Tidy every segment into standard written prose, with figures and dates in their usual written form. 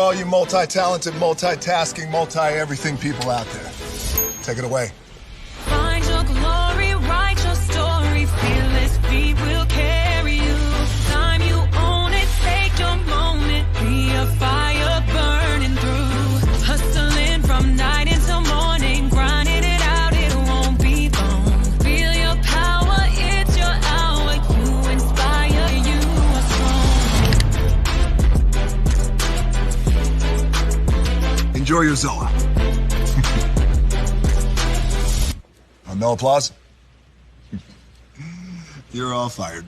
all you multi-talented, multitasking, multi-everything people out there. Take it away. Find your glory, write your story, fearless feet will carry you. Time you own it, take your moment, be a fire burning through. Hustling from night until morning, grinding it out, it won't be long. Feel your power, it's your hour, you inspire, you are strong. Enjoy your Zoa. No applause? You're all fired.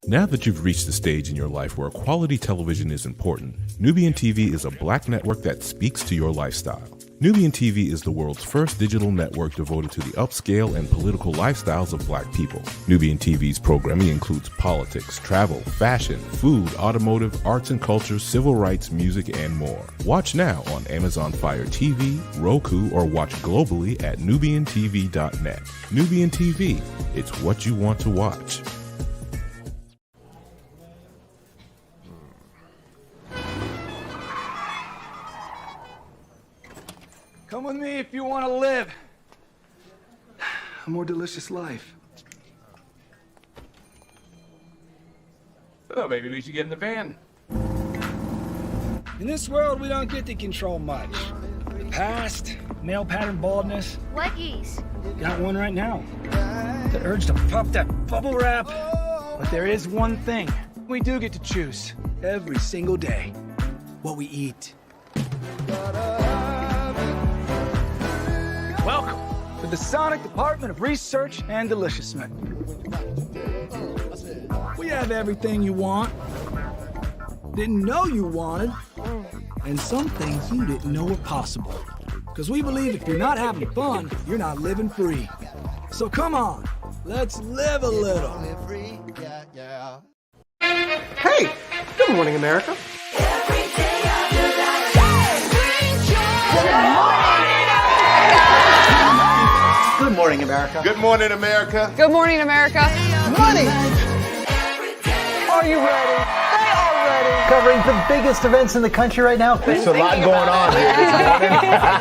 Now that you've reached the stage in your life where quality television is important, Nubian TV is a black network that speaks to your lifestyle. Nubian TV is the world's first digital network devoted to the upscale and political lifestyles of black people. Nubian TV's programming includes politics, travel, fashion, food, automotive, arts and culture, civil rights, music, and more. Watch now on Amazon Fire TV, Roku, or watch globally at NubianTV.net. Nubian TV, it's what you want to watch. Come with me if you want to live a more delicious life. Oh, maybe we should get in the van. In this world, we don't get to control much. The past, male pattern baldness. Leggies. Got one right now. The urge to puff that bubble wrap. But there is one thing we do get to choose every single day. What we eat. Welcome to the Sonic Department of Research and Deliciousment. We have everything you want, didn't know you wanted, and some things you didn't know were possible. Because we believe if you're not having fun, you're not living free. So come on, let's live a little. Hey, good morning, America. Good morning, America. Good morning, America. Good morning, America. Money! Are you ready? They are ready. Covering the biggest events in the country right now. There's a lot going on here.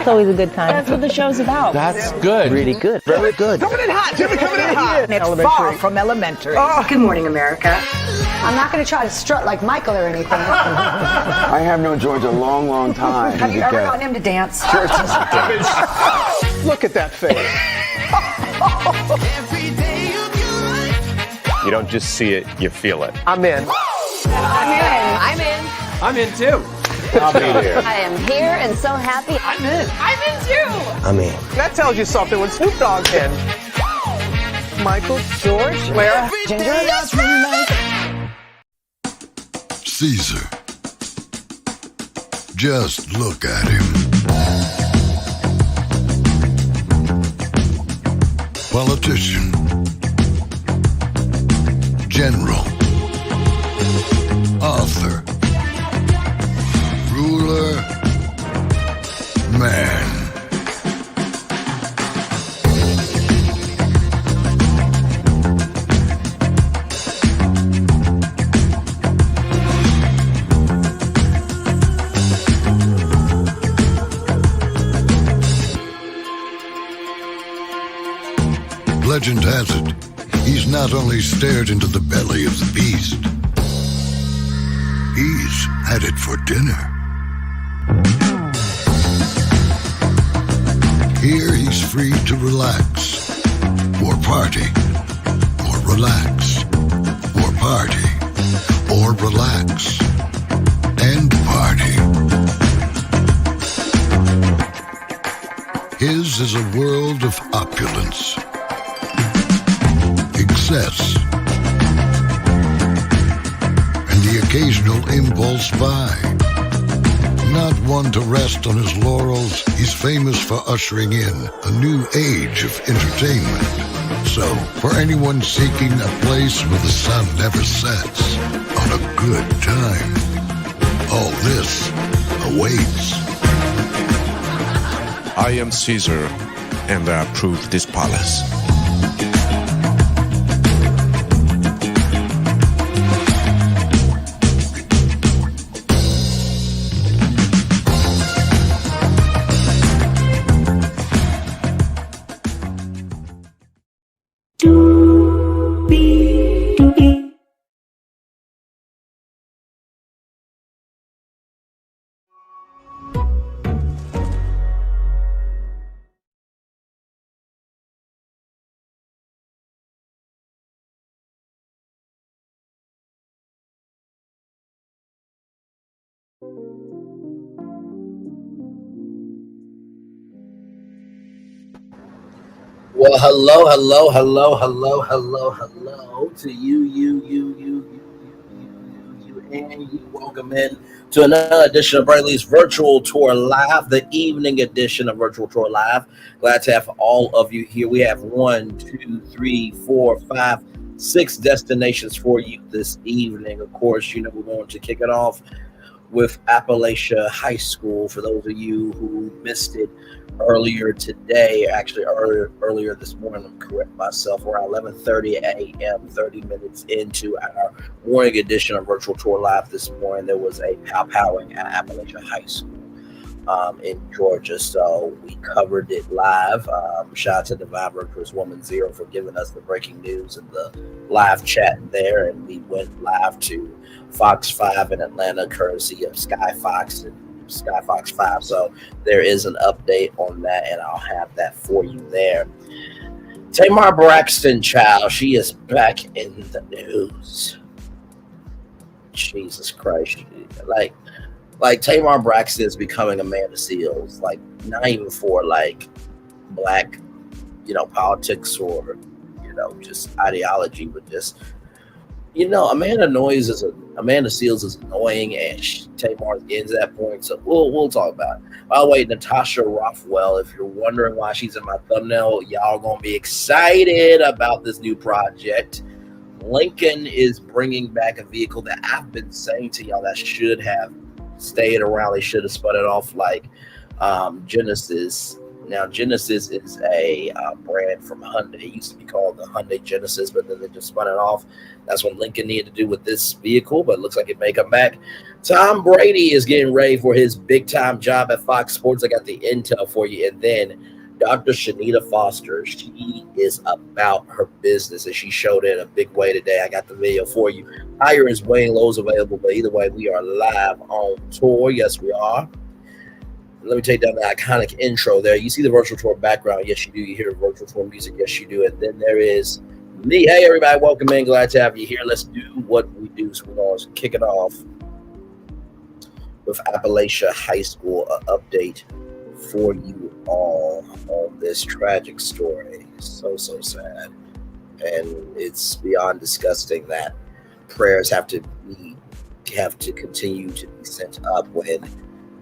It's always a good time. That's what the show's about. That's good. Really good. Very good. Coming in hot, Jimmy, coming in hot. It's far from elementary. Good morning, America. I'm not going to try to strut like Michael or anything. I have known George a long, long time. Have you ever gotten him to dance? Look at that face. You don't just see it, you feel it. I'm in. I'm in. I'm in too. I'll be there. I am here and so happy. I'm in. I'm in too. I'm in. That tells you something when Snoop Dogg's in. Michael, George, Lara, Ginger. Caesar. Just look at him. Politician. General. Author. Ruler. Man. Legend has it, he's not only stared into the belly of the beast, he's had it for dinner. Here he's free to relax, or party, or relax, or party, or relax, and party. His is a world of opulence, excess, and the occasional impulse buy. Not one to rest on his laurels, he's famous for ushering in a new age of entertainment. So, for anyone seeking a place where the sun never sets on a good time, all this awaits. I am Caesar, and I approve this palace. Well, hello to you. Welcome in to another edition of Brady's Virtual Tour Live, the evening edition of Virtual Tour Live. Glad to have all of you here. We have 1, 2, 3, 4, 5, 6 destinations for you this evening. Of course, we're going to kick it off with Apalachee High School. For those of you who missed it earlier today, actually earlier this morning, I'm correct myself, around 11:30 a.m., 30 minutes into our morning edition of Virtual Tour Live this morning, there was a powwowing at Apalachee High School in Georgia. So we covered it live. Shout out to Divine Virtuous Woman Zero for giving us the breaking news and the live chat there. And we went live to Fox 5 in Atlanta, courtesy of Sky Fox and Sky Fox 5. So there is an update on that, and I'll have that for you there. Tamar Braxton, child, she is back in the news. Jesus Christ. Like Tamar Braxton is becoming Amanda Seals, like not even for like black, politics or, just ideology, but just, Amanda Seals is annoying, and Tamar gets to that point. So we'll talk about it. By the way, Natasha Rothwell, if you're wondering why she's in my thumbnail, y'all gonna be excited about this new project. Lincoln is bringing back a vehicle that I've been saying to y'all that should have stayed around. They should have spun it off like Genesis. Now, Genesis is a brand from Hyundai. It used to be called the Hyundai Genesis, but then they just spun it off. That's what Lincoln needed to do with this vehicle, but it looks like it may come back. Tom Brady is getting ready for his big-time job at Fox Sports. I got the intel for you. And then Dr. Chanita Foster, she is about her business, and she showed it in a big way today. I got the video for you. Higher is Wayne Lowe's available, but either way, we are live on tour. Yes, we are. Let me take down the iconic intro there. You see the virtual tour background. Yes, you do. You hear virtual tour music. Yes, you do. And then there is me. Hey, everybody. Welcome in. Glad to have you here. Let's do what we do. So we're going to kick it off with Apalachee High School, an update for you all on this tragic story. So sad. And it's beyond disgusting that prayers have to continue to be sent up when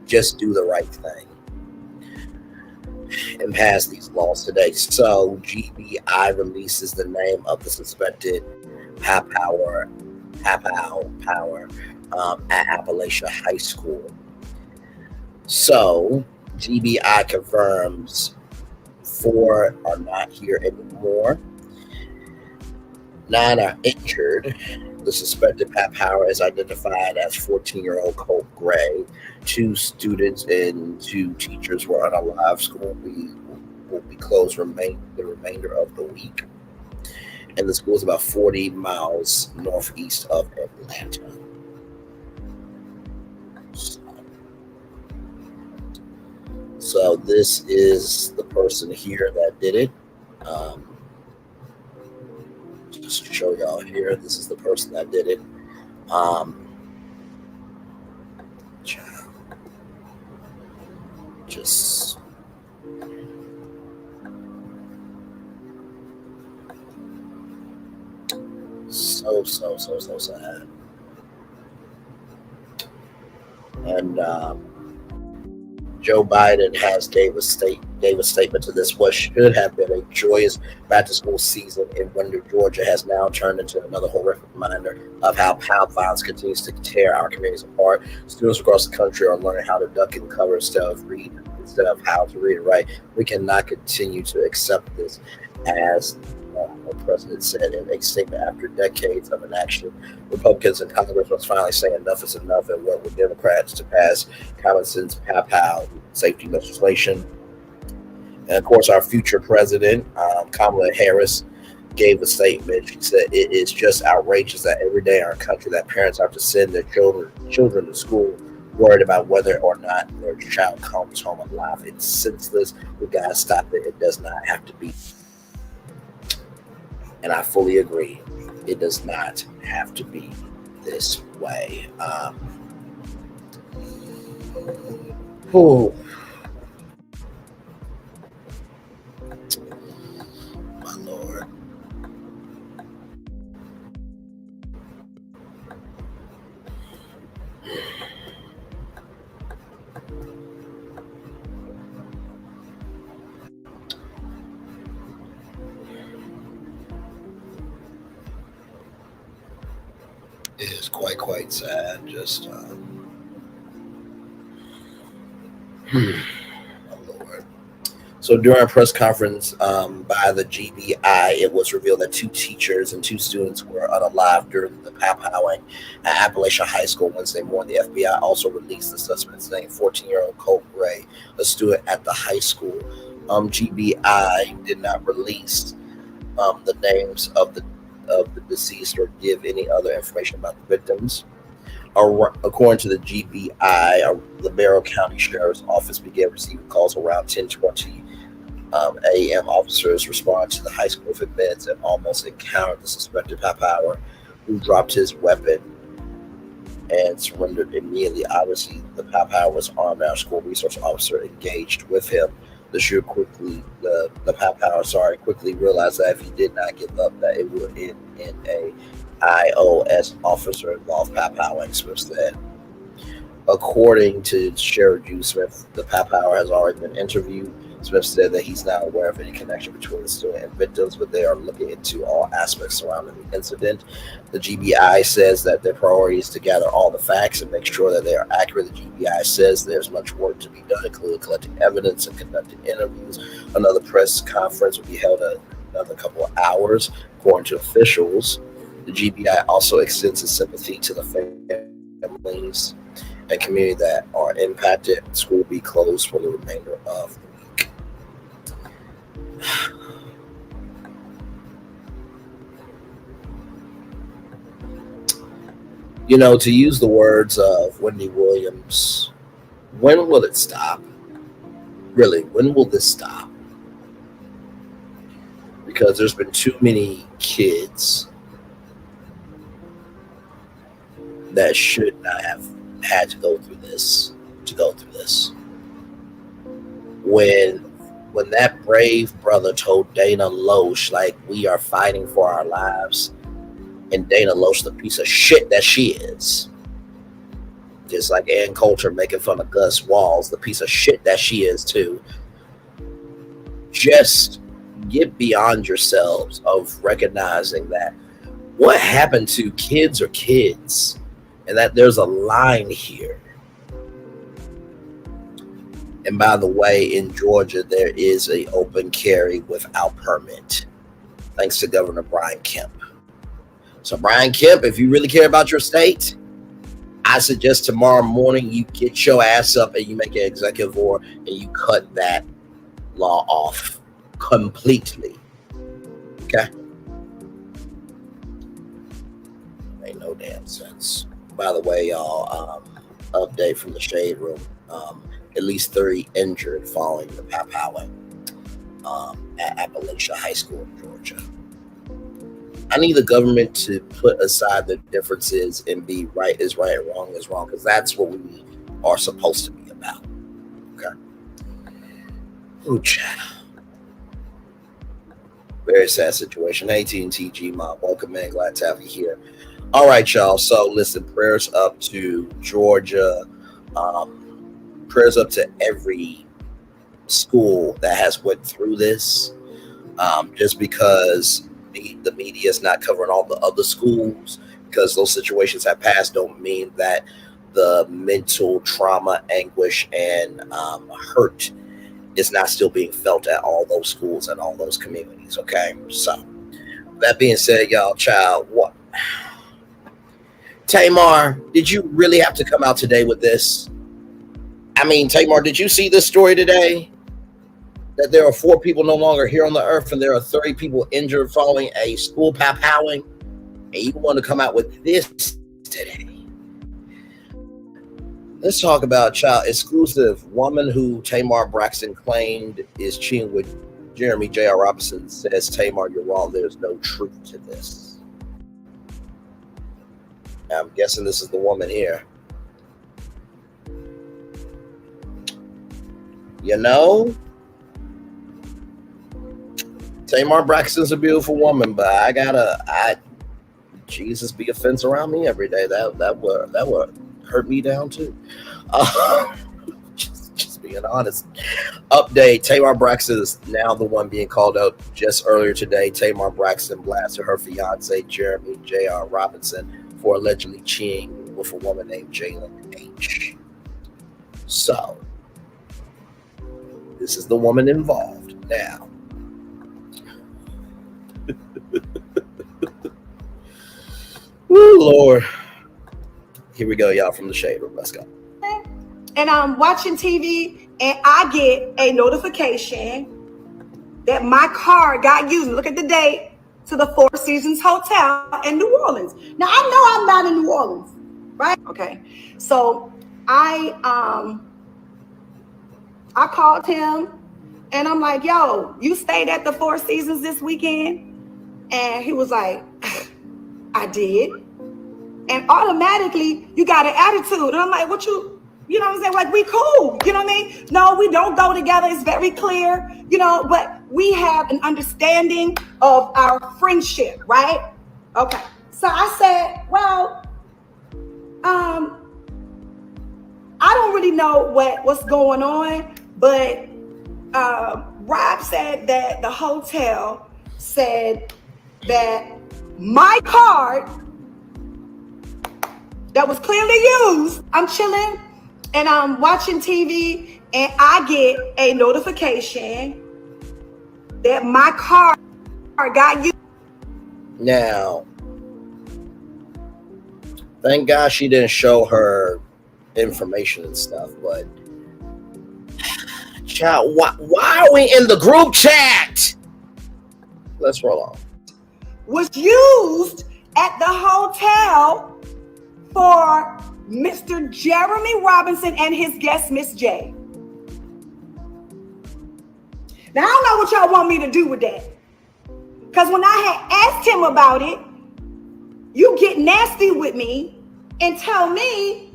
just do the right thing and pass these laws today. So GBI releases the name of the suspected power at Apalachee High School. So GBI confirms 4 are not here anymore. 9 are injured. The suspected Pat Power is identified as 14-year-old Colt Gray. 2 students and 2 teachers were unalive. School will be closed the remainder of the week. And the school is about 40 miles northeast of Atlanta. So this is the person here that did it. Just to show y'all here, this is the person that did it. Just so sad. And Joe Biden gave a statement to this. What should have been a joyous back-to-school season in Winter, Georgia, has now turned into another horrific reminder of how pound violence continues to tear our communities apart. Students across the country are learning how to duck and cover instead of how to read and write. We cannot continue to accept this, as the president said in a statement after decades of inaction. Republicans in Congress must finally say enough is enough and work with Democrats to pass common sense pow safety legislation. And of course, our future president, Kamala Harris, gave a statement. She said, "It is just outrageous that every day in our country that parents have to send their children to school worried about whether or not their child comes home alive. It's senseless. We gotta stop it. It does not have to be." And I fully agree. It does not have to be this way. quite sad. Just, Lord. So during a press conference by the GBI, it was revealed that 2 teachers and 2 students were unalive during the powwowing at Apalachee High School Wednesday morning. The FBI also released the suspect's name, 14-year-old Cole Gray, a student at the high school. GBI did not release the names of the deceased or give any other information about the victims. According to the GBI, the Barrow County Sheriff's Office began receiving calls around 10:20 a.m. Officers responded to the high school with events and almost encountered the suspected powwower, who dropped his weapon and surrendered immediately. Obviously, the powwower was armed. Our school resource officer engaged with him. The shooter quickly realized that if he did not give up, that it would end in a IOS officer involved powwowing, Smith said. According to Sheriff Drew Smith, the powwower has already been interviewed. Smith said that he's not aware of any connection between the student and victims, but they are looking into all aspects surrounding the incident. The GBI says that their priority is to gather all the facts and make sure that they are accurate. The GBI says there's much work to be done, including collecting evidence and conducting interviews. Another press conference will be held in another couple of hours, according to officials. The GBI also extends its sympathy to the families and community that are impacted. School will be closed for the remainder of the week. You know, to use the words of Wendy Williams, when will it stop? Really, when will this stop? Because there's been too many kids that should not have had to go through this. When that brave brother told Dana Loesch, like, we are fighting for our lives, and Dana Loesch, the piece of shit that she is, just like Ann Coulter making fun of Gus Walls, the piece of shit that she is too, just get beyond yourselves of recognizing that what happened to kids are kids, and that there's a line here. And by the way, in Georgia, there is an open carry without permit, thanks to Governor Brian Kemp. So Brian Kemp, if you really care about your state, I suggest tomorrow morning you get your ass up and you make an executive order and you cut that law off completely. Okay? Ain't no damn sense. By the way, y'all, update from the Shade Room. At least 30 injured following the powwowing at Apalachee High School in Georgia. I need the government to put aside the differences and be right is right and wrong is wrong, because that's what we are supposed to be about. Okay. Ooh, child. Very sad situation. AT&T G-Mob, welcome in. Glad to have you here. All right, y'all. So listen, prayers up to Georgia. Prayers up to every school that has went through this. Just because the media is not covering all the other schools, because those situations have passed, don't mean that the mental trauma, anguish, and hurt is not still being felt at all those schools and all those communities. Okay, so that being said, y'all, child, what? Tamar, did you really have to come out today with this? I mean, Tamar, did you see this story today? That there are 4 people no longer here on the earth, and there are 30 people injured following a school powwowing, and you want to come out with this today? Let's talk about child exclusive. Woman who Tamar Braxton claimed is cheating with Jeremy J.R. Robinson says, Tamar, you're wrong. There's no truth to this. I'm guessing this is the woman here. You know, Tamar Braxton's a beautiful woman, but Jesus be a fence around me every day. That would hurt me down too. Just being honest. Update: Tamar Braxton is now the one being called out. Just earlier today, Tamar Braxton blasted her fiance Jeremy J.R. Robinson for allegedly cheating with a woman named Jalen H. So, this is the woman involved now. Woo, Lord. Here we go, y'all, from the shade room. Let's go. And I'm watching TV and I get a notification that my car got used. Look at the date, to the Four Seasons Hotel in New Orleans. Now I know I'm not in New Orleans, right? Okay. So I called him and I'm like, yo, you stayed at the Four Seasons this weekend? And he was like, I did. And automatically you got an attitude. And I'm like, what you know what I'm saying? Like, we cool, you know what I mean? No, we don't go together. It's very clear, you know, but we have an understanding of our friendship, right? Okay. So I said, well, I don't really know what's going on, but Rob said that the hotel said that my card that was clearly used, I'm chilling and I'm watching TV and I get a notification that my car got used. Now, thank God she didn't show her information and stuff, but child, why are we in the group chat? Let's roll on. Was used at the hotel for Mr. Jeremy Robinson and his guest, Miss J. Now, I don't know what y'all want me to do with that. Because when I had asked him about it, you get nasty with me and tell me,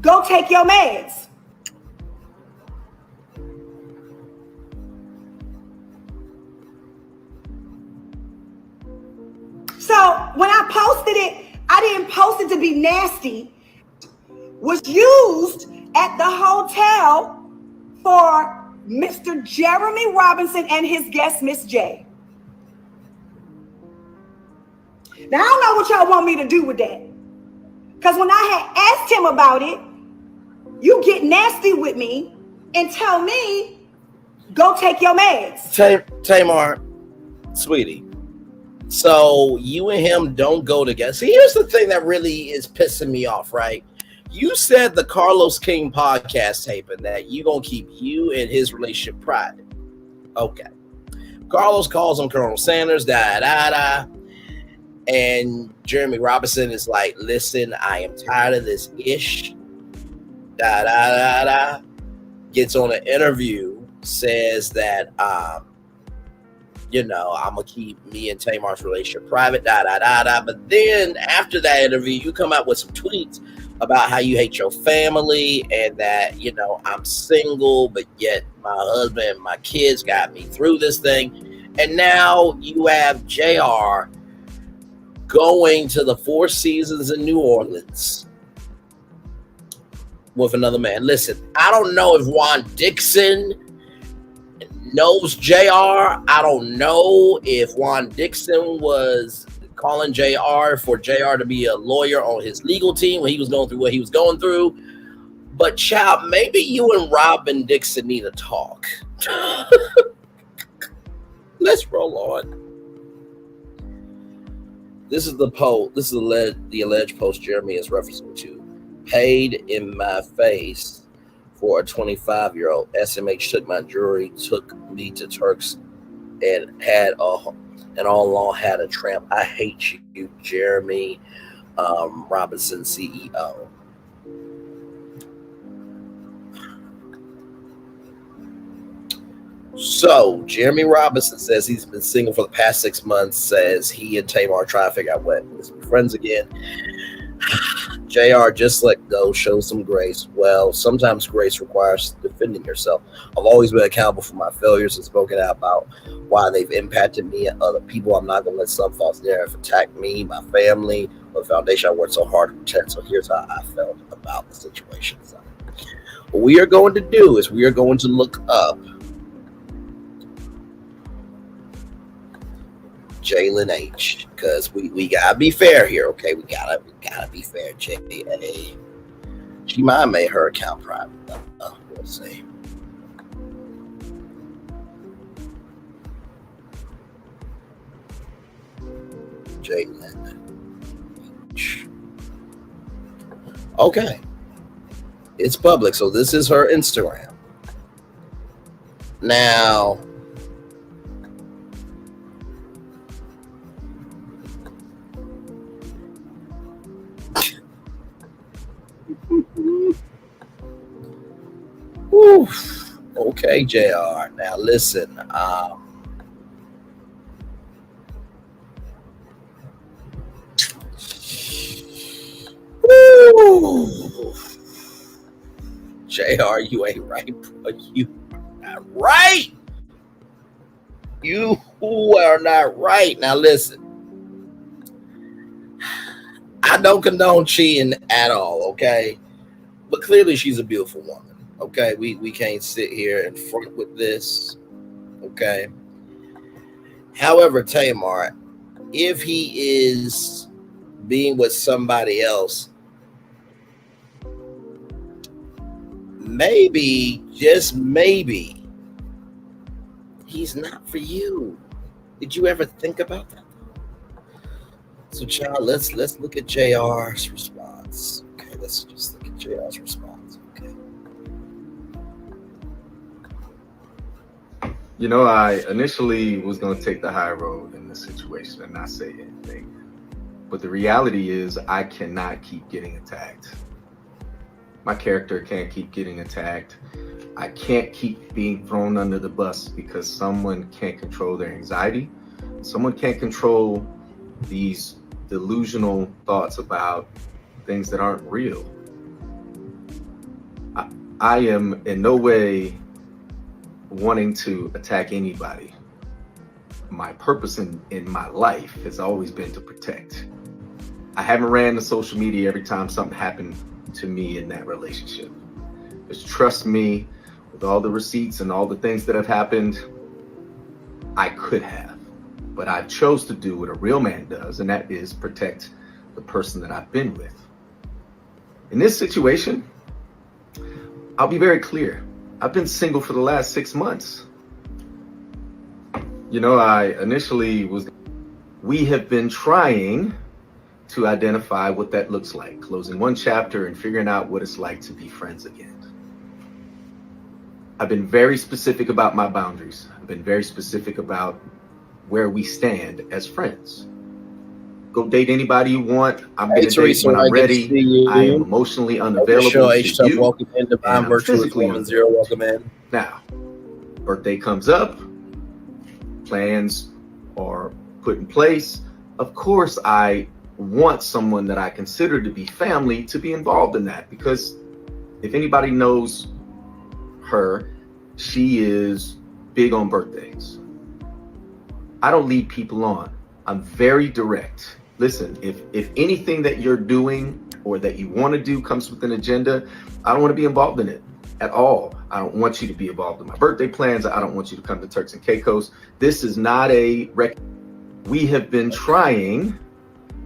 go take your meds. So when I posted it, I didn't post it to be nasty. Was used at the hotel for Mr. Jeremy Robinson and his guest, Miss J. Now, I don't know what y'all want me to do with that. Because when I had asked him about it, you get nasty with me and tell me, go take your meds. Tamar, sweetie. So you and him don't go together. See, here's the thing that really is pissing me off, right? You said the Carlos King podcast taping that you gonna keep you and his relationship private. Okay. Carlos calls him Colonel Sanders, and Jeremy Robinson is like, listen, I am tired of this ish. Gets on an interview, says that you know, I'm gonna keep me and Tamar's relationship private, But then after that interview, you come out with some tweets about how you hate your family and that, you know, I'm single, but yet my husband and my kids got me through this thing. And now you have JR going to the Four Seasons in New Orleans with another man. Listen, I don't know if Juan Dixon knows JR. I don't know if Juan Dixon was calling JR for JR to be a lawyer on his legal team when he was going through what he was going through. But child, maybe you and Robin Dixon need to talk. Let's roll on. This is the post. This is the alleged post Jeremy is referencing to. Paid in my face for a 25-year-old. SMH took my jewelry, took me to Turks, and and all along had a tramp. I hate you, Jeremy Robinson, CEO. So Jeremy Robinson says he's been single for the past 6 months, says he and Tamar are trying to figure out what is friends again. JR, just let go, show some grace. Well, sometimes grace requires defending yourself. I've always been accountable for my failures and spoken out about why they've impacted me and other people. I'm not going to let some false narrative attack me, my family, or the foundation I worked so hard to protect. So here's how I felt about the situation. So what we are going to do is we are going to look up Jalen H, because we gotta be fair here, okay? We gotta be fair. JA, she might have made her account private. We'll see. Jalen H. Okay, it's public, so this is her Instagram. Now, oof. Okay, JR. Now listen. Woo. JR, you ain't right, bro. You are not right. You are not right. Now listen. I don't condone cheating at all, okay? But clearly she's a beautiful woman, okay? We can't sit here and front with this, okay? However, Tamar, if he is being with somebody else, maybe, just maybe, he's not for you. Did you ever think about that? So, child, let's look at JR's response. Okay, let's just look at JR's response. Okay. You know, I initially was going to take the high road in this situation and not say anything. But the reality is I cannot keep getting attacked. My character can't keep getting attacked. I can't keep being thrown under the bus because someone can't control their anxiety. Someone can't control these delusional thoughts about things that aren't real. I am in no way wanting to attack anybody. My purpose in my life has always been to protect. I haven't ran to social media every time something happened to me in that relationship. Just trust me, with all the receipts and all the things that have happened, I could have. But I chose to do what a real man does, and that is protect the person that I've been with. In this situation, I'll be very clear. I've been single for the last 6 months. You know, we have been trying to identify what that looks like, closing one chapter and figuring out what it's like to be friends again. I've been very specific about my boundaries. I've been very specific about where we stand as friends. Go date anybody you want. I'm going to date when I'm ready. I am emotionally unavailable to you. Welcome in, Divine Virtuous Woman Zero. Welcome in. Now, birthday comes up, plans are put in place. Of course, I want someone that I consider to be family to be involved in that, because if anybody knows her, she is big on birthdays. I don't lead people on. I'm very direct. Listen, if anything that you're doing or that you want to do comes with an agenda, I don't want to be involved in it at all. I don't want you to be involved in my birthday plans. I don't want you to come to Turks and Caicos. This is not a we have been trying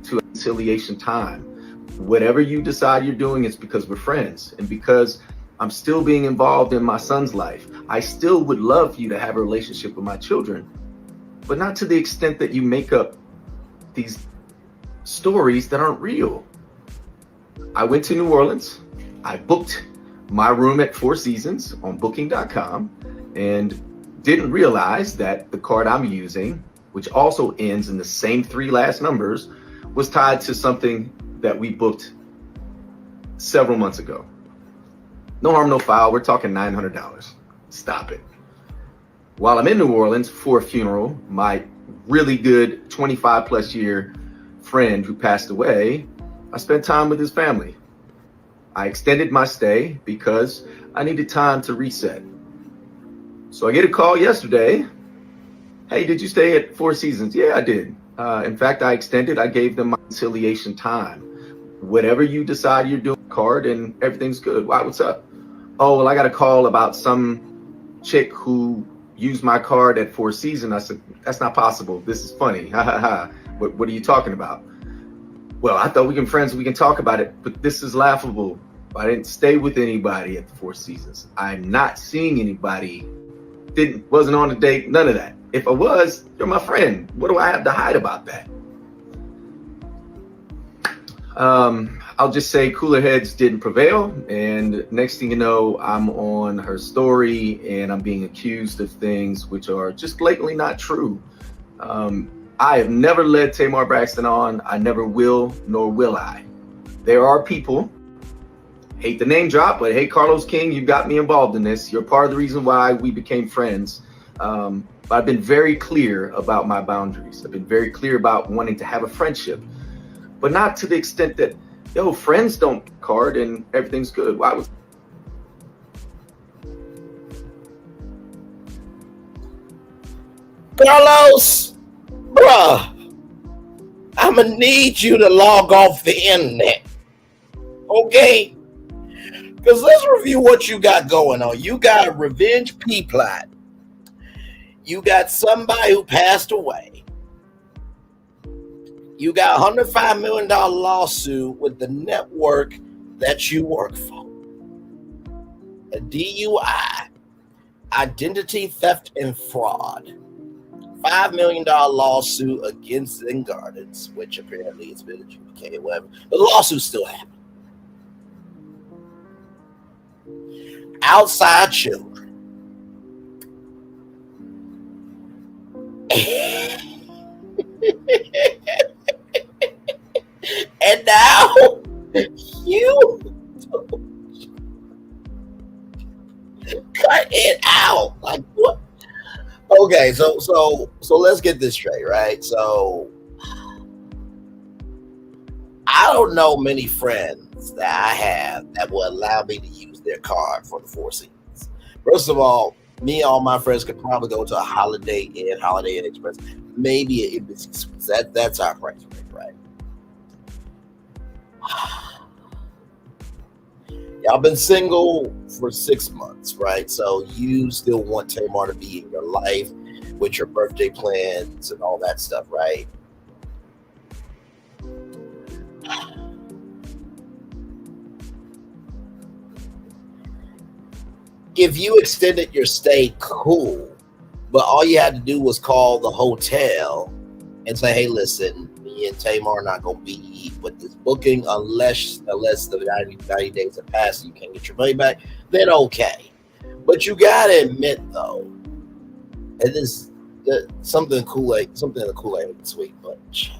to reconciliation time. Whatever you decide you're doing, it's because we're friends and because I'm still being involved in my son's life. I still would love for you to have a relationship with my children, but not to the extent that you make up these stories that aren't real. I went to New Orleans. I booked my room at Four Seasons on booking.com and didn't realize that the card I'm using, which also ends in the same 3 last numbers, was tied to something that we booked several months ago. No harm, no foul. We're talking $900. Stop it. While I'm in New Orleans for a funeral, my really good 25 plus year friend who passed away, I spent time with his family. I extended my stay because I needed time to reset. So I get a call yesterday. Hey, did you stay at Four Seasons? Yeah, I did. In fact, I extended. I gave them my reconciliation time. Whatever you decide you're doing, card, and everything's good. Why, what's up? Oh, well, I got a call about some chick who used my card at Four Seasons. I said, that's not possible. This is funny. Ha ha ha. What are you talking about? Well, I thought we can friends. We can talk about it, but this is laughable. I didn't stay with anybody at the Four Seasons. I'm not seeing anybody. Wasn't on a date. None of that. If I was, you're my friend. What do I have to hide about that? I'll just say cooler heads didn't prevail. And next thing you know, I'm on her story and I'm being accused of things which are just blatantly not true. I have never led Tamar Braxton on. I never will, nor will I. There are people, hate the name drop, but hey, Carlos King, you got me involved in this. You're part of the reason why we became friends. But I've been very clear about my boundaries. I've been very clear about wanting to have a friendship, but not to the extent that, yo, friends don't card and everything's good. Why was Carlos, bruh, I'm gonna need you to log off the internet, okay? Because let's review what you got going on. You got a revenge P-plot. You got somebody who passed away. You got a $105 million lawsuit with the network that you work for. A DUI, identity theft and fraud. $5 million lawsuit against Zen Gardens, which apparently it's been adjudicated, whatever. But the lawsuit's still happening. Outside children. And now you cut it out. Like what? Okay, so let's get this straight, right? So I don't know many friends that I have that will allow me to use their card for the Four Seasons. First of all, me and all my friends could probably go to a Holiday Inn Express, maybe an Embassy Suites. That's our price range, right? Y'all been single for 6 months, right? So you still want Tamar to be in your life with your birthday plans and all that stuff, right? If you extended your stay, cool. But all you had to do was call the hotel and say, hey, listen, me and Tamar are not going to be with this booking unless the 90 days have passed and you can't get your money back, then okay. But you got to admit, though, and this something in the Kool-Aid ain't sweet, but Jesus.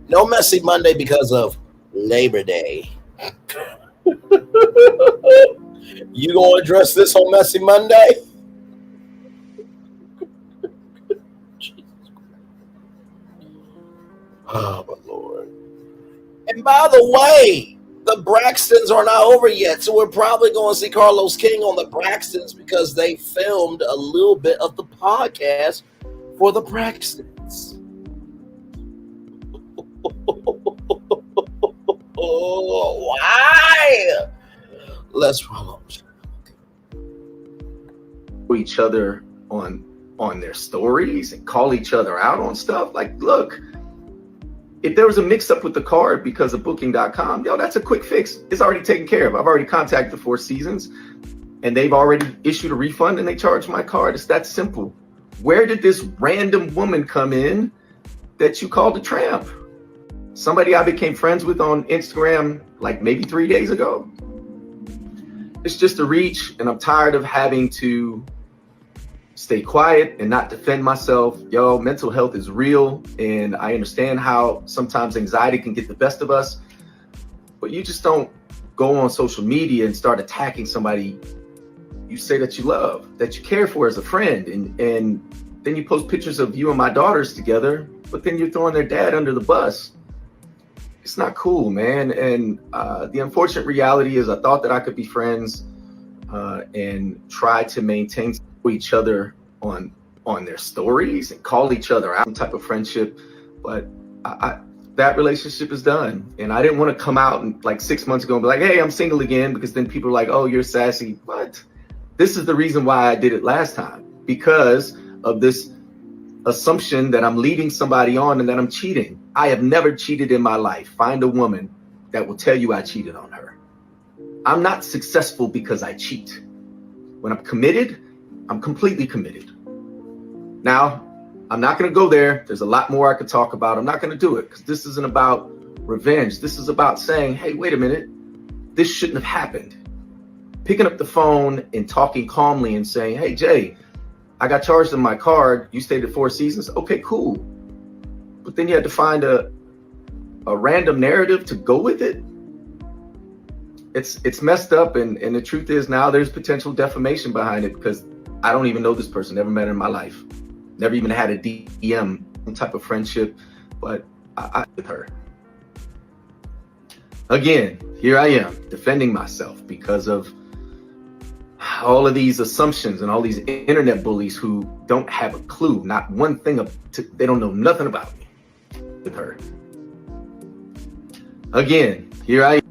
No messy Monday because of Labor Day. You gonna address this on Messy Monday? Oh my Lord. And by the way, the Braxtons are not over yet, so we're probably going to see Carlos King on the Braxtons because they filmed a little bit of the podcast for the Braxtons. Oh, why? Let's roll each other on their stories and call each other out on stuff? Like, look, if there was a mix-up with the card because of booking.com, yo, that's a quick fix. It's already taken care of. I've already contacted the Four Seasons and they've already issued a refund and they charged my card. It's that simple. Where did this random woman come in that you called a tramp? Somebody I became friends with on Instagram like maybe 3 days ago. It's just a reach, and I'm tired of having to stay quiet and not defend myself. Yo, mental health is real, and I understand how sometimes anxiety can get the best of us, but you just don't go on social media and start attacking somebody you say that you love, that you care for as a friend, and then you post pictures of you and my daughters together, but then you're throwing their dad under the bus. It's not cool, man. And the unfortunate reality is I thought that I could be friends and try to maintain each other on their stories and call each other out, some type of friendship. But that relationship is done. And I didn't want to come out and like 6 months ago and be like, hey, I'm single again, because then people are like, oh, you're sassy. What? This is the reason why I did it last time, because of this assumption that I'm leading somebody on and that I'm cheating. I have never cheated in my life. Find a woman that will tell you I cheated on her. I'm not successful because I cheat. When I'm committed, I'm completely committed. Now, I'm not going to go there. There's a lot more I could talk about. I'm not going to do it because this isn't about revenge. This is about saying, hey, wait a minute. This shouldn't have happened. Picking up the phone and talking calmly and saying, hey, Jay, I got charged in my card. You stayed at Four Seasons. Okay, cool. But then you had to find a random narrative to go with it. It's messed up. And the truth is now there's potential defamation behind it because I don't even know this person. Never met her in my life. Never even had a DM, some type of friendship, but I with her. Again, here I am defending myself because of all of these assumptions and all these internet bullies who don't have a clue, not one thing they don't know nothing about me with her. Again, here I am.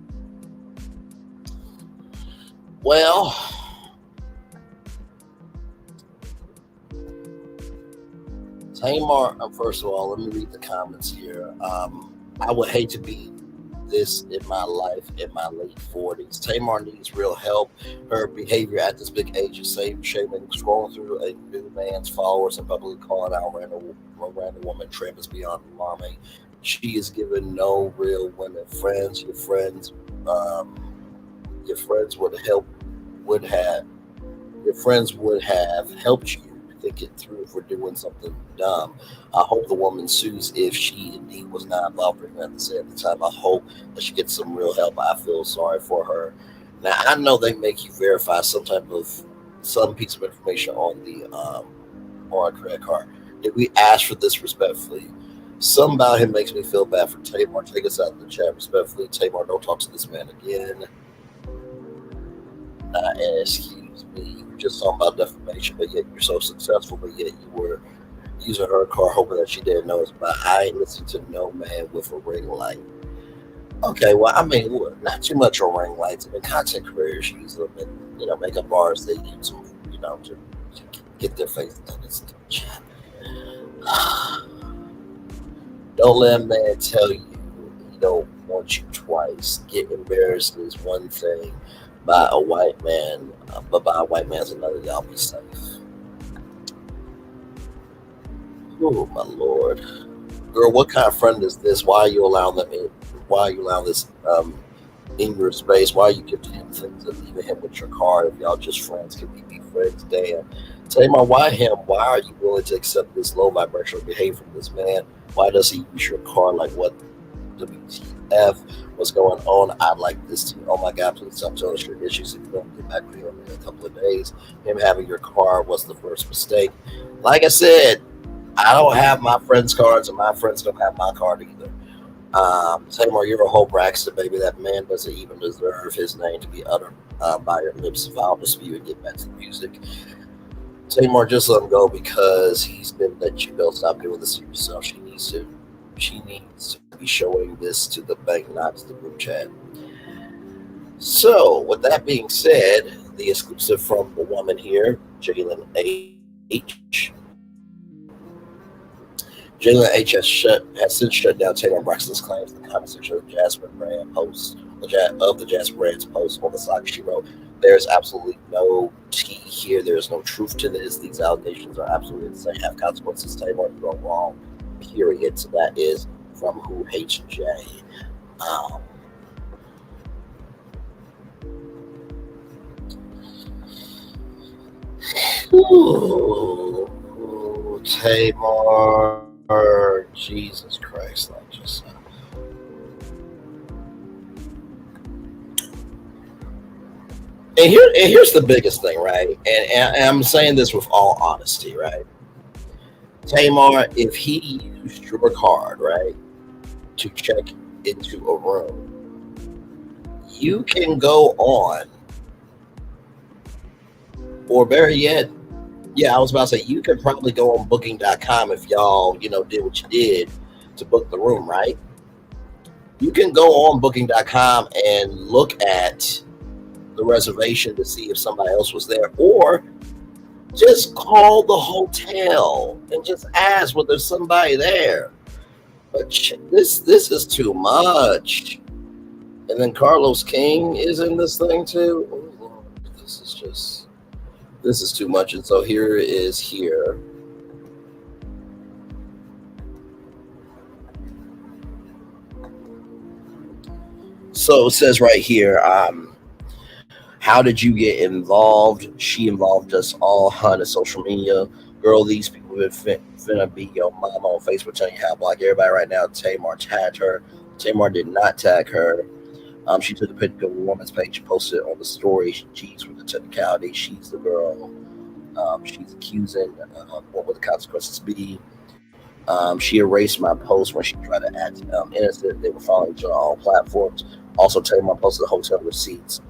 Well, Tamar, first of all, let me read the comments here. I would hate to be this in my life in my late 40s. Tamar needs real help. Her behavior at this big age is shaming, scrolling through a new man's followers and publicly calling out random woman trip is beyond alarming. She is given no real women friends. Your friends would have helped you think it through for doing something dumb. I hope the woman sues if she indeed was not involved in that at the time. I hope that she gets some real help. I feel sorry for her. Now I know they make you verify some piece of information on the on a credit card. Did we ask for this respectfully? Something about him makes me feel bad for Tamar. Take us out of the chat respectfully. Tamar, don't talk to this man again. Excuse me. You were just talking about defamation, but yet you're so successful, but yet you were using her car hoping that she didn't know. But I ain't listening to no man with a ring light. Okay, well, I mean, not too much on ring lights. I mean, content creators use them, and makeup artists, they use them, to get their face done and stuff. Don't let a man tell you he don't want you twice. Get embarrassed is one thing. By a white man, but by a white man's another. Y'all be safe. Oh my Lord, girl, what kind of friend is this? Why are you allowing them in? Why are you allowing this in your space? Why are you giving him things and leaving him with your card? If y'all just friends, can we be friends? Damn. Tamar, why him? Why are you willing to accept this low vibrational behavior from this man? Why does he use your card? Like what? WTF? What's going on? I'd like this too. Oh my God, please stop telling us your issues. If you don't get back to him in a couple of days, him having your car was the first mistake. Like I said, I don't have my friends' cards, and my friends don't have my card either. Tamar, you're a whole Braxton, baby. That man doesn't even deserve his name to be uttered by your lips. If I'll dispute and get back to the music. Tamar, just let him go because he's been let you go. Stop doing this to yourself. She needs to be showing this to the bank, not to the group chat. So, with that being said, the exclusive from the woman here, Jalen H. Jalen H has since shut down Tamar Braxton's claims in the comment section of the Jasmine Brand post the Jasmine Brand's post on the site. She wrote, "There's absolutely no tea here. There's no truth to this. These allegations are absolutely insane. Have consequences. Tamar, you are wrong. Period." So that is from Who Hates Jay. Tamar, Jesus Christ, not just. And here's the biggest thing, right? And I'm saying this with all honesty, right? Tamar, if he used your card, right, to check into a room, you can go on, or better yet, I was about to say, you can probably go on booking.com if y'all, did what you did to book the room, right? You can go on booking.com and look at the reservation to see if somebody else was there, or just call the hotel and just ask whether there's somebody there. But this is too much. And then Carlos King is in this thing too. Oh, Lord, this is too much. And so here it is here. So it says right here, how did you get involved? She involved us all, hun, in social media. Girl, these people have finna be your mama on Facebook telling you how to block everybody right now. Tamar tagged her. Tamar did not tag her. She took a picture of a woman's page, posted it on the story. Geez, with the technicality, she's the girl. She's accusing. What would the consequences be? She erased my post when she tried to act innocent. They were following each other on all platforms. Also, Tamar posted the hotel receipts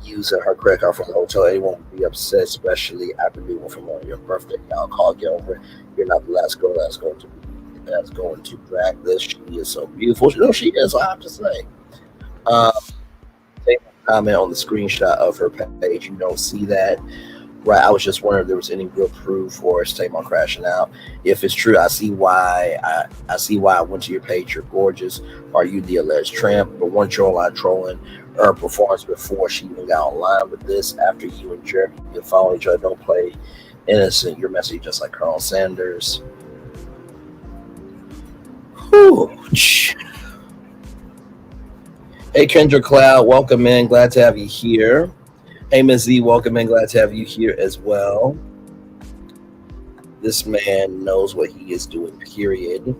using her credit card from the hotel. Anyone would be upset, especially after being one from your birthday. Y'all call, get over it. You're not the last girl that's going to drag this. She is so beautiful. You know, she is, I have to say. Comment on the screenshot of her page. You don't see that. Right, I was just wondering if there was any real proof for Tamar crashing out. If it's true, I see why. I see why I went to your page. You're gorgeous. Are you the alleged tramp? But once you're online trolling her performance before she even got online with this, after you and Jeremy you follow each other, don't play innocent. You're messy just like Colonel Sanders. Whew. Hey, Kendra Cloud, welcome in. Glad to have you here. Hey, Ms. Z, welcome in. Glad to have you here as well. This man knows what he is doing, period.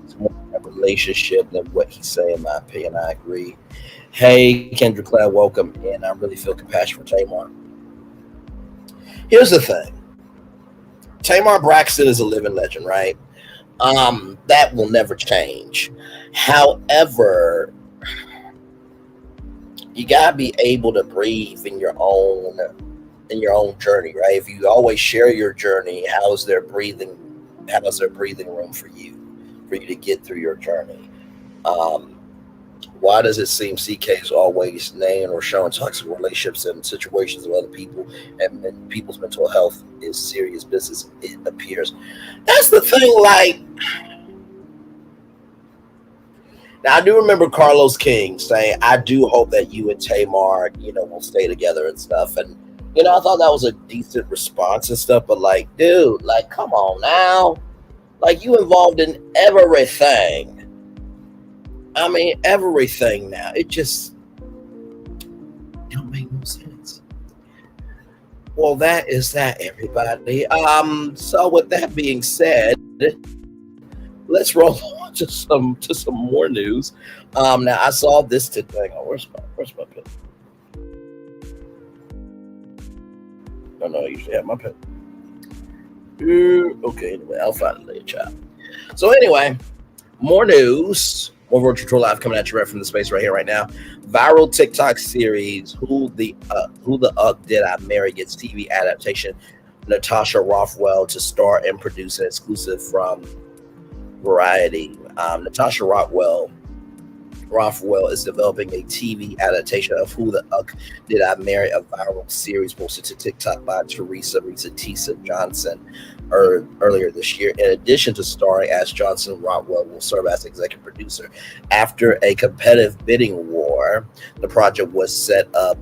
It's more a relationship than what he's saying, in my opinion. I agree. Hey, Kendra Cloud, welcome in. I really feel compassion for Tamar. Here's the thing. Tamar Braxton is a living legend, right? That will never change. However, you gotta be able to breathe in your own journey, right? If you always share your journey, how is there breathing room for you to get through your journey? Why does it seem CK is always naming or showing toxic relationships and situations of other people, and people's mental health is serious business, it appears? That's the thing, like, now, I do remember Carlos King saying, I do hope that you and Tamar, will stay together and stuff. And, I thought that was a decent response and stuff. But, like, dude, like, come on now. Like, you involved in everything. I mean, everything now. It just don't make no sense. Well, that is that, everybody. So with that being said, let's roll on to some more news. Now I saw this today. Oh, where's my pen? No, I usually have my pen. Okay, anyway, I'll find it later, child. So anyway, more news. More Virtual Troll Live coming at you right from the space right here, right now. Viral TikTok series, Who the Uck Did I Marry gets TV adaptation. Natasha Rothwell to star and produce an exclusive from Variety. Natasha Rothwell is developing a TV adaptation of Who the Uck Did I Marry, a viral series posted to TikTok by Teresa Johnson earlier this year. In addition to starring as Johnson, Rothwell will serve as executive producer. After a competitive bidding war, the project was set up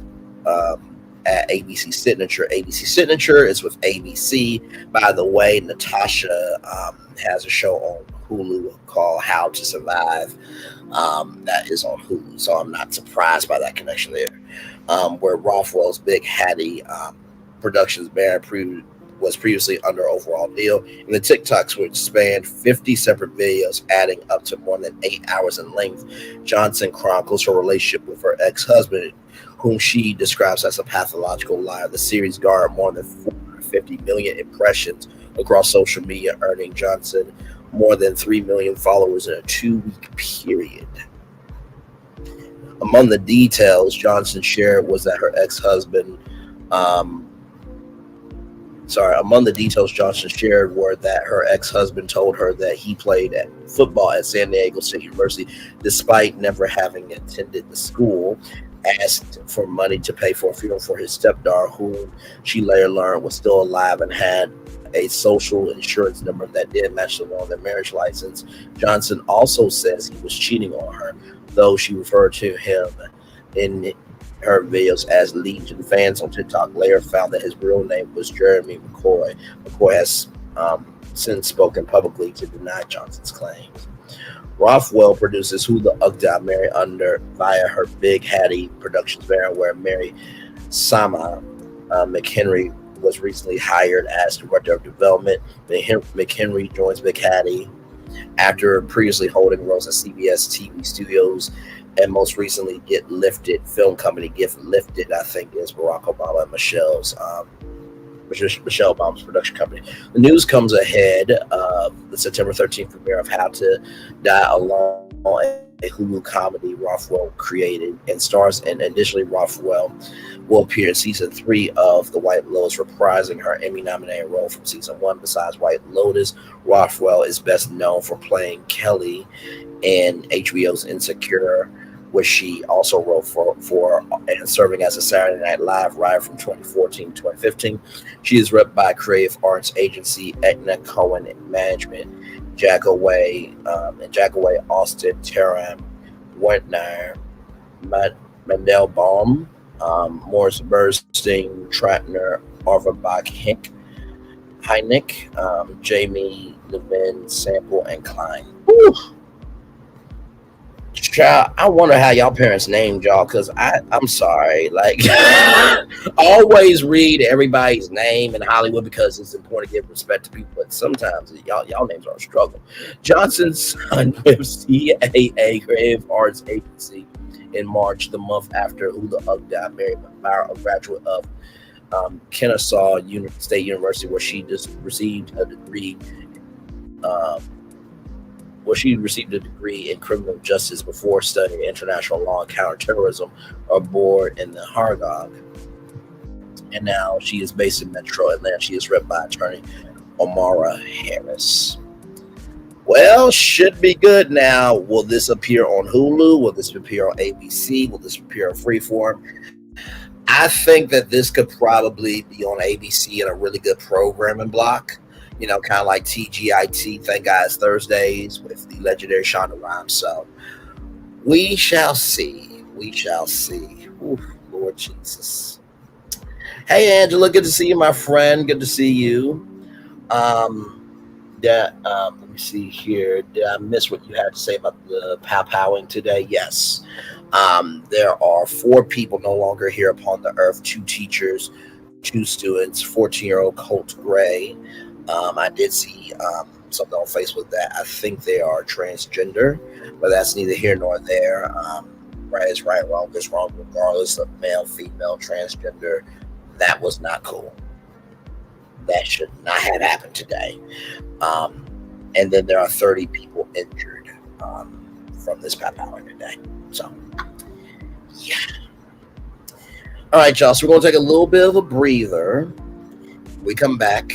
at ABC Signature. ABC Signature is with ABC. By the way, Natasha has a show on Hulu called How to Survive. That is on Hulu, so I'm not surprised by that connection there. Where Rothwell's Big Hattie Productions banner was previously under overall deal, and the TikToks which spanned 50 separate videos, adding up to more than 8 hours in length. Johnson chronicles her relationship with her ex-husband, whom she describes as a pathological liar. The series garnered more than 450 million impressions across social media, earning Johnson more than 3 million followers in a 2-week period. Among the details Johnson shared was that her ex-husband Among the details Johnson shared were that her ex-husband told her that he played at football at San Diego State University despite never having attended the school, asked for money to pay for a funeral for his stepdaughter, whom she later learned was still alive and had a social insurance number that did match the one on their marriage license. Johnson also says he was cheating on her, though she referred to him in her videos as Legion. Fans on TikTok later found that his real name was Jeremy McCoy. McCoy has since spoken publicly to deny Johnson's claims. Rothwell produces Who the Ugg Did I Marry Under via her Big Hattie Productions banner, where Mary Sama McHenry was recently hired as director of development. McHenry joins Big Hattie after previously holding roles at CBS TV studios and most recently Get Lifted film company. Get Lifted, I think, is Barack Obama and Michelle Obama's production company. The news comes ahead of the September 13th premiere of How to Die Alone, a Hulu comedy Rothwell created and stars. And additionally, Rothwell will appear in season 3 of The White Lotus, reprising her Emmy-nominated role from season 1. Besides White Lotus, Rothwell is best known for playing Kelly in HBO's Insecure, which she also wrote for and serving as a Saturday Night Live writer from 2014 to 2015. She is rep by creative arts agency Etna Cohen Management, Jackaway, Austin, Teram, Wentner, Mandelbaum, Morris Bernstein, Tratner, Arvabach Heineck, Jamie Levin, Sample, and Klein. Whew. Child, I wonder how y'all parents named y'all, because I'm sorry. Like, always read everybody's name in Hollywood because it's important to give respect to people, but sometimes y'all names are a struggle. Johnson's son with CAA Creative Arts Agency in March, the month after Who the Ugg Did I Marry, a graduate of Kennesaw State University, where she just received a degree. She received a degree in criminal justice before studying international law and counterterrorism aboard in the Hargog. And now she is based in Metro Atlanta. She is rep by attorney Omara Harris. Well, should be good now. Will this appear on Hulu? Will this appear on ABC? Will this appear on Freeform? I think that this could probably be on ABC in a really good programming block. You know, kind of like TGIT, Thank God It's Thursdays, with the legendary Shonda Rhimes. So we shall see. We shall see. Ooh, Lord Jesus. Hey, Angela, good to see you, my friend. Good to see you. Let me see here. Did I miss what you had to say about the pow-powing today? Yes. There are 4 people no longer here upon the earth, 2 teachers, 2 students, 14-year-old Colt Gray. I did see something on Facebook that I think they are transgender, but that's neither here nor there. Right is right, wrong is wrong, regardless of male, female, transgender. That was not cool. That should not have happened today. And then there are 30 people injured from this power today. So, yeah. All right, y'all. So we're going to take a little bit of a breather. We come back.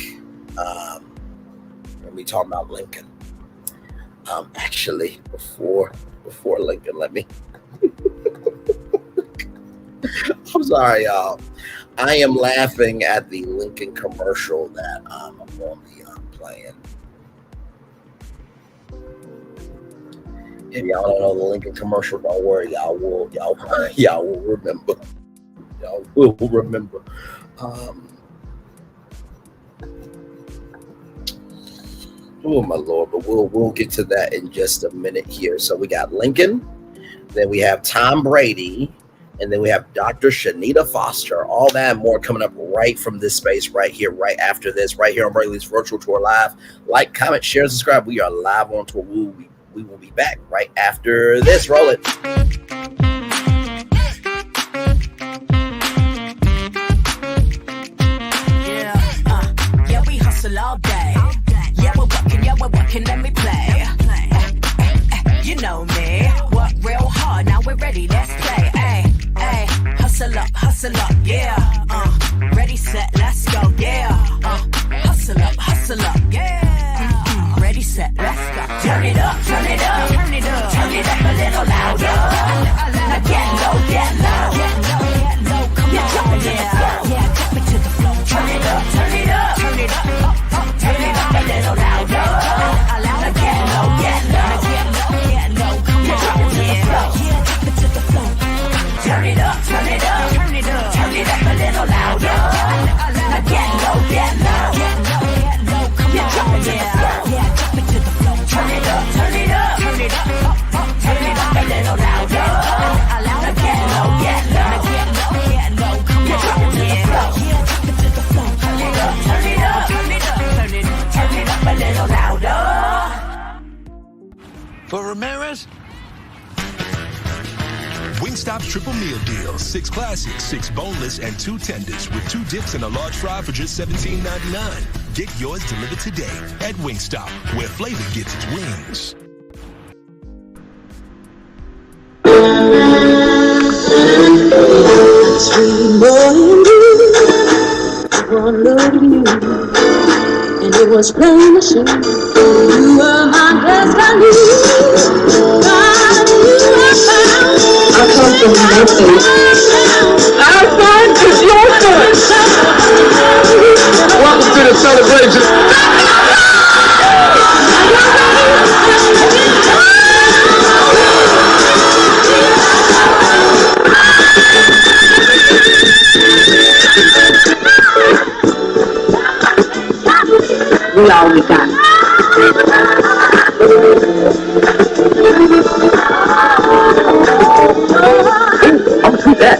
We'll be talking about Lincoln. Actually, before Lincoln, let me. I'm sorry, y'all. I am laughing at the Lincoln commercial that I'm going to be playing. If y'all don't know the Lincoln commercial, don't worry, y'all will remember. Y'all will remember. Oh my Lord, but we'll get to that in just a minute here. So we got Lincoln, then we have Tom Brady, and then we have Dr. Chanita Foster. All that and more coming up right from this space right here, right after this, right here on Brady's Virtual Tour Live. Like, comment, share, subscribe. We are live on tour. We will be back right after this. Roll it. Yeah, we hustle all day. Yeah, we're working, let me play. You know me, work real hard, now we're ready, let's play. Hustle up, yeah. Ready, set, let's go, yeah. Hustle up, yeah. Ready, set, let's go. Turn it up, turn it up, turn it up, turn it up a little louder. Now get low, get low, get low, get low. Come on, jump it to the floor, yeah, jump it to the floor. Turn it up, turn it up, turn it up, turn it up a little louder. Now get low, get low, get low, get low. Come on, jump it to the floor, yeah, jump it to the floor. Turn it up, turn it up, turn it up, turn it up a little louder. Now get low, get low, get low, get low. Come on, jump it to the floor, yeah, jump it to the floor. Turn it up, turn it up, turn it up, turn it up a little louder. Now get low, get low, get low, get low. Come on, jump it to the floor, yeah, jump it to the floor. Turn it up, turn it up, turn it up, turn it up, turn it up a little louder. For Ramirez, Wingstop's triple meal deal. 6 classics, 6 boneless, and 2 tenders with 2 dips and a large fry for just $17.99. Get yours delivered today at Wingstop, where flavor gets its wings. Sweet morning dew, one look at you, and it was plain to see you were my destiny. God, you were found. I come from nothing. Our son is your son. Welcome to the celebration. We all we got. I'm through that.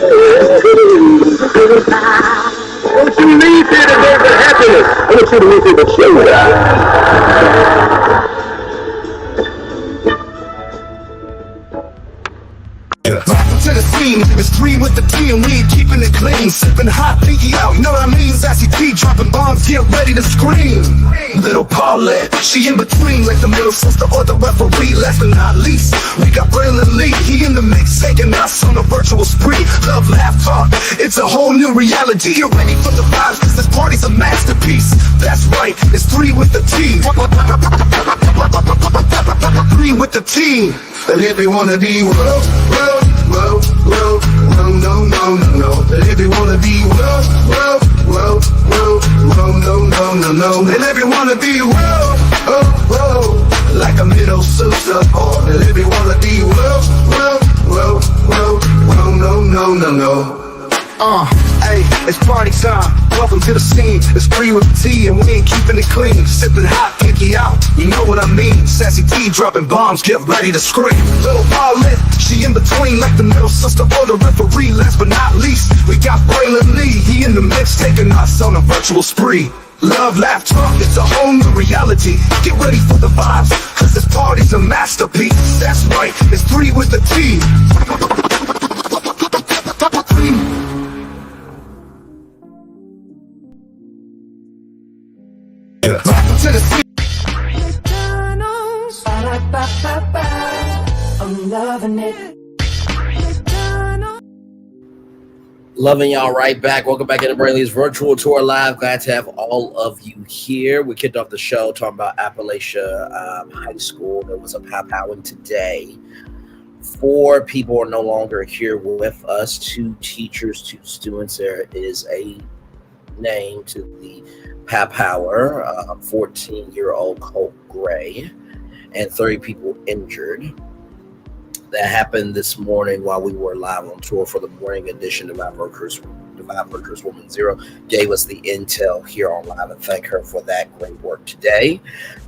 Don't you leave here today with happiness. I want you to leave here with shame. To the scene, it's 3 with the team, we ain't keeping it clean. Sipping hot, pinky out, you know what I mean? Sassy P dropping bombs, get ready to scream. Little Paulette, she in between like the middle sister or the referee. Last but not least, we got Braylon Lee, he in the mix, taking us on a virtual spree. Love, laugh, talk, it's a whole new reality. Get ready for the vibes, cause this party's a masterpiece. That's right, it's 3 with the team. 3 with the team. And if you wanna be world, no, no, no, no. And if you wanna be world, no. And if you wanna be world, like a middle Sousa. And if you wanna be world, no. Hey, it's party time. Welcome to the scene. It's 3 with the T, and we ain't keeping it clean. Sipping hot, pinky out. You know what I mean? Sassy T dropping bombs, get ready to scream. Little Paulette, she in between like the middle sister or the referee. Last but not least, we got Braylon Lee. He in the mix, taking us on a virtual spree. Love, laugh, talk, it's a whole new reality. Get ready for the vibes, cause this party's a masterpiece. That's right, it's 3 with the T. To the sea. I'm loving it. Loving y'all right back. Welcome back into Braylon's virtual tour live. Glad to have all of you here. We kicked off the show talking about Apalachee High School. There was a powwowing today. 4 people are no longer here with us. 2 teachers, 2 students. There is a name to the powwower, 14-year-old Colt Gray, and 30 people injured. That happened this morning while we were live on tour for the morning edition of Divine Virtuous Woman Zero. Gave us the intel here on live, and thank her for that great work today.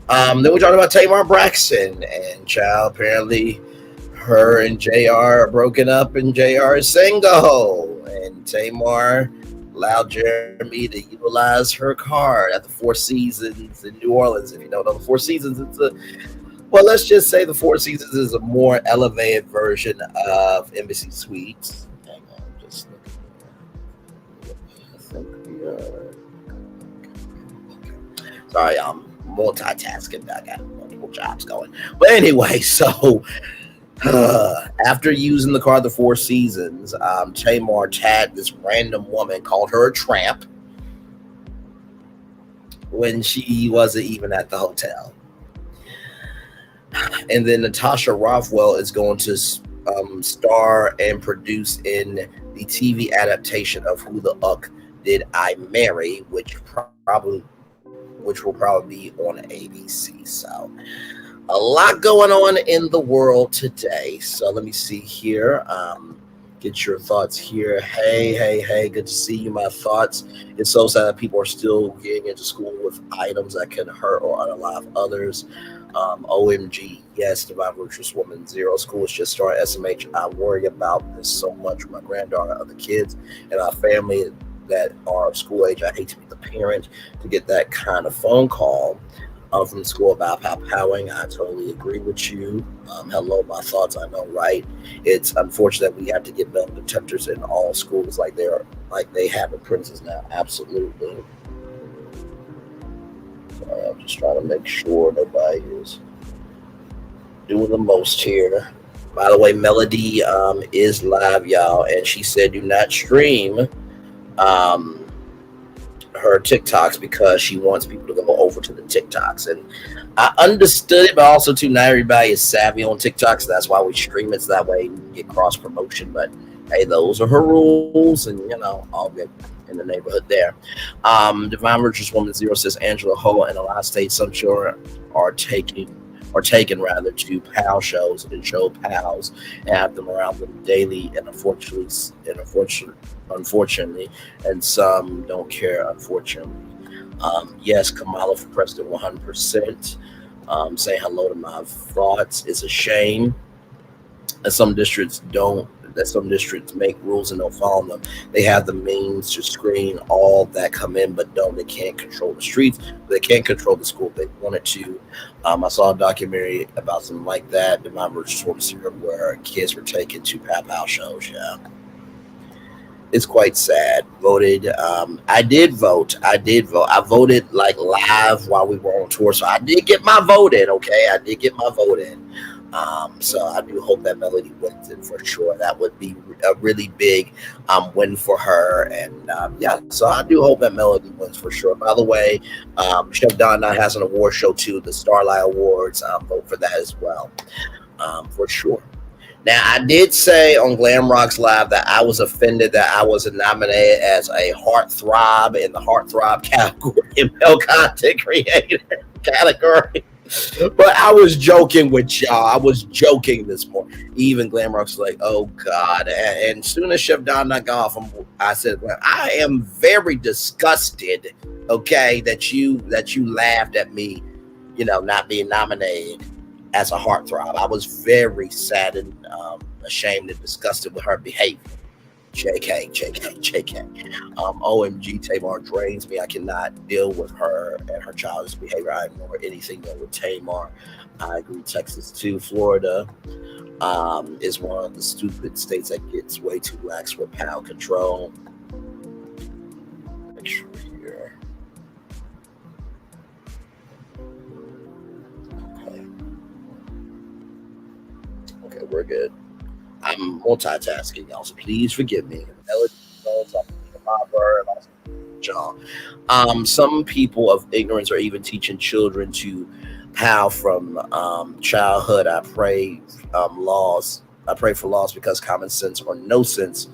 Then we talked about Tamar Braxton, and child, apparently her and JR are broken up, and JR is single, and Tamar allowed Jeremy to utilize her card at the Four Seasons in New Orleans. If you don't know the Four Seasons, let's just say the Four Seasons is a more elevated version of Embassy Suites. Hang on, just sorry, I'm multitasking. I got multiple jobs going. But anyway, so after using the card the Four Seasons, Tamar tagged this random woman, called her a tramp, when she wasn't even at the hotel. And then Natasha Rothwell is going to star and produce in the TV adaptation of Who the Uck Did I Marry, which will probably be on ABC. So a lot going on in the world today. So let me see here. Get your thoughts here. Hey, good to see you. My thoughts. It's so sad that people are still getting into school with items that can hurt or unalive others. OMG, yes, Divine Virtuous Woman Zero. School is just starting SMH. I worry about this so much. My granddaughter, other kids, and our family that are school age. I hate to be the parent to get that kind of phone call from the school about powwowing. I totally agree with you. Hello, my thoughts. I know, right? It's unfortunate we have to get metal detectors in all schools like they have in Prince's now. Absolutely. Sorry, I'm just trying to make sure nobody is doing the most here. By the way, Melody is live, y'all, and she said do not stream her TikToks because she wants people to go over to the TikToks. And I understood it, but also too, not everybody is savvy on TikToks. So that's why we stream it, so that way we can get cross promotion. But hey, those are her rules, and all good in the neighborhood there. Divine Virtuous Woman Zero says Angela Ho and a lot of states, some children are taken to PAL shows and show PALs and have them around them daily, and unfortunately, and some don't care, unfortunately. Yes, Kamala for President 100%. Saying hello to my thoughts. It's a shame that some districts make rules and don't follow them. They have the means to screen all that come in, but they can't control the streets. They can't control the school if they wanted to. I saw a documentary about something like that, Divine Virtuous Woman Zero, where kids were taken to pow shows. Yeah. It's quite sad. Voted. I did vote. I voted like live while we were on tour. So I did get my vote in. Okay. I did get my vote in. So I do hope that Melody wins it for sure. That would be a really big win for her. And so I do hope that Melody wins for sure. By the way, Chef Donna has an award show too, the Starlight Awards. Vote for that as well, for sure. Now, I did say on Glam Rocks Live that I was offended that I wasn't nominated as a heartthrob in the heartthrob category, male content creator category. But I was joking with y'all. I was joking this morning. Even Glam Rocks was like, oh, God. And as soon as Chef Don got off, I said, well, I am very disgusted, okay, that you laughed at me, not being nominated as a heartthrob. I was very sad and ashamed and disgusted with her behavior. JK. OMG, Tamar drains me. I cannot deal with her and her childish behavior. I ignore anything that with Tamar. I agree. Texas too. Florida is one of the stupid states that gets way too lax with PAL control. Make sure here. Okay, we're good. I'm multitasking, y'all, so please forgive me. Some people of ignorance are even teaching children to PAL from childhood. I pray for laws because common sense or no sense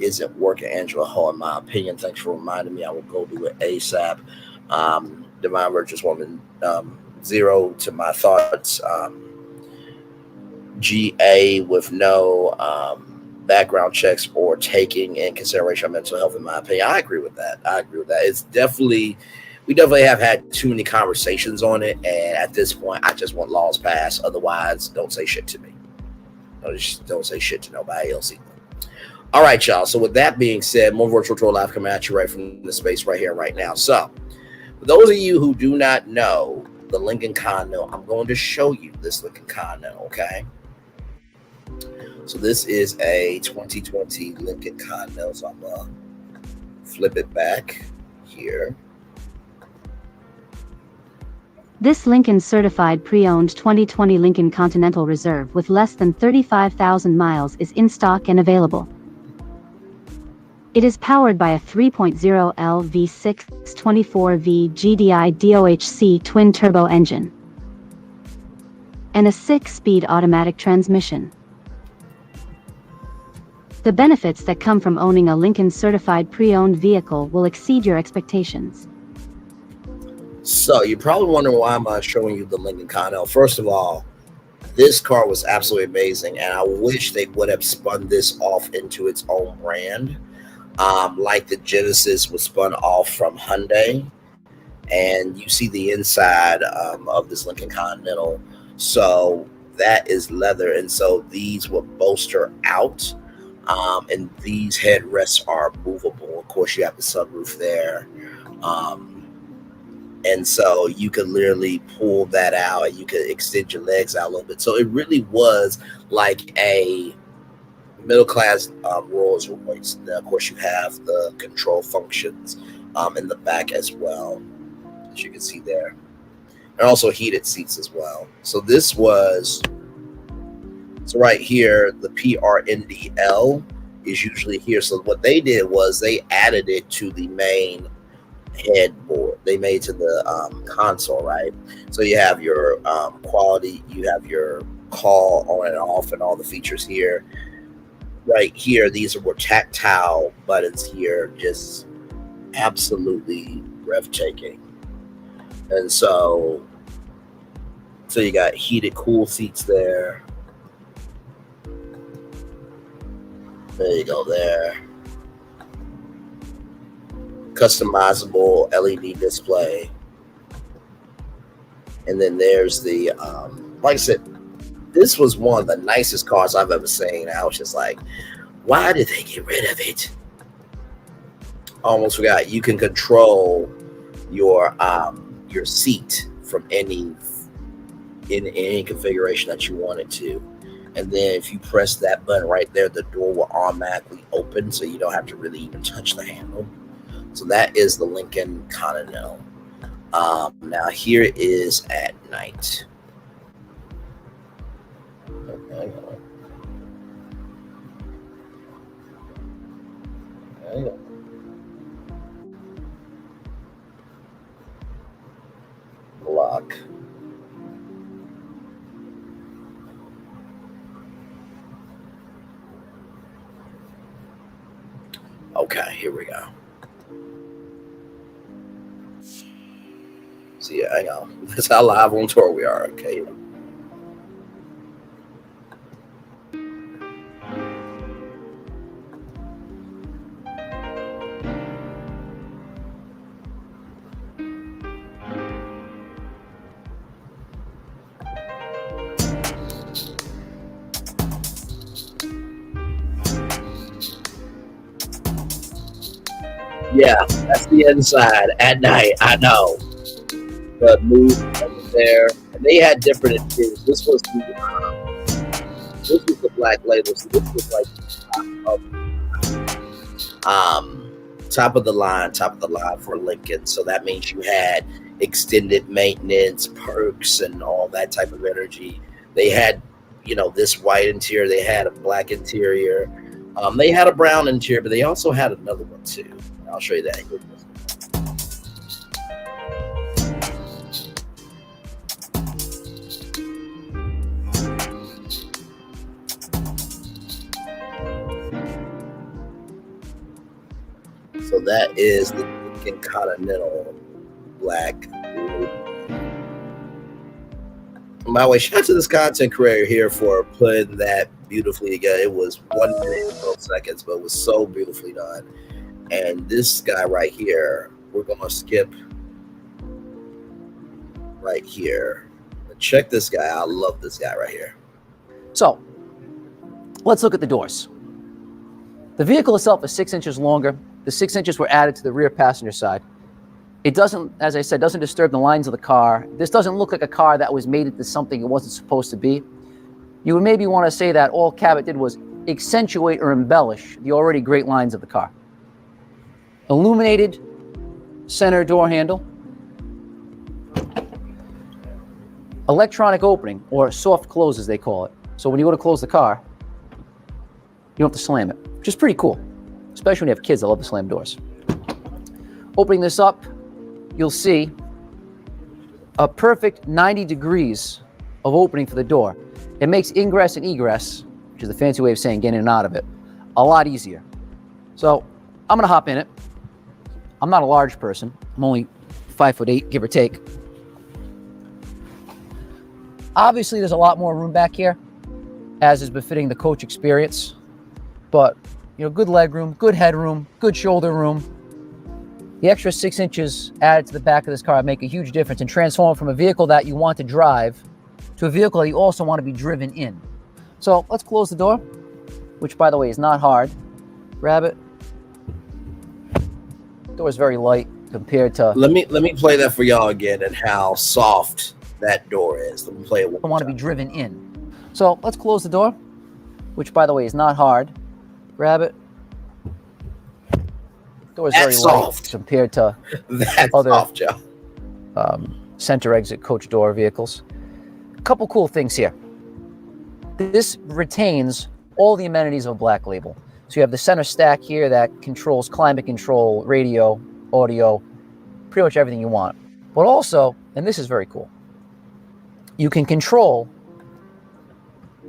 isn't working. Angela Hall, in my opinion. Thanks for reminding me. I will go do it ASAP. Divine Virtuous Woman Zero to my thoughts. GA with no background checks or taking in consideration of mental health, in my opinion. I agree with that. It's we definitely have had too many conversations on it, and at this point, I just want laws passed. Otherwise, don't say shit to me. Don't say shit to nobody else either. All right, y'all. So with that being said, more Virtual Tour Live coming at you right from the space right here, right now. So for those of you who do not know the Lincoln Condo, I'm going to show you this Lincoln Condo, okay? So this is a 2020 Lincoln Condo. So I'm going to flip it back here. This Lincoln certified pre-owned 2020 Lincoln Continental Reserve with less than 35,000 miles is in stock and available. It is powered by a 3.0 L V6 24V GDI DOHC twin-turbo engine and a 6-speed automatic transmission. The benefits that come from owning a Lincoln certified pre-owned vehicle will exceed your expectations. So you're probably wondering why I'm showing you the Lincoln Continental. First of all, this car was absolutely amazing, and I wish they would have spun this off into its own brand, like the Genesis was spun off from Hyundai. And you see the inside of this Lincoln Continental. So that is leather, and so these will bolster out, and these headrests are movable. Of course, you have the sunroof there. And so you could literally pull that out and you could extend your legs out a little bit. So it really was like a middle-class Rolls Royce. Then, of course, you have the control functions in the back as well, as you can see there. And also heated seats as well. So this was, so right here, the PRNDL is usually here. So what they did was they added it to the main headboard. They made to the console, right? So you have your quality, you have your call on and off and all the features here. Right here, these are more tactile buttons here, just absolutely breathtaking. And so you got heated cool seats there. There you go there. Customizable LED display. And then there's the, like I said, this was one of the nicest cars I've ever seen. I was just like, why did they get rid of it? Almost forgot. You can control your seat from any configuration that you want it to. And then if you press that button right there, the door will automatically open, so you don't have to really even touch the handle. So that is the Lincoln Continental. Now here is at night. Okay. Okay. Lock. Okay, here we go. So yeah, hang on. That's how live on tour we are. Okay. Yeah, that's the inside at night. I know. The move there, and they had different interiors. This was the black label. So this was like top of the line for Lincoln. So that means you had extended maintenance, perks, and all that type of energy. They had, this white interior. They had a black interior. They had a brown interior, but they also had another one too. I'll show you that. So that is the Lincoln Continental black. By the way, shout out to this content creator here for putting that beautifully together. It was 1 minute and 12 seconds, but it was so beautifully done. And this guy right here, we're going to skip right here. Check this guy. I love this guy right here. So, let's look at the doors. The vehicle itself is 6 inches longer. The 6 inches were added to the rear passenger side. It doesn't, as I said, doesn't disturb the lines of the car. This doesn't look like a car that was made into something it wasn't supposed to be. You would maybe want to say that all Cabot did was accentuate or embellish the already great lines of the car. Illuminated center door handle. Electronic opening, or soft close as they call it. So when you go to close the car, you don't have to slam it, which is pretty cool. especially when you have kids that love to slam doors. Opening this up, you'll see a perfect 90 degrees of opening for the door. It makes ingress and egress, which is the fancy way of saying getting in and out of it, a lot easier. So I'm going to hop in it. I'm not a large person. I'm only 5'8", give or take. Obviously, there's a lot more room back here, as is befitting the coach experience. But, good leg room, good headroom, good shoulder room. The extra 6 inches added to the back of this car make a huge difference and transform from a vehicle that you want to drive to a vehicle that you also want to be driven in. So let's close the door, which, by the way, is not hard. Grab it. The door is very light compared to... Let me play that for y'all again and how soft that door is. Let me play it one I want to be driven in. So let's close the door, which, by the way, is not hard. Grab it. The door is very light compared to other soft, Joe. center exit coach door vehicles. A couple cool things here. This retains all the amenities of a Black Label. So you have the center stack here that controls climate control, radio, audio, pretty much everything you want. But also, and this is very cool, you can control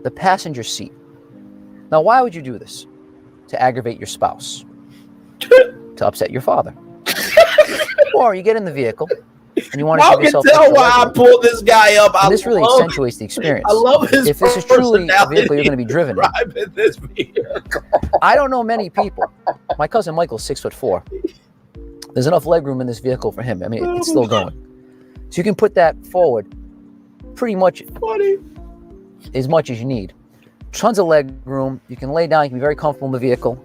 the passenger seat. Now, why would you do this? To aggravate your spouse. To upset your father. Or you get in the vehicle and you want to give yourself... You can tell why I pulled this guy up. And this really accentuates the experience. I love his If this is truly a vehicle you're going to be driven in. This vehicle. I don't know many people. My cousin Michael's 6'4". There's enough leg room in this vehicle for him. I mean, it's still going. So you can put that forward pretty much as much as you need. Tons of leg room. You can lay down. You can be very comfortable in the vehicle.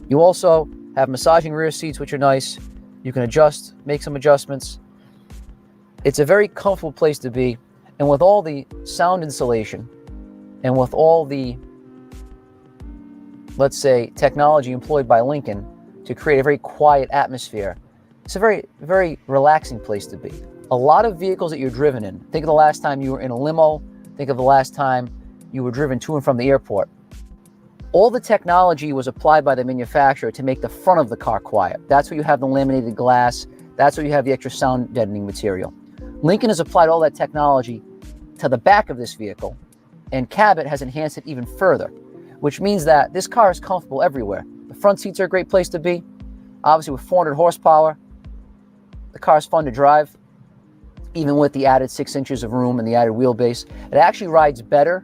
You also have massaging rear seats, which are nice. You can adjust, make some adjustments. It's a very comfortable place to be. And with all the sound insulation and with all the, let's say, technology employed by Lincoln to create a very quiet atmosphere, it's a very, very relaxing place to be. A lot of vehicles that you're driven in, think of the last time you were in a limo, think of the last time you were driven to and from the airport. All the technology was applied by the manufacturer to make the front of the car quiet. That's where you have the laminated glass. That's where you have the extra sound deadening material. Lincoln has applied all that technology to the back of this vehicle, and Cabot has enhanced it even further, which means that this car is comfortable everywhere. The front seats are a great place to be. Obviously, with 400 horsepower, the car is fun to drive, even with the added 6 inches of room and the added wheelbase. It actually rides better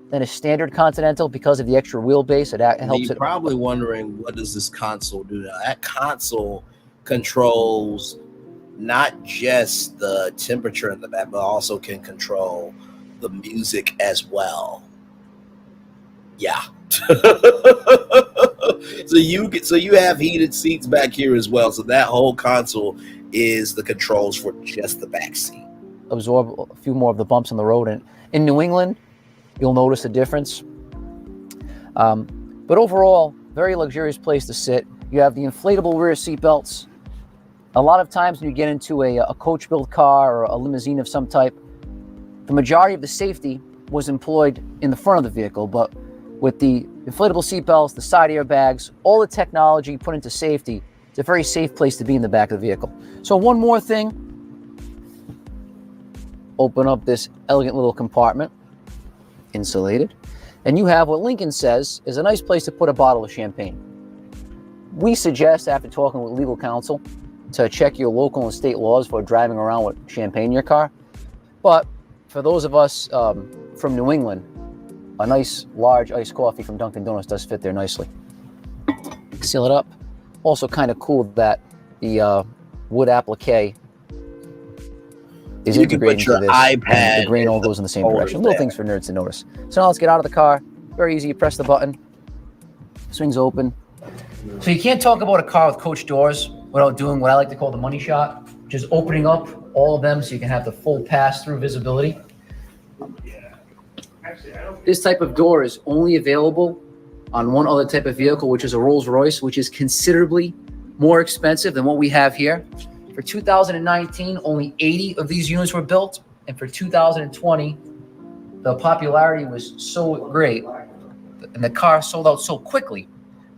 than a standard Continental because of the extra wheelbase. It helps. You're probably wondering, what does this console do now? That console controls not just the temperature in the back, but also can control the music as well. Yeah. So you have heated seats back here as well. So that whole console is the controls for just the back seat. Absorb a few more of the bumps on the road. And in New England, you'll notice a difference. But overall, very luxurious place to sit. You have the inflatable rear seat belts. A lot of times when you get into a coach-built car or a limousine of some type, the majority of the safety was employed in the front of the vehicle. But with the inflatable seat belts, the side airbags, all the technology put into safety, it's a very safe place to be in the back of the vehicle. So one more thing. Open up this elegant little compartment. Insulated, and you have what Lincoln says is a nice place to put a bottle of champagne. We suggest, after talking with legal counsel, to check your local and state laws for driving around with champagne in your car. But for those of us from New England, a nice large iced coffee from Dunkin' Donuts does fit there nicely. Seal it up. Also kind of cool that the wood applique is integrated into this. iPad. The grain all goes in the same direction. Little things for nerds to notice. So now let's get out of the car. Very easy. You press the button. Swings open. So you can't talk about a car with coach doors without doing what I like to call the money shot, which is opening up all of them so you can have the full pass-through visibility. This type of door is only available on one other type of vehicle, which is a Rolls-Royce, which is considerably more expensive than what we have here. For 2019, only 80 of these units were built. And for 2020, the popularity was so great and the car sold out so quickly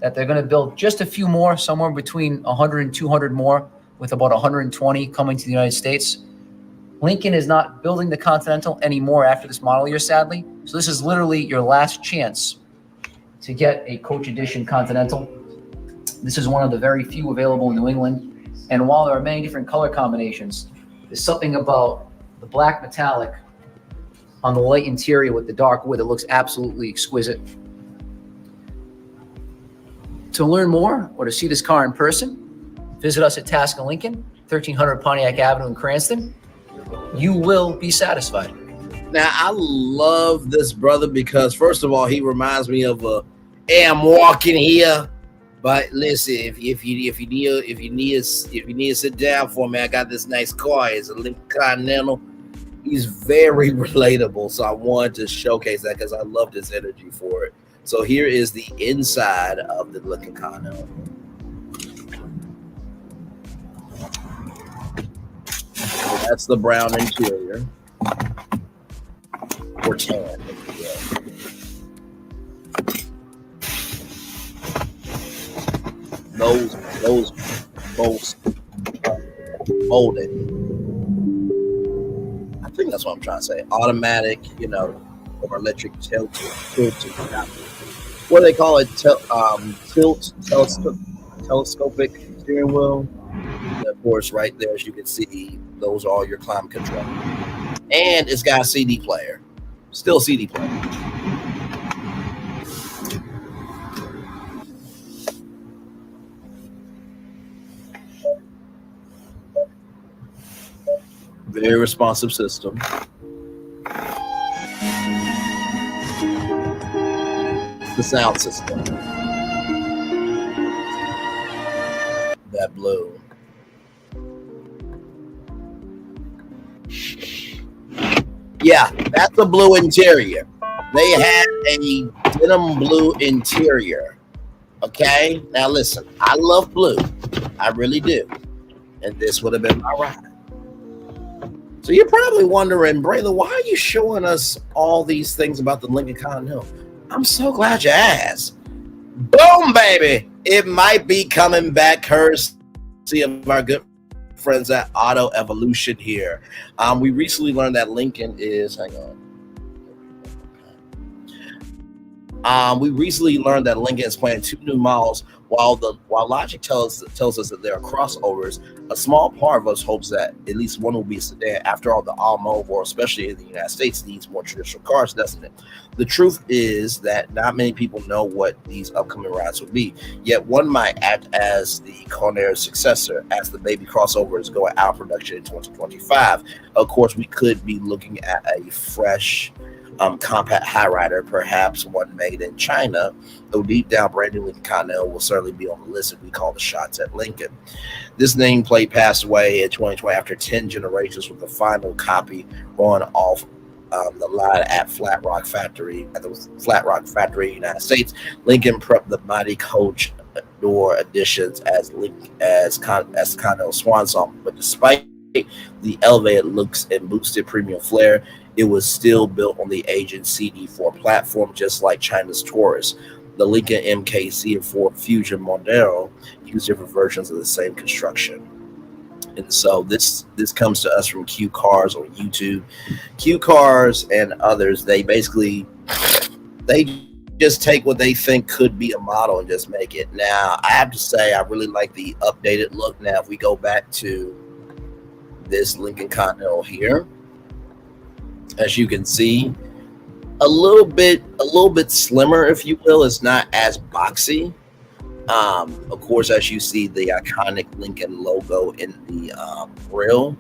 that they're going to build just a few more, somewhere between 100 and 200 more, with about 120 coming to the United States. Lincoln is not building the Continental anymore after this model year, sadly. So this is literally your last chance to get a Coach Edition Continental. This is one of the very few available in New England. And while there are many different color combinations, there's something about the black metallic on the light interior with the dark wood that looks absolutely exquisite. To learn more or to see this car in person, visit us at Task and Lincoln, 1300 Pontiac Avenue in Cranston. You will be satisfied. Now, I love this brother because, first of all, he reminds me of hey, I'm walking here. But listen, if you need to sit down for me, I got this nice car. It's a Lincoln Continental. He's very relatable, so I wanted to showcase that because I loved his energy for it. So here is the inside of the Lincoln Continental. So that's the brown interior, or tan. Those bolts molded. I think that's what I'm trying to say. Automatic, or electric tilt. What do they call it? Telescopic steering wheel. And of course, right there, as you can see, those are all your climate control. And it's got a CD player. Still CD player. Very responsive system. The sound system. That blue. Yeah, that's a blue interior. They had a denim blue interior. Okay? Now listen, I love blue. I really do. And this would have been my ride. So you're probably wondering, Brayla, why are you showing us all these things about the Lincoln Continental? I'm so glad you asked. Boom, baby. It might be coming back courtesy of our good friends at Auto Evolution here. We recently learned that Lincoln is, we recently learned that Lincoln is planning 2 new models. While logic tells us that there are crossovers, a small part of us hopes that at least one will be a sedan. After all, the automobile, especially in the United States, needs more traditional cars, doesn't it? The truth is that not many people know what these upcoming rides will be. Yet one might act as the Conair's successor as the baby crossover is going out of production in 2025. Of course, we could be looking at a fresh compact high rider, perhaps one made in China, though deep down brand new Lincoln Continental will certainly be on the list if we call the shots at Lincoln. This nameplate passed away in 2020 after 10 generations, with the final copy going off the line at Flat Rock Factory, United States. Lincoln prepped the mighty coach door additions as Continental swan song, but despite the elevated looks and boosted premium flair, it was still built on the aging CD4 platform, just like China's Taurus. The Lincoln MKC and Ford Fusion Mondeo use different versions of the same construction. And so this comes to us from Q Cars on YouTube. Q Cars and others, they just take what they think could be a model and just make it. Now, I have to say, I really like the updated look. Now, if we go back to this Lincoln Continental here, as you can see, a little bit slimmer, if you will. It's not as boxy. Of course, as you see the iconic Lincoln logo in the grill,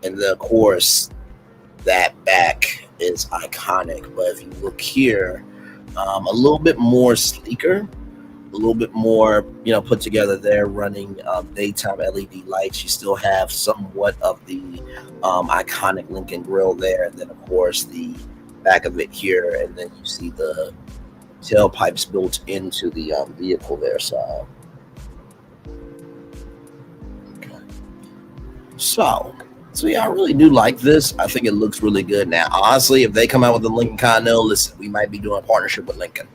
and then of course that back is iconic. But if you look here, a little bit more sleeker, a little bit more, put together there, running daytime LED lights. You still have somewhat of the iconic Lincoln grill there, and then of course the back of it here, and then you see the tailpipes built into the vehicle there. So, okay. So yeah, I really do like this. I think it looks really good. Now, honestly, if they come out with the Lincoln Continental, listen, we might be doing a partnership with Lincoln.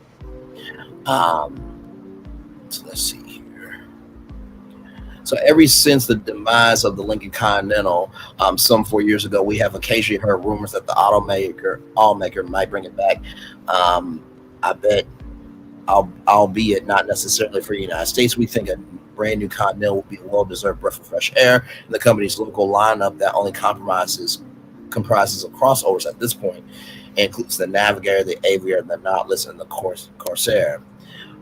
So let's see here. So ever since the demise of the Lincoln Continental, some 4 years ago, we have occasionally heard rumors that the automaker might bring it back. I bet, albeit not necessarily for the United States, we think a brand new Continental will be a well-deserved breath of fresh air in the company's local lineup that only comprises of crossovers at this point. It includes the Navigator, the Aviator, the Nautilus, and the Corsair.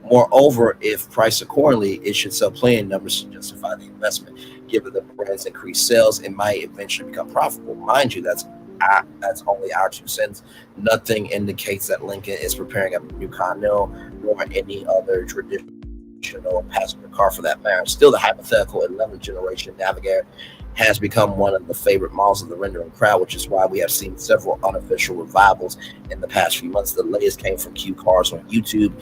Moreover, if priced accordingly, it should sell plenty of numbers to justify the investment. Given the brand's increased sales, it might eventually become profitable. Mind you, that's only our 2 cents. Nothing indicates that Lincoln is preparing a new Continental nor any other traditional passenger car for that matter. Still, the hypothetical 11th generation Navigator has become one of the favorite models of the rendering crowd, which is why we have seen several unofficial revivals in the past few months. The latest came from Q Cars on YouTube,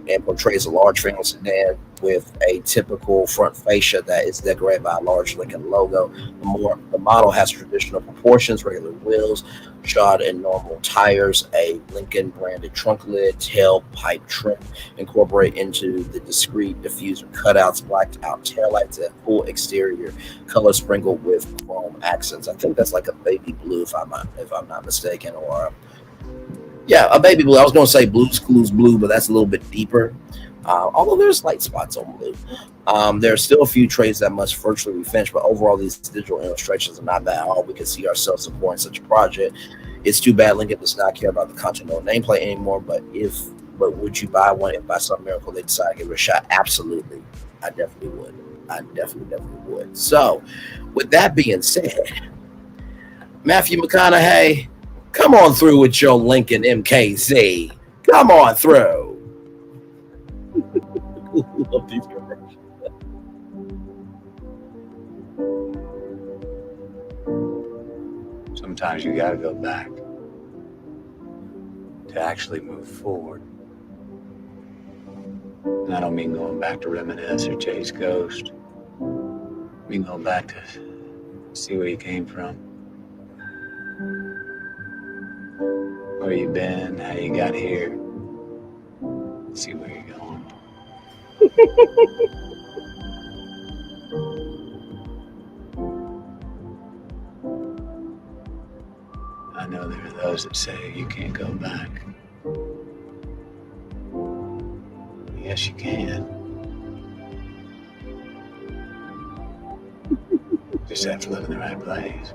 and portrays a large family sedan with a typical front fascia that is decorated by a large Lincoln logo. The model has traditional proportions, regular wheels, shod and normal tires, a Lincoln branded trunk lid, tailpipe trim incorporated into the discrete diffuser cutouts, blacked out taillights, and full exterior color sprinkled with chrome accents. I think that's like a baby blue, if I'm not mistaken, or yeah, a baby blue. I was going to say Blue's Clues blue, but that's a little bit deeper. Although there's light spots on blue. There are still a few trades that must virtually be finished, but overall, these digital illustrations are not bad at all. We can see ourselves supporting such a project. It's too bad Lincoln does not care about the Continental nameplate anymore, but would you buy one if by some miracle they decide to give it a shot? Absolutely. I definitely would. I definitely would. So, with that being said, Matthew McConaughey, come on through with your Lincoln MKZ. Come on through. Love these commercials. Sometimes you gotta go back to actually move forward. And I don't mean going back to reminisce or chase ghosts. I mean going back to see where you came from. Where you been, how you got here, see where you're going. I know there are those that say you can't go back. Yes, you can. Just have to look in the right place.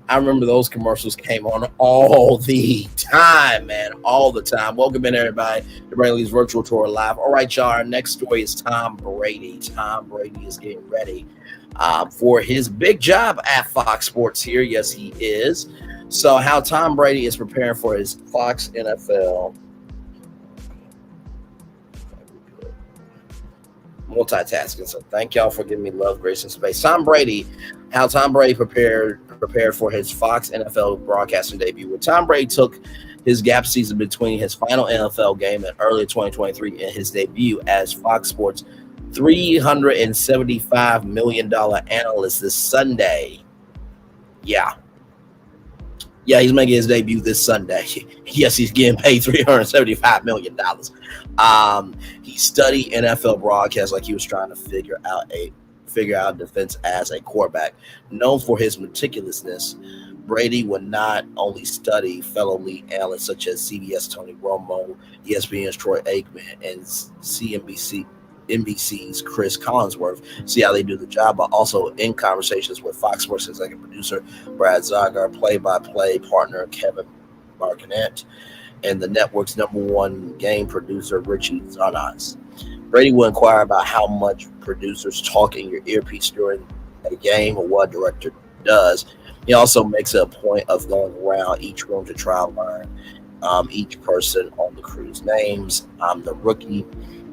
I remember those commercials came on all the time, man, all the time. Welcome in, everybody, to Brady's Virtual Tour Live. All right, y'all, our next story is Tom Brady. Tom Brady is getting ready for his big job at Fox Sports here. Yes, he is. So how Tom Brady is preparing for his Fox NFL multitasking. So thank y'all for giving me love, grace, and space. How Tom Brady prepared for his Fox NFL broadcasting debut. When Tom Brady took his gap season between his final NFL game in early 2023 and his debut as Fox Sports $375 million analyst this Sunday. Yeah, he's making his debut this Sunday. Yes, he's getting paid $375 million. He studied NFL broadcast like he was trying to figure out defense as a quarterback. Known for his meticulousness, Brady would not only study fellow lead analysts such as CBS Tony Romo, ESPN's Troy Aikman, and NBC's Chris Collinsworth, see how they do the job, but also in conversations with Fox Sports executive producer Brad Zagar, play-by-play partner Kevin Martinet, and the network's #1 game producer Richie Zarnas. Brady will inquire about how much producers talk in your earpiece during a game or what a director does. He also makes a point of going around each room to try to learn each person on the crew's names. I'm the rookie.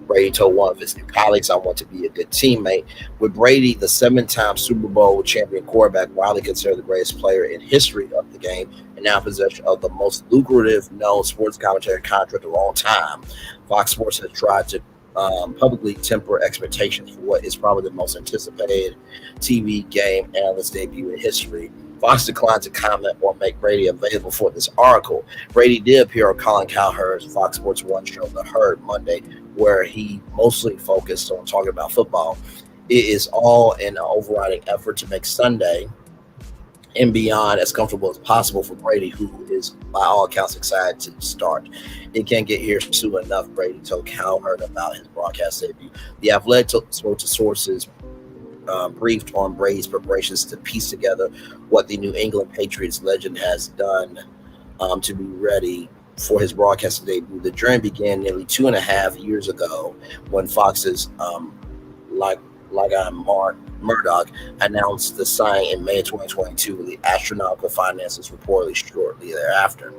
Brady told one of his new colleagues, I want to be a good teammate. With Brady, the 7-time Super Bowl champion quarterback, widely considered the greatest player in history of the game, and now in possession of the most lucrative known sports commentary contract of all time, Fox Sports has tried to publicly temper expectations for what is probably the most anticipated TV game analyst debut in history. Fox declined to comment or make Brady available for this article. Brady did appear on Colin Cowherd's Fox Sports 1 show, The Herd, Monday, where he mostly focused on talking about football. It is all an overriding effort to make Sunday and beyond as comfortable as possible for Brady, who is, by all accounts, excited to start. It can't get here soon enough, Brady told Cowherd about his broadcast debut. The Athletic spoke to sources briefed on Brady's preparations to piece together what the New England Patriots legend has done to be ready for his broadcast debut. The journey began nearly 2.5 years ago when Fox's Mark Murdoch announced the signing in May 2022 with the astronomical finances reportedly shortly thereafter.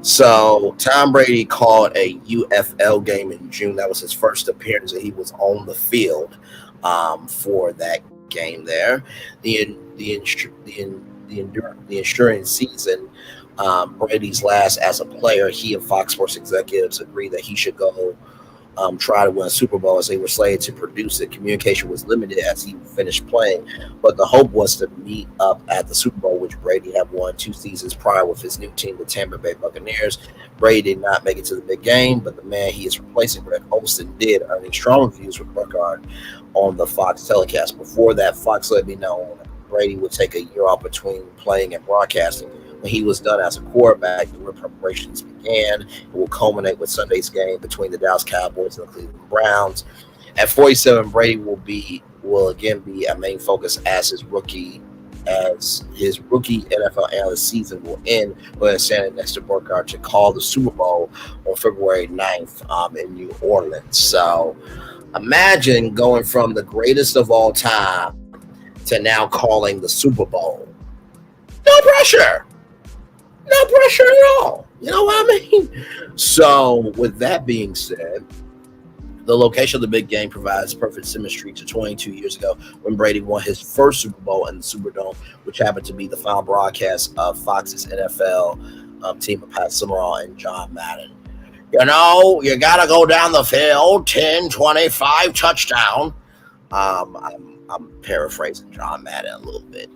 So Tom Brady called a UFL game in June. That was his first appearance, and he was on the field for that game there. The ensuing season, Brady's last as a player, he and Fox Sports executives agreed that he should go try to win a Super Bowl as they were slated to produce it. Communication was limited as he finished playing, but the hope was to meet up at the Super Bowl, which Brady had won 2 seasons prior with his new team, the Tamar Bay Buccaneers. Brady did not make it to the big game, but the man he is replacing, Greg Olsen, did, earning strong reviews with Burkhardt on the Fox telecast. Before that, Fox let me know Brady would take a year off between playing and broadcasting. When he was done as a quarterback, the preparations began. It will culminate with Sunday's game between the Dallas Cowboys and the Cleveland Browns. At 47, Brady will again be a main focus as his rookie NFL analyst season will end when standing next to Burkhardt to call the Super Bowl on February 9th in New Orleans. So imagine going from the greatest of all time to now calling the Super Bowl. No pressure. No pressure at all. You know what I mean? So with that being said, the location of the big game provides perfect symmetry to 22 years ago when Brady won his first Super Bowl in the Superdome, which happened to be the final broadcast of Fox's NFL team of Pat Summerall and John Madden. You know, you got to go down the field, 10-25 touchdown. I'm paraphrasing John Madden a little bit.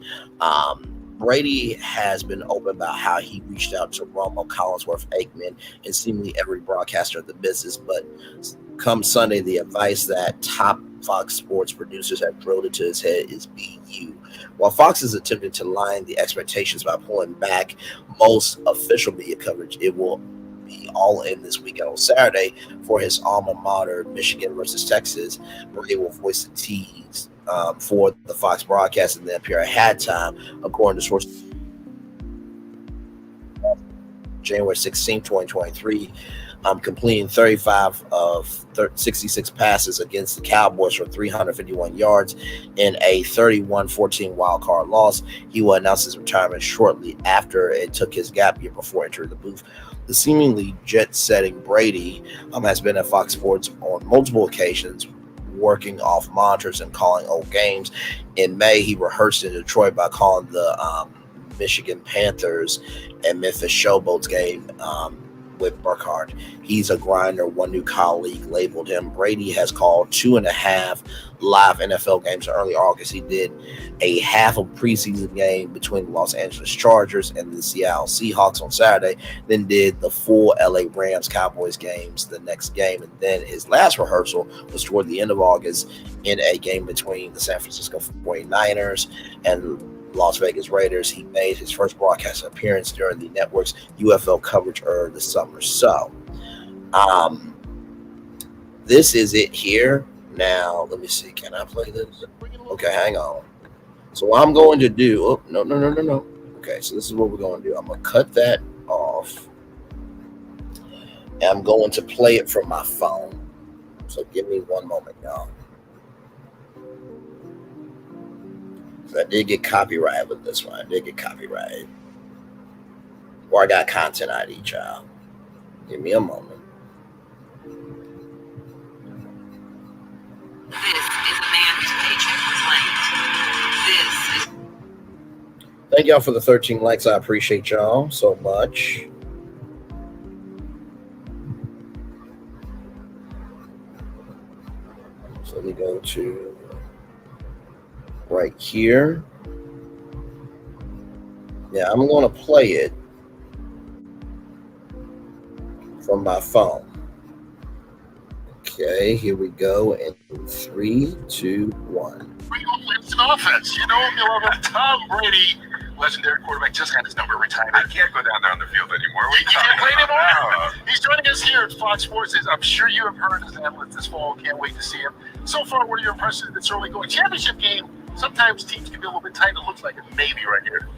Brady has been open about how he reached out to Romo, Collinsworth, Aikman, and seemingly every broadcaster of the business. But come Sunday, the advice that top Fox Sports producers have drilled into his head is be you. While Fox is attempting to line the expectations by pulling back most official media coverage, it will be all in this weekend on Saturday for his alma mater, Michigan versus Texas. Brady will voice the tease for the Fox broadcast and then appear at halftime, according to sources. January 16, 2023, completing 35 of 66 passes against the Cowboys for 351 yards in a 31-14 wild card loss. He will announce his retirement shortly after it took his gap year before entering the booth. The seemingly jet-setting Brady has been at Fox Sports on multiple occasions, working off monitors and calling old games. In May, he rehearsed in Detroit by calling the Michigan Panthers and Memphis Showboats game with Burkhardt. He's a grinder, one new colleague labeled him. Brady has called 2.5 live NFL games in early August. He did a half of preseason game between the Los Angeles Chargers and the Seattle Seahawks on Saturday, then did the full LA Rams Cowboys games the next game. And then his last rehearsal was toward the end of August in a game between the San Francisco 49ers and Las Vegas Raiders. He made his first broadcast appearance during the network's UFL coverage earlier this summer. So, this is it here. Now, let me see. Can I play this? Okay, hang on. So what I'm going to do, oh, no. Okay, so this is what we're going to do. I'm going to cut that off. And I'm going to play it from my phone. So give me one moment, y'all. I did get copyrighted with this one. I did get copyrighted. Or I got content ID, child. Give me a moment. This is a man whose paycheck was late. This is... Thank y'all for the 13 likes. I appreciate y'all so much. So we go to right here. Yeah, I'm going to play it from my phone. Okay, here we go. In 3, 2, 1. It's an offense. You know him, you love him. Tom Brady, legendary quarterback, just had his number retired. I can't go down there on the field anymore. You can't play anymore. He's joining us here at Fox Sports. I'm sure you have heard his analyst this fall. Can't wait to see him. So far, what are your impressions? It's early going. Championship game, sometimes teams can be a little bit tight. It looks like it maybe right here.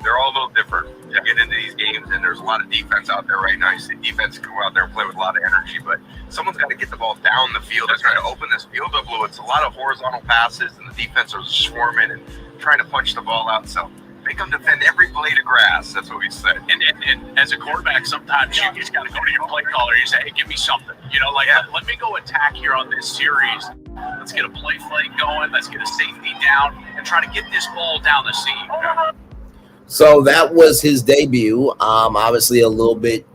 They're all a little different. You get into these games, and there's a lot of defense out there right now. You see defense can go out there and play with a lot of energy, but someone's got to get the ball down the field and try to open this field up. It's a lot of horizontal passes, and the defense are swarming and trying to punch the ball out. So make them defend every blade of grass. That's what we said. And as a quarterback, sometimes you just got to go to your play caller. You say, hey, give me something. You know, like, let me go attack here on this series. Let's get a play flight going. Let's get a safety down and try to get this ball down the seam. So that was his debut. Obviously a little bit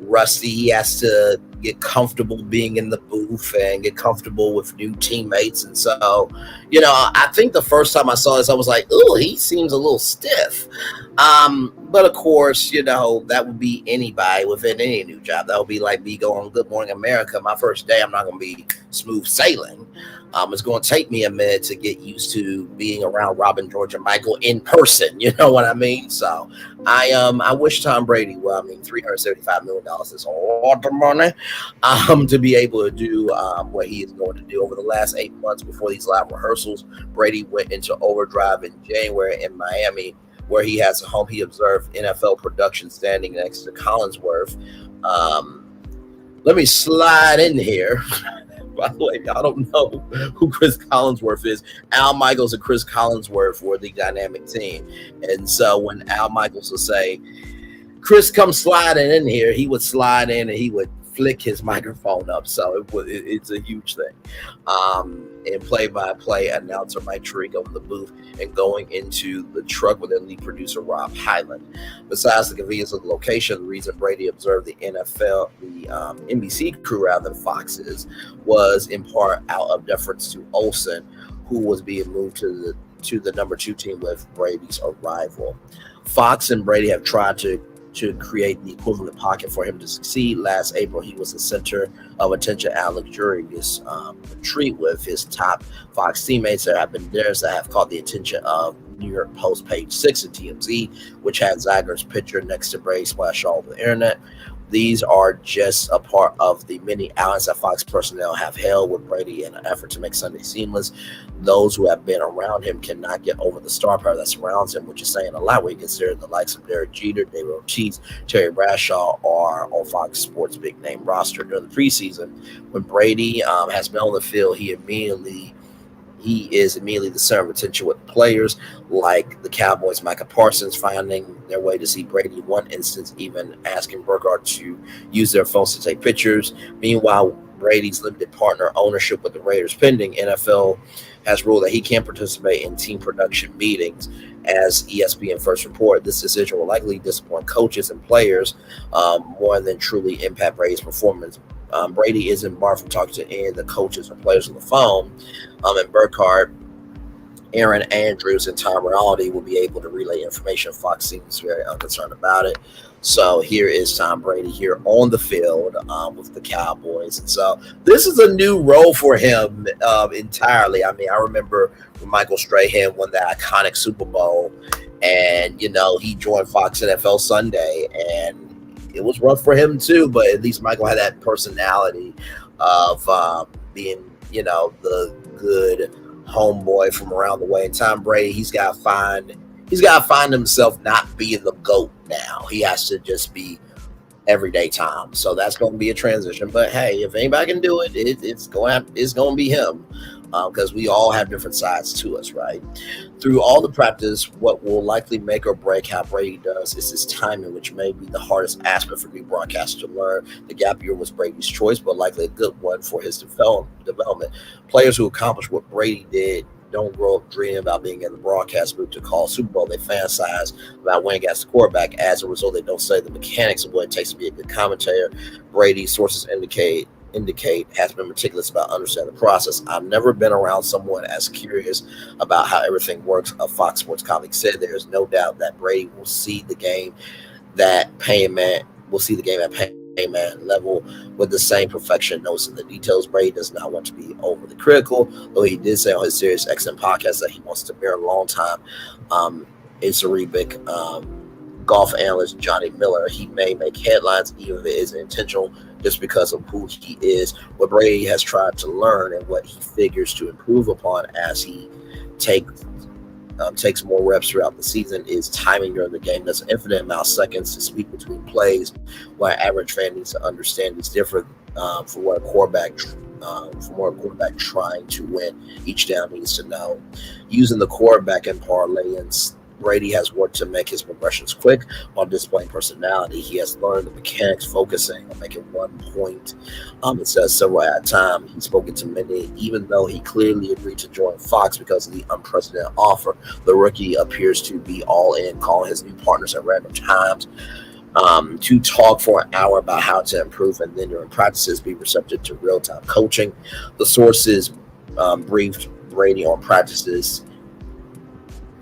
rusty. He has to get comfortable being in the booth and get comfortable with new teammates. And so, you know, I think the first time I saw this, I was like, oh, he seems a little stiff. But of course, you know, that would be anybody within any new job. That would be like me going on Good Morning America. My first day, I'm not going to be smooth sailing. It's going to take me a minute to get used to being around Robin, George, and Michael in person. You know what I mean? So I wish Tom Brady, well, I mean, $375 million is a lot of money to be able to do what he is going to do. Over the last 8 months before these live rehearsals, Brady went into overdrive in January in Miami, where he has a home. He observed NFL production standing next to Collinsworth. Let me slide in here. By the way, y'all don't know who Chris Collinsworth is. Al Michaels and Chris Collinsworth were the dynamic team. And so when Al Michaels would say, Chris, come sliding in here, he would slide in and he would flick his microphone up. So it's a huge thing. And play-by-play announcer Mike Tirico in the booth and going into the truck with their lead producer Rob Hyland. Besides the convenience of the location, the reason Brady observed the NBC crew rather than Fox's was in part out of deference to Olsen, who was being moved to the number 2 team with Brady's arrival. Fox and Brady have tried to create the equivalent pocket for him to succeed. Last April, he was the center of attention at a luxurious retreat with his top Fox teammates. There have been dinners that have caught the attention of New York Post page 6 of TMZ, which had Zyger's picture next to Brady splashed all over the internet. These are just a part of the many outings that Fox personnel have held with Brady in an effort to make Sunday seamless. Those who have been around him cannot get over the star power that surrounds him, which is saying a lot when you consider the likes of Derek Jeter, David Ortiz, Terry Bradshaw are on Fox Sports' big name roster during the preseason. When Brady has been on the field, he is immediately the center of attention with players like the Cowboys' Micah Parsons finding their way to see Brady in one instance, even asking Burkhardt to use their phones to take pictures. Meanwhile, Brady's limited partner ownership with the Raiders pending, NFL has ruled that he can't participate in team production meetings. As ESPN first reported, this decision will likely disappoint coaches and players more than truly impact Brady's performance. Brady isn't barred from talking to any of the coaches or players on the phone, and Burkhardt, Aaron Andrews, and Tom Rinaldi will be able to relay information. Fox seems very unconcerned about it. So here is Tom Brady here on the field with the Cowboys. And so this is a new role for him entirely. I mean, I remember when Michael Strahan won that iconic Super Bowl, and, you know, he joined Fox NFL Sunday, and it was rough for him too, but at least Michael had that personality of being, you know, the good homeboy from around the way. And Tom Brady, he's got to find himself not being the GOAT now. He has to just be everyday Tom. So that's going to be a transition. But hey, if anybody can do it, it's going to be him. Because we all have different sides to us, right? Through all the practice, what will likely make or break how Brady does is his timing, which may be the hardest aspect for new broadcasters to learn. The gap year was Brady's choice, but likely a good one for his development. Players who accomplish what Brady did don't grow up dreaming about being in the broadcast booth to call Super Bowl. They fantasize about winning against the quarterback. As a result, they don't study the mechanics of what it takes to be a good commentator. Brady's sources indicate indicate, has been meticulous about understanding the process. I've never been around someone as curious about how everything works. A Fox Sports colleague said there is no doubt that Brady will see the game at payment level with the same perfection. Notes in the details. Brady does not want to be overly critical, though he did say on his Sirius XM podcast that he wants to mirror long-time Acerbic golf analyst Johnny Miller. He may make headlines even if it isn't intentional, just because of who he is. What Brady has tried to learn and what he figures to improve upon as he takes more reps throughout the season is timing during the game. There's an infinite amount of seconds to speak between plays. What an average fan needs to understand is different from what a quarterback trying to win each down needs to know. Using the quarterback in parlays, Brady has worked to make his progressions quick while displaying personality. He has learned the mechanics, focusing on making 1 point instead of several at a time. He's spoken to many, even though he clearly agreed to join Fox because of the unprecedented offer. The rookie appears to be all in, calling his new partners at random times to talk for an hour about how to improve, and then during practices be receptive to real-time coaching. The sources briefed Brady on practices.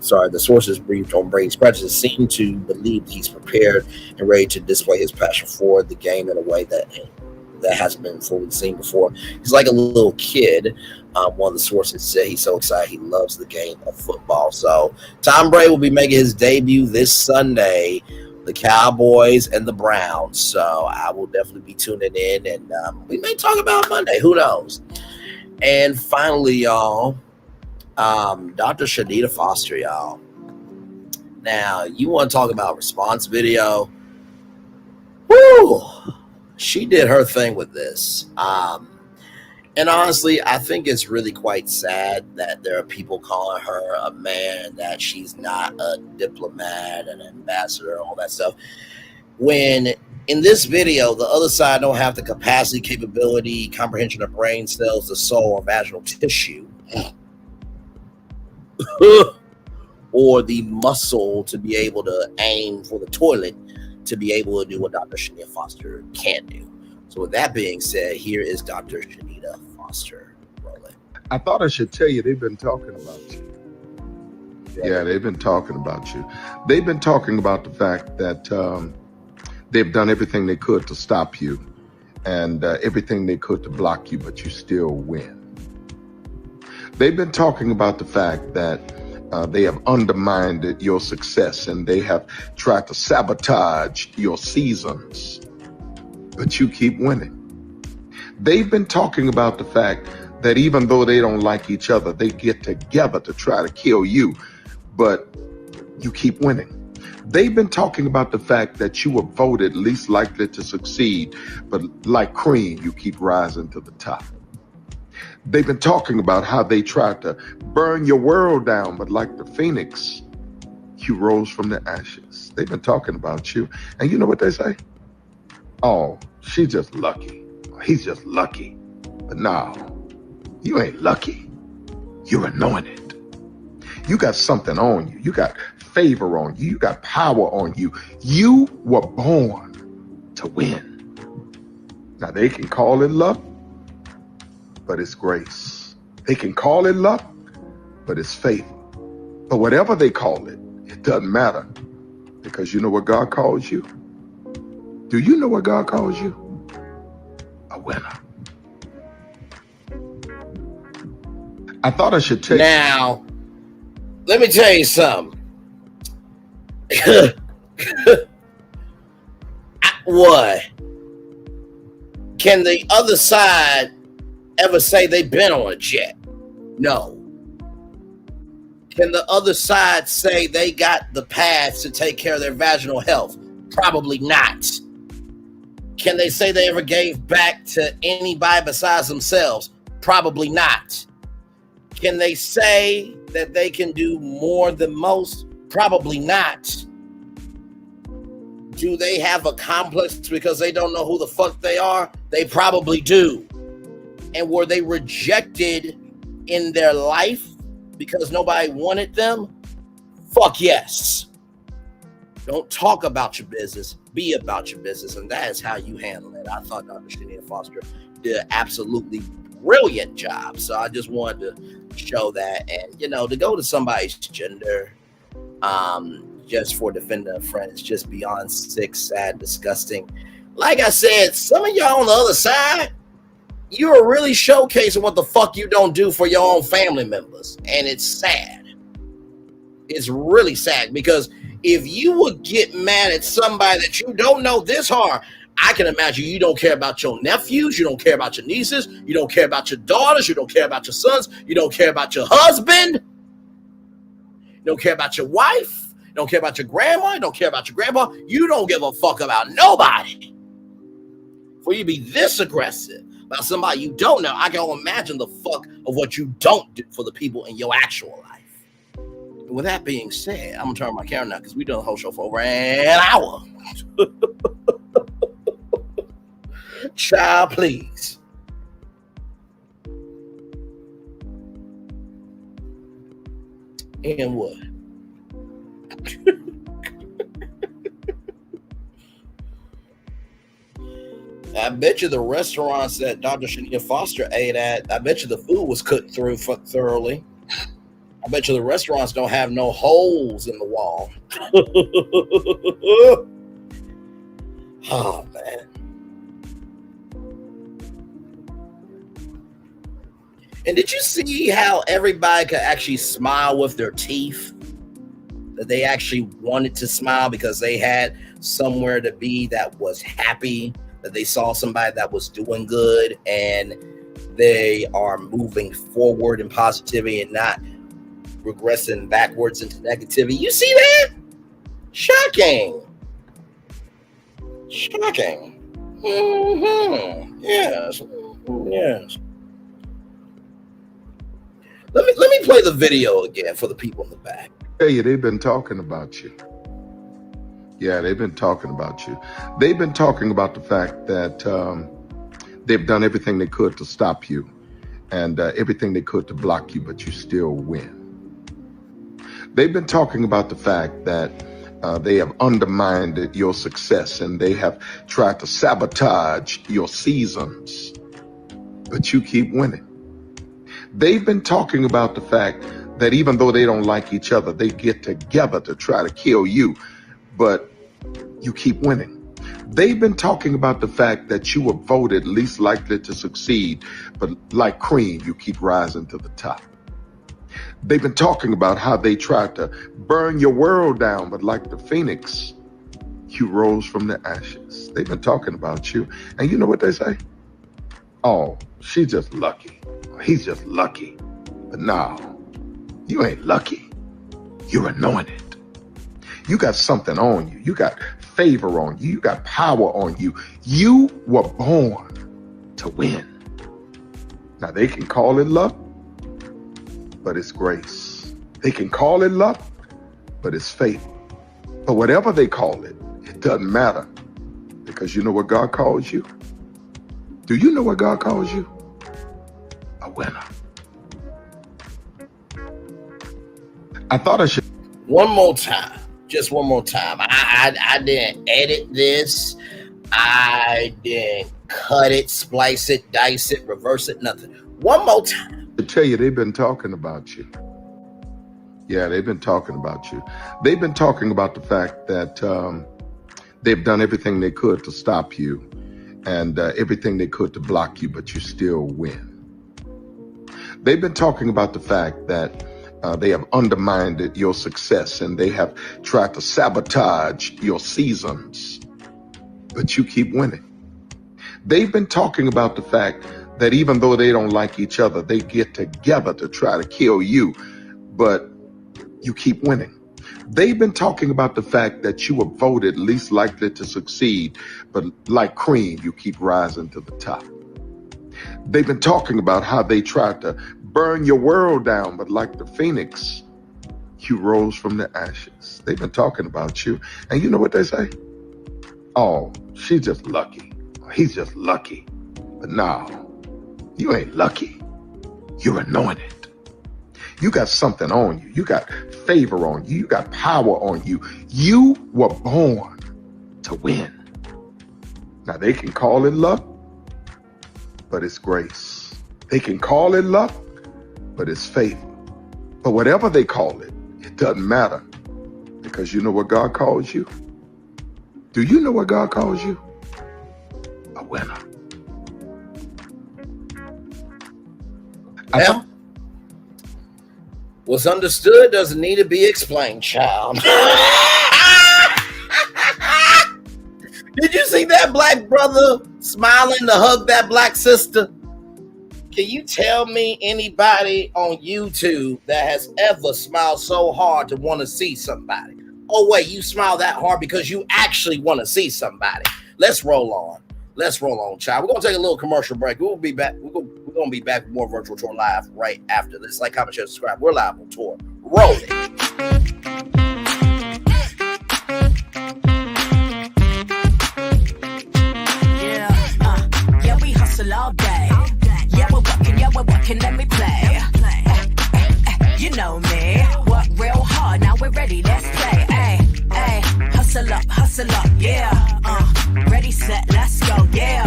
The sources briefed on Brady's practices seem to believe he's prepared and ready to display his passion for the game in a way that hasn't been fully seen before. He's like a little kid. One of the sources said he's so excited he loves the game of football. So Tom Brady will be making his debut this Sunday, the Cowboys and the Browns. So I will definitely be tuning in, and we may talk about Monday. Who knows? And finally, y'all, Dr. Chanita Foster, y'all. Now, you want to talk about response video? Woo! She did her thing with this. And honestly, I think it's really quite sad that there are people calling her a man, that she's not a diplomat, an ambassador, all that stuff. When in this video, the other side don't have the capacity, capability, comprehension of brain cells, the soul, or vaginal tissue, or the muscle to be able to aim for the toilet, to be able to do what Dr. Chanita Foster can do. So with that being said, here is Dr. Chanita Foster rolling. I thought I should tell you, they've been talking about you. Yeah, they've been talking about you. They've been talking about the fact that they've done everything they could to stop you and everything they could to block you, but you still win. They've been talking about the fact that they have undermined your success and they have tried to sabotage your seasons, but you keep winning. They've been talking about the fact that even though they don't like each other, they get together to try to kill you, but you keep winning. They've been talking about the fact that you were voted least likely to succeed, but like cream, you keep rising to the top. They've been talking about how they tried to burn your world down, but like the phoenix, you rose from the ashes. They've been talking about you. And you know what they say? Oh, she's just lucky. He's just lucky. But no, you ain't lucky. You're anointed. You got something on you. You got favor on you. You got power on you. You were born to win. Now they can call it luck, but it's grace. They can call it luck, but it's favor. But whatever they call it, it doesn't matter, because you know what God calls you? Do you know what God calls you? A winner. I thought I should tell you. Now, let me tell you something. What? Can the other side ever say they've been on a jet? No. Can the other side say they got the paths to take care of their vaginal health? Probably not. Can they say they ever gave back to anybody besides themselves? Probably not. Can they say that they can do more than most? Probably not. Do they have a complex because they don't know who the fuck they are? They probably do. And were they rejected in their life because nobody wanted them? Fuck yes. Don't talk about your business, be about your business. And that is how you handle it. I thought Dr. Chanita Foster did an absolutely brilliant job. So I just wanted to show that. And, you know, to go to somebody's gender just for defending a friend is just beyond sick, sad, disgusting. Like I said, some of y'all on the other side, you are really showcasing what the fuck you don't do for your own family members. And it's sad. It's really sad, because if you would get mad at somebody that you don't know this hard, I can imagine you don't care about your nephews, you don't care about your nieces, you don't care about your daughters, you don't care about your sons, you don't care about your husband, you don't care about your wife, you don't care about your grandma, you don't care about your grandpa, you don't give a fuck about nobody. For you to be this aggressive about somebody you don't know, I can only imagine the fuck of what you don't do for the people in your actual life. And with that being said, I'm gonna turn my camera now because we done the whole show for over an hour. Child, please. And what? I bet you the restaurants that Dr. Chanita Foster ate at, I bet you the food was cooked through thoroughly. I bet you the restaurants don't have no holes in the wall. Oh, man. And did you see how everybody could actually smile with their teeth? That they actually wanted to smile because they had somewhere to be that was happy, that they saw somebody that was doing good, and they are moving forward in positivity and not regressing backwards into negativity. You see that? Shocking. Shocking. Mm-hmm. Yes. Yes. Let me play the video again for the people in the back. I tell you, they've been talking about you. Yeah, they've been talking about you. They've been talking about the fact that they've done everything they could to stop you and everything they could to block you, but you still win. They've been talking about the fact that they have undermined your success and they have tried to sabotage your seasons, but you keep winning. They've been talking about the fact that even though they don't like each other, they get together to try to kill you, but you keep winning. They've been talking about the fact that you were voted least likely to succeed, but like cream, you keep rising to the top. They've been talking about how they tried to burn your world down, but like the phoenix, you rose from the ashes. They've been talking about you. And you know what they say? Oh, she's just lucky. He's just lucky. But no, you ain't lucky. You're anointed. You got something on you. You got favor on you. You got power on you. You were born to win. Now they can call it luck, but it's grace. They can call it luck, but it's faith. But whatever they call it, it doesn't matter. Because you know what God calls you? Do you know what God calls you? A winner. I thought I should. One more time. Just one more time. I didn't edit this. I didn't cut it, splice it, dice it, reverse it, nothing. One more time. I tell you, they've been talking about you. Yeah, they've been talking about you. They've been talking about the fact that they've done everything they could to stop you and everything they could to block you, but you still win. They've been talking about the fact that they have undermined your success and they have tried to sabotage your seasons, but you keep winning. They've been talking about the fact that even though they don't like each other, they get together to try to kill you, but you keep winning. They've been talking about the fact that you were voted least likely to succeed, but like cream, you keep rising to the top. They've been talking about how they tried to burn your world down, but like the phoenix, you rose from the ashes. They've been talking about you. And you know what they say? Oh, she's just lucky. He's just lucky. But no, you ain't lucky. You're anointed. You got something on you. You got favor on you. You got power on you. You were born to win. Now, they can call it luck, but it's grace. They can call it luck, but it's favor. But whatever they call it, it doesn't matter, because you know what God calls you? Do you know what God calls you? A winner. Well, what's understood doesn't need to be explained, child. Did you see that black brother smiling to hug that black sister? Can you tell me anybody on YouTube that has ever smiled so hard to want to see somebody? Oh, wait, you smile that hard because you actually want to see somebody. Let's roll on. Let's roll on, child. We're going to take a little commercial break. We'll be back. We're going to be back with more Virtual Tour Live right after this. Like, comment, share, subscribe. We're live on tour. Roll it. Yeah, we hustle all day. Yeah, we're working, let me play. You know me, work real hard, now we're ready, let's play. Hustle up, yeah. Ready, set, let's go, yeah.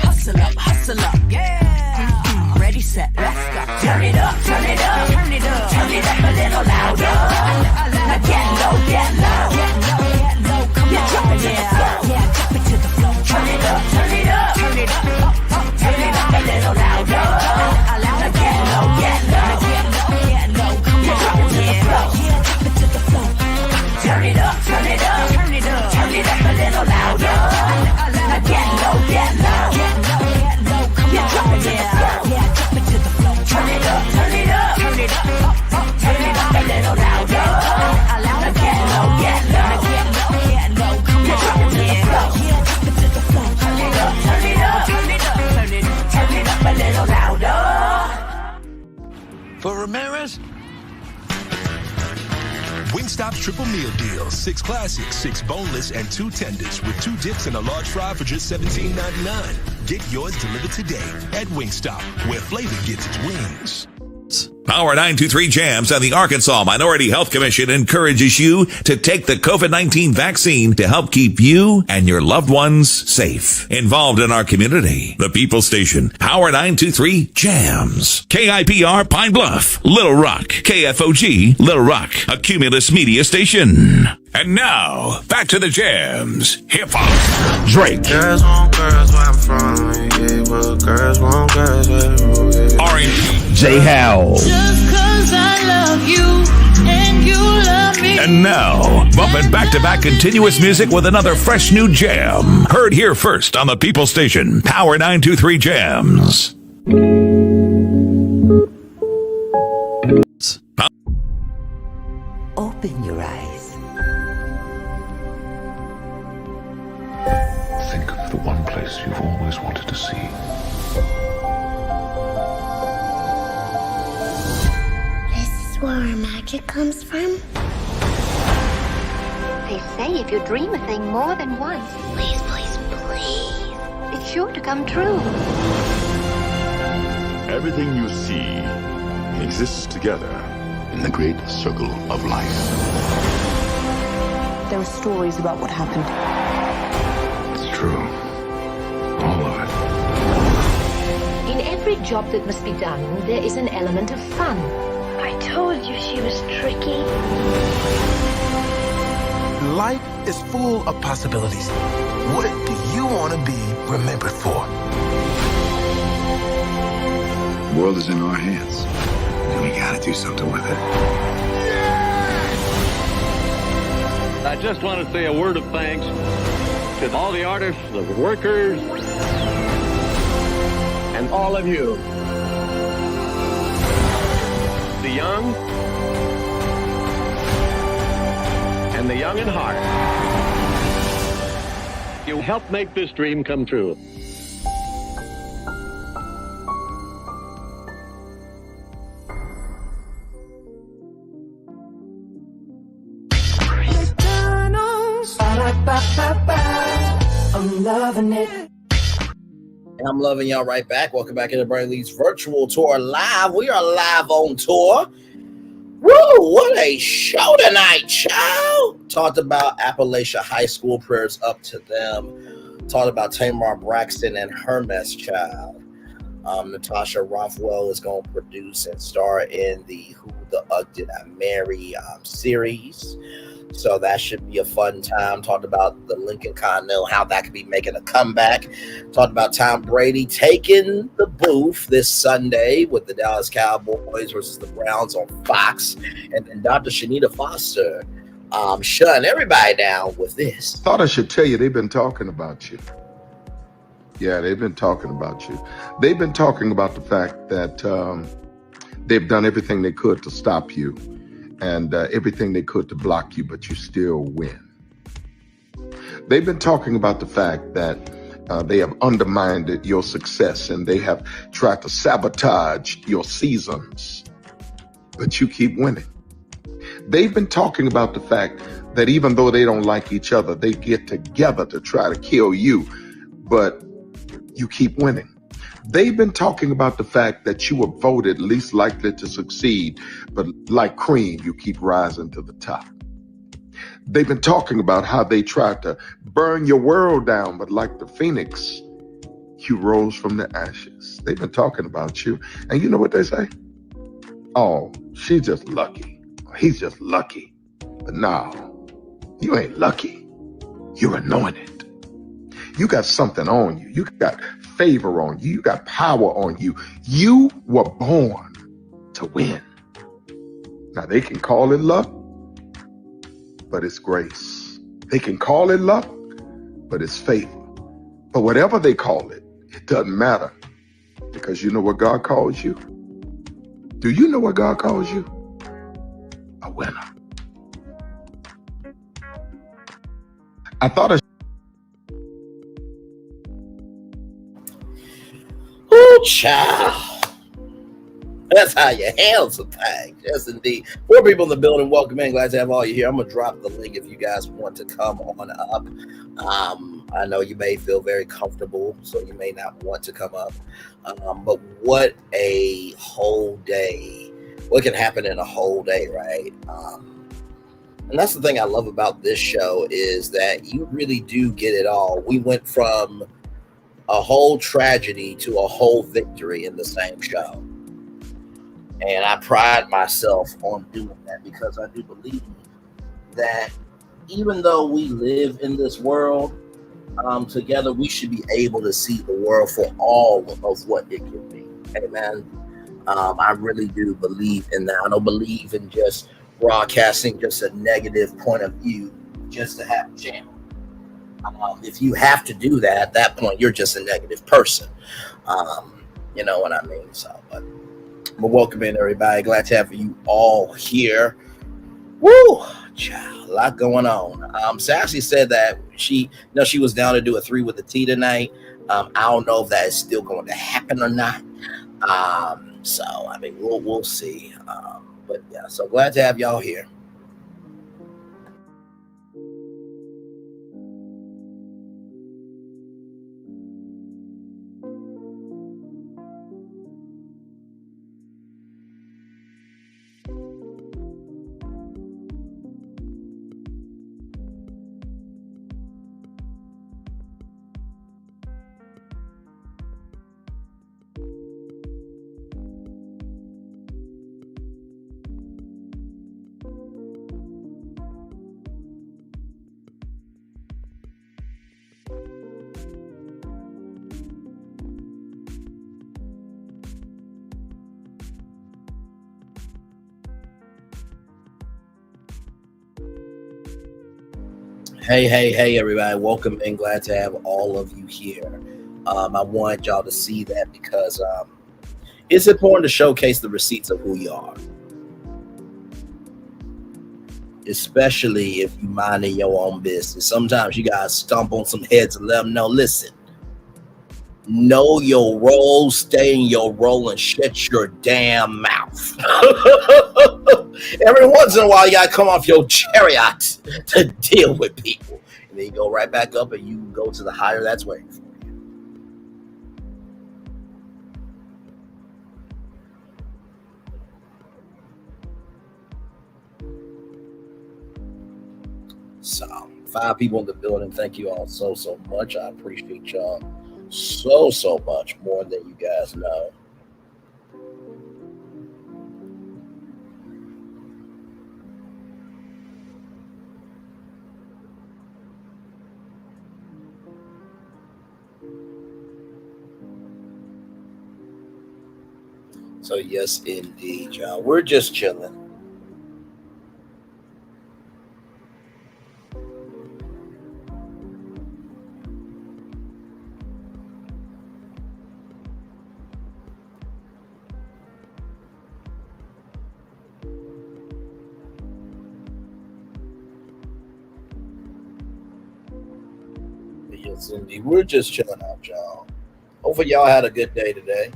Hustle up, yeah. Ready, set, let's go. Turn it up, turn it up, turn it up, turn it up a little louder. Now get low, come on, yeah. Drop it to the floor, turn it up, turn it up, turn it up, turn it up a little louder. Now get low, come on, yeah. Drop it to the floor, drop it to the floor. Turn it up, turn it up, turn it up, turn it up a little louder. Now get low, come on, drop it to the floor, drop it to the floor. Turn it up, turn it up, turn it up, turn it up a little louder. Now get low, come on, drop it to the floor, drop it to the floor. Turn it up, turn it up, turn it up, turn it up a little louder. For Ramirez, Wingstop's triple meal deal. 6 classics, 6 boneless, and 2 tenders with 2 dips and a large fry for just $17.99. Get yours delivered today at Wingstop, where flavor gets its wings. Power 923 Jams and the Arkansas Minority Health Commission encourages you to take the COVID-19 vaccine to help keep you and your loved ones safe. Involved in our community, the People Station, Power 923 Jams. KIPR Pine Bluff, Little Rock, KFOG, Little Rock, a Cumulus Media Station. And now, back to the jams. Hip-hop. Drake. Girls want girls where I'm from. Yeah, well, girls want girls where R&B. J. Howell. Just 'cause I love you and you love me. And now, bumping back-to-back continuous music with another fresh new jam. Heard here first on the People Station, Power 923 Jams. Open your eyes. Think of the one place you've always wanted to see. This is where our magic comes from. They say if you dream a thing more than once, Please, please, please. it's sure to come true. Everything you see exists together in the great circle of life. There are stories about what happened. It's true. All of it. In every job that must be done, there is an element of fun. I told you she was tricky. Life is full of possibilities. What do you want to be remembered for? The world is in our hands, and we gotta do something with it. I just want to say a word of thanks to all the artists, the workers, and all of you. The young and the young in heart. You helped make this dream come true. I'm loving it. I'm loving y'all right back. Welcome back to the Brady Lee's virtual tour live. We are live on tour. Woo, what a show tonight, child. Talked about Apalachee High School, prayers up to them. Talked about Tamar Braxton and her mess, child. Natasha Rothwell is going to produce and star in the Who the Ugg Did I Marry series. So that should be a fun time. Talked about the Lincoln Continental, how that could be making a comeback. Talked about Tom Brady taking the booth this Sunday with the Dallas Cowboys versus the Browns on Fox. And then Dr. Chanita Foster shutting everybody down with this. Thought I should tell you, they've been talking about you. Yeah, they've been talking about you. They've been talking about the fact that they've done everything they could to stop you and everything they could to block you, but you still win. They've been talking about the fact that they have undermined your success and they have tried to sabotage your seasons, but you keep winning. They've been talking about the fact that even though they don't like each other, they get together to try to kill you, but you keep winning. They've been talking about the fact that you were voted least likely to succeed, but like cream, you keep rising to the top. They've been talking about how they tried to burn your world down, but like the phoenix, you rose from the ashes. They've been talking about you. And you know what they say? Oh, she's just lucky. He's just lucky. But no, you ain't lucky. You're anointed. You got something on you. You got favor on you. You got power on you. You were born to win. Now, they can call it luck, but it's grace. They can call it luck, but it's favor. But whatever they call it, it doesn't matter, because you know what God calls you? Do you know what God calls you? A winner. I thought Ooh, child. That's how you handle some things. Yes, indeed. 4 people in the building. Welcome in. Glad to have all you here. I'm going to drop the link if you guys want to come on up. I know you may feel very comfortable, so you may not want to come up. But what a whole day. What can happen in a whole day, right? And that's the thing I love about this show is that you really do get it all. We went from a whole tragedy to a whole victory in the same show. And I pride myself on doing that because I do believe that even though we live in this world together, we should be able to see the world for all of what it can be. Amen. I really do believe in that. I don't believe in just broadcasting just a negative point of view just to have a channel. If you have to do that, at that point, you're just a negative person. You know what I mean? So, but welcome in, everybody. Glad to have you all here. Woo! Child, a lot going on. Sassy said that she was down to do a 3 with the T tonight. I don't know if that is still going to happen or not. So, I mean, we'll see. But yeah, so glad to have y'all here. Hey, everybody. Welcome and glad to have all of you here. I want y'all to see that because it's important to showcase the receipts of who you are. Especially if you minding your own business. Sometimes you gotta stomp on some heads and let them know, listen, know your role, stay in your role, and shut your damn mouth. Every once in a while, you gotta come off your chariot to deal with people. And then you go right back up and you go to the higher that's waiting for you. So 5 people in the building. Thank you all so much. I appreciate y'all so much more than you guys know. So yes, indeed, y'all. We're just chilling. Yes, indeed. We're just chilling out, y'all. Hopefully y'all had a good day today.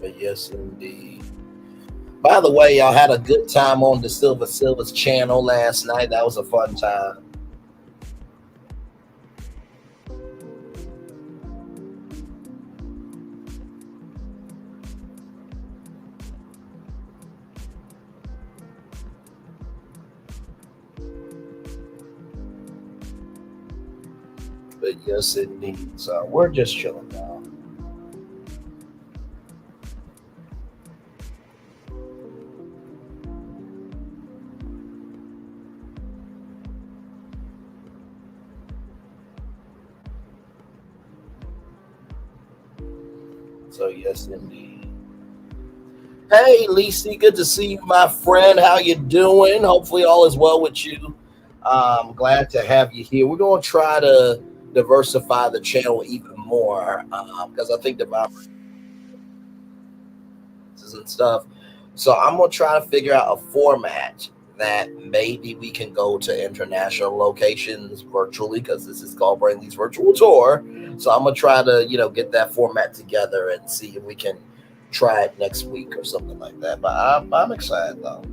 But yes, indeed. By the way, y'all had a good time on the Silver's channel last night. That was a fun time. But yes, indeed. So we're just chilling now. So yes, indeed. Hey, Lisi, good to see you, my friend. How you doing? Hopefully all is well with you. I'm glad to have you here. We're going to try to diversify the channel even more because I think the and stuff. So I'm going to try to figure out a format that maybe we can go to international locations virtually, because this is called Brainley's Virtual Tour. So I'm going to try to, get that format together and see if we can try it next week or something like that. But I'm excited, though.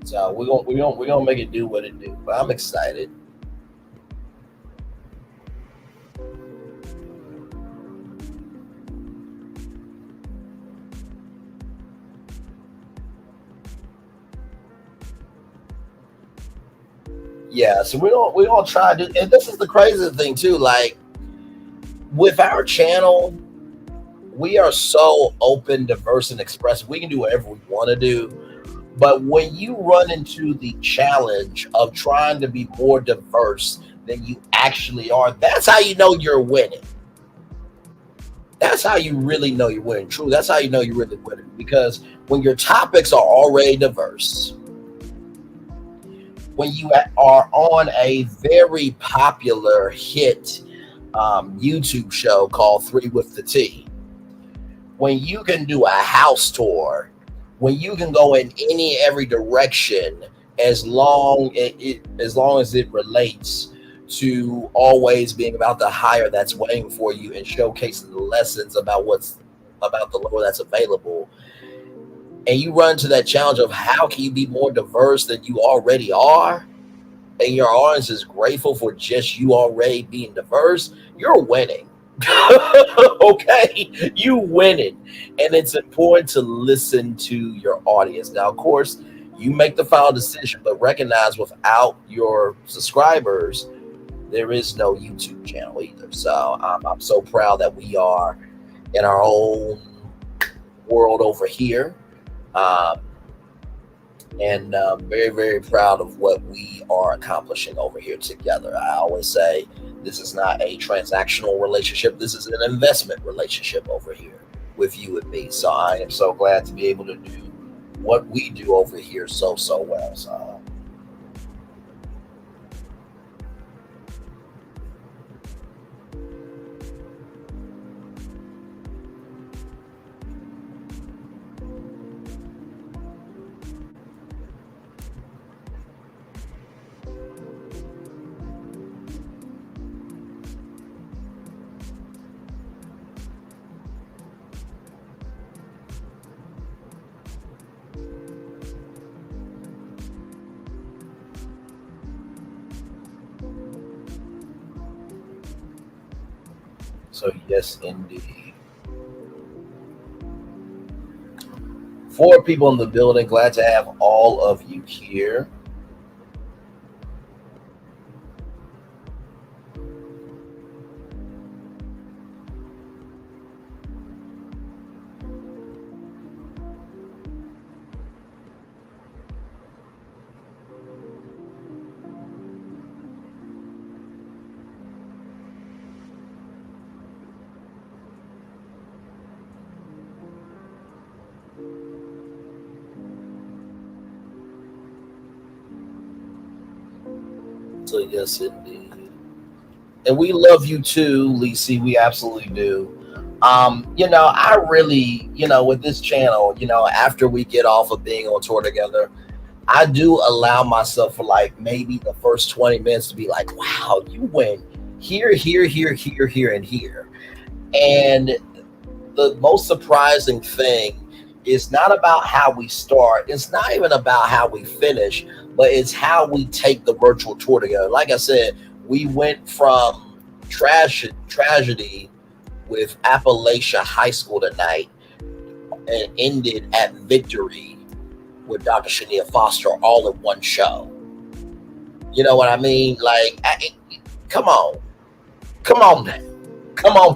So we're gonna make it do what it do. But I'm excited. Yeah, so we're gonna try to, and this is the crazy thing too. Like with our channel, we are so open, diverse, and expressive. We can do whatever we want to do. But when you run into the challenge of trying to be more diverse than you actually are, that's how you know you're winning. That's how you really know you're winning. True, that's how you know you're really winning. Because when your topics are already diverse, when you are on a very popular hit YouTube show called 3 with the T, when you can do a house tour, when you can go in every direction, as long as it relates to always being about the higher that's waiting for you and showcasing the lessons about the lower that's available, and you run to that challenge of how can you be more diverse than you already are, and your audience is grateful for just you already being diverse, you're winning. Okay, you winning. And it's important to listen to your audience. Now, of course, you make the final decision, but recognize without your subscribers, there is no YouTube channel either. So I'm so proud that we are in our own world over here. And very, very proud of what we are accomplishing over here together. I always say this is not a transactional relationship. This is an investment relationship over here with you and me. So I am so glad to be able to do what we do over here so well. So So yes, indeed. 4 people in the building. Glad to have all of you here. So yes, indeed. And we love you too, Lisi. We absolutely do. I really, with this channel, after we get off of being on tour together, I do allow myself for like maybe the first 20 minutes to be like, wow, you went here, here, here, here, here, and here. And the most surprising thing is not about how we start. It's not even about how we finish, but it's how we take the virtual tour together. Like I said, we went from tragedy with Apalachee High School tonight and ended at victory with Dr. Chanita Foster all in one show. You know what I mean? Like, come on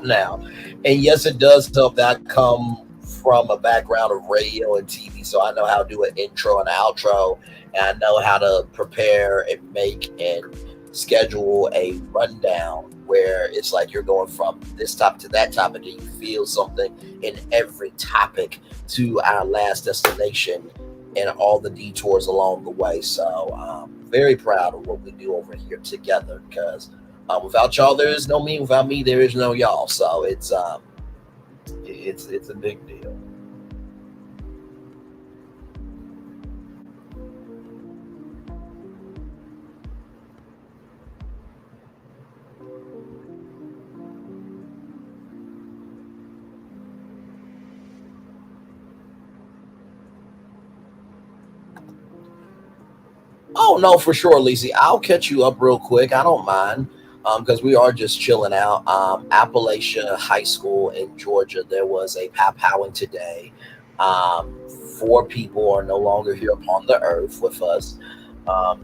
now. And yes, it does help that I come from a background of radio and TV, so I know how to do an intro and outro, and I know how to prepare and make and schedule a rundown where it's like you're going from this topic to that topic and you feel something in every topic to our last destination and all the detours along the way. So I'm very proud of what we do over here together, because without y'all there is no me, without me there is no y'all. So it's a big deal. Oh, no, for sure, Lacey. I'll catch you up real quick. I don't mind, because we are just chilling out. Apalachee High School in Georgia, there was a powwowing today. 4 people are no longer here upon the earth with us.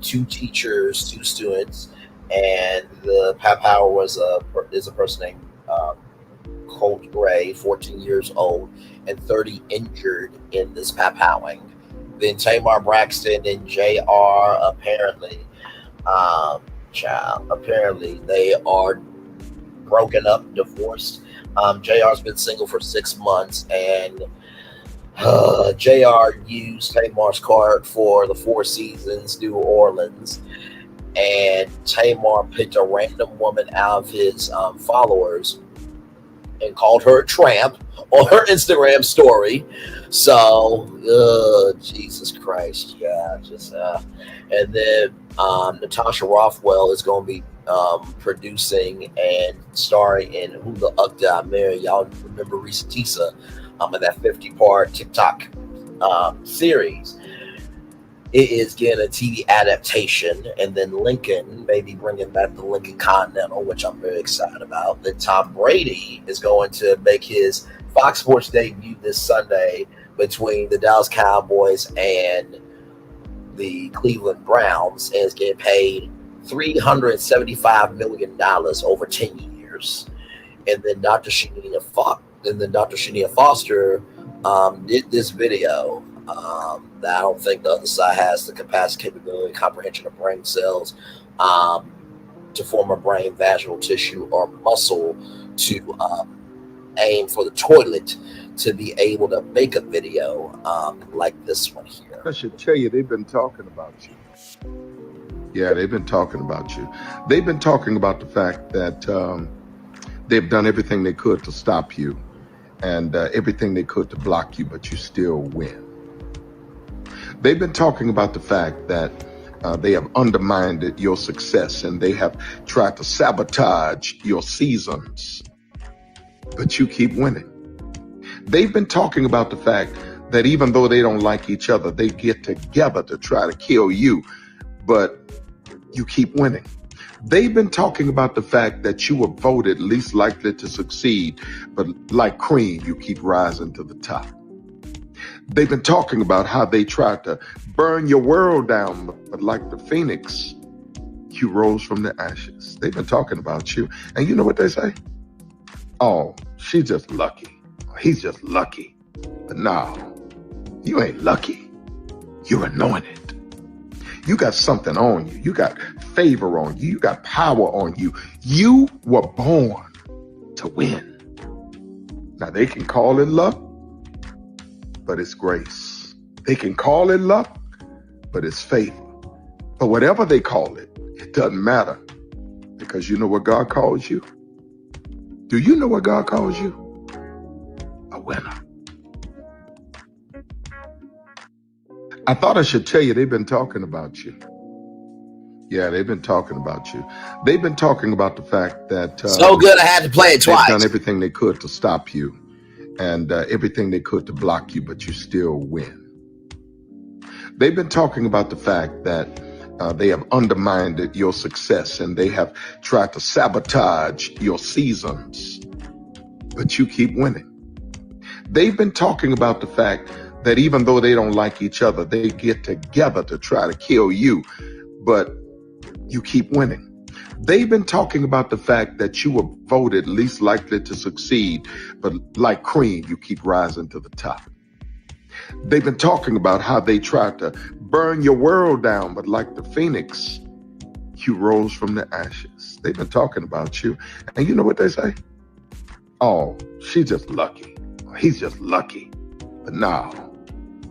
2 teachers, 2 students, and the powwow is a person named Colt Gray, 14 years old, and 30 injured in this powwowing. Then Tamar Braxton and JR apparently they are broken up, divorced. JR's been single for 6 months, and JR used Tamar's card for the Four Seasons New Orleans, and Tamar picked a random woman out of his followers and called her a tramp on her Instagram story. So, Jesus Christ, yeah, and then Natasha Rothwell is going to be producing and starring in Who the Uck Did I Marry? Y'all remember Reese Tisa in that 50-part TikTok series. It is getting a TV adaptation, and then Lincoln, maybe bringing back the Lincoln Continental, which I'm very excited about. Then Tom Brady is going to make his Fox Sports debut this Sunday between the Dallas Cowboys and the Cleveland Browns, and is getting paid $375 million over 10 years. And then Dr. Chanita Foster did this video that I don't think the other side has the capacity, capability, comprehension of brain cells to form a brain, vaginal tissue, or muscle to aim for the toilet to be able to make a video like this one here. I should tell you, they've been talking about you. Yeah, they've been talking about you. They've been talking about the fact that they've done everything they could to stop you and everything they could to block you, but you still win. They've been talking about the fact that they have undermined your success and they have tried to sabotage your seasons, but you keep winning. They've been talking about the fact that even though they don't like each other, they get together to try to kill you, but you keep winning. They've been talking about the fact that you were voted least likely to succeed, but like cream, you keep rising to the top. They've been talking about how they tried to burn your world down, but like the phoenix, you rose from the ashes. They've been talking about you. And you know what they say? Oh, she's just lucky. He's just lucky. But no, you ain't lucky. You're anointed. You got something on you. You got favor on you. You got power on you. You were born to win. Now they can call it luck, but it's grace. They can call it luck, but it's favor. But whatever they call it, it doesn't matter, because you know what God calls you? Do you know what God calls you? A winner. I thought I should tell you, they've been talking about you. Yeah, they've been talking about you. They've been talking about the fact that so good I had to play it twice. They've done everything they could to stop you, and everything they could to block you, but you still win. They've been talking about the fact that they have undermined your success, and they have tried to sabotage your seasons, but you keep winning. They've been talking about the fact that even though they don't like each other, they get together to try to kill you, but you keep winning. They've been talking about the fact that you were voted least likely to succeed, but like cream, you keep rising to the top. They've been talking about how they tried to burn your world down, but like the phoenix, you rose from the ashes. They've been talking about you. And you know what they say? Oh, she's just lucky. He's just lucky. But no,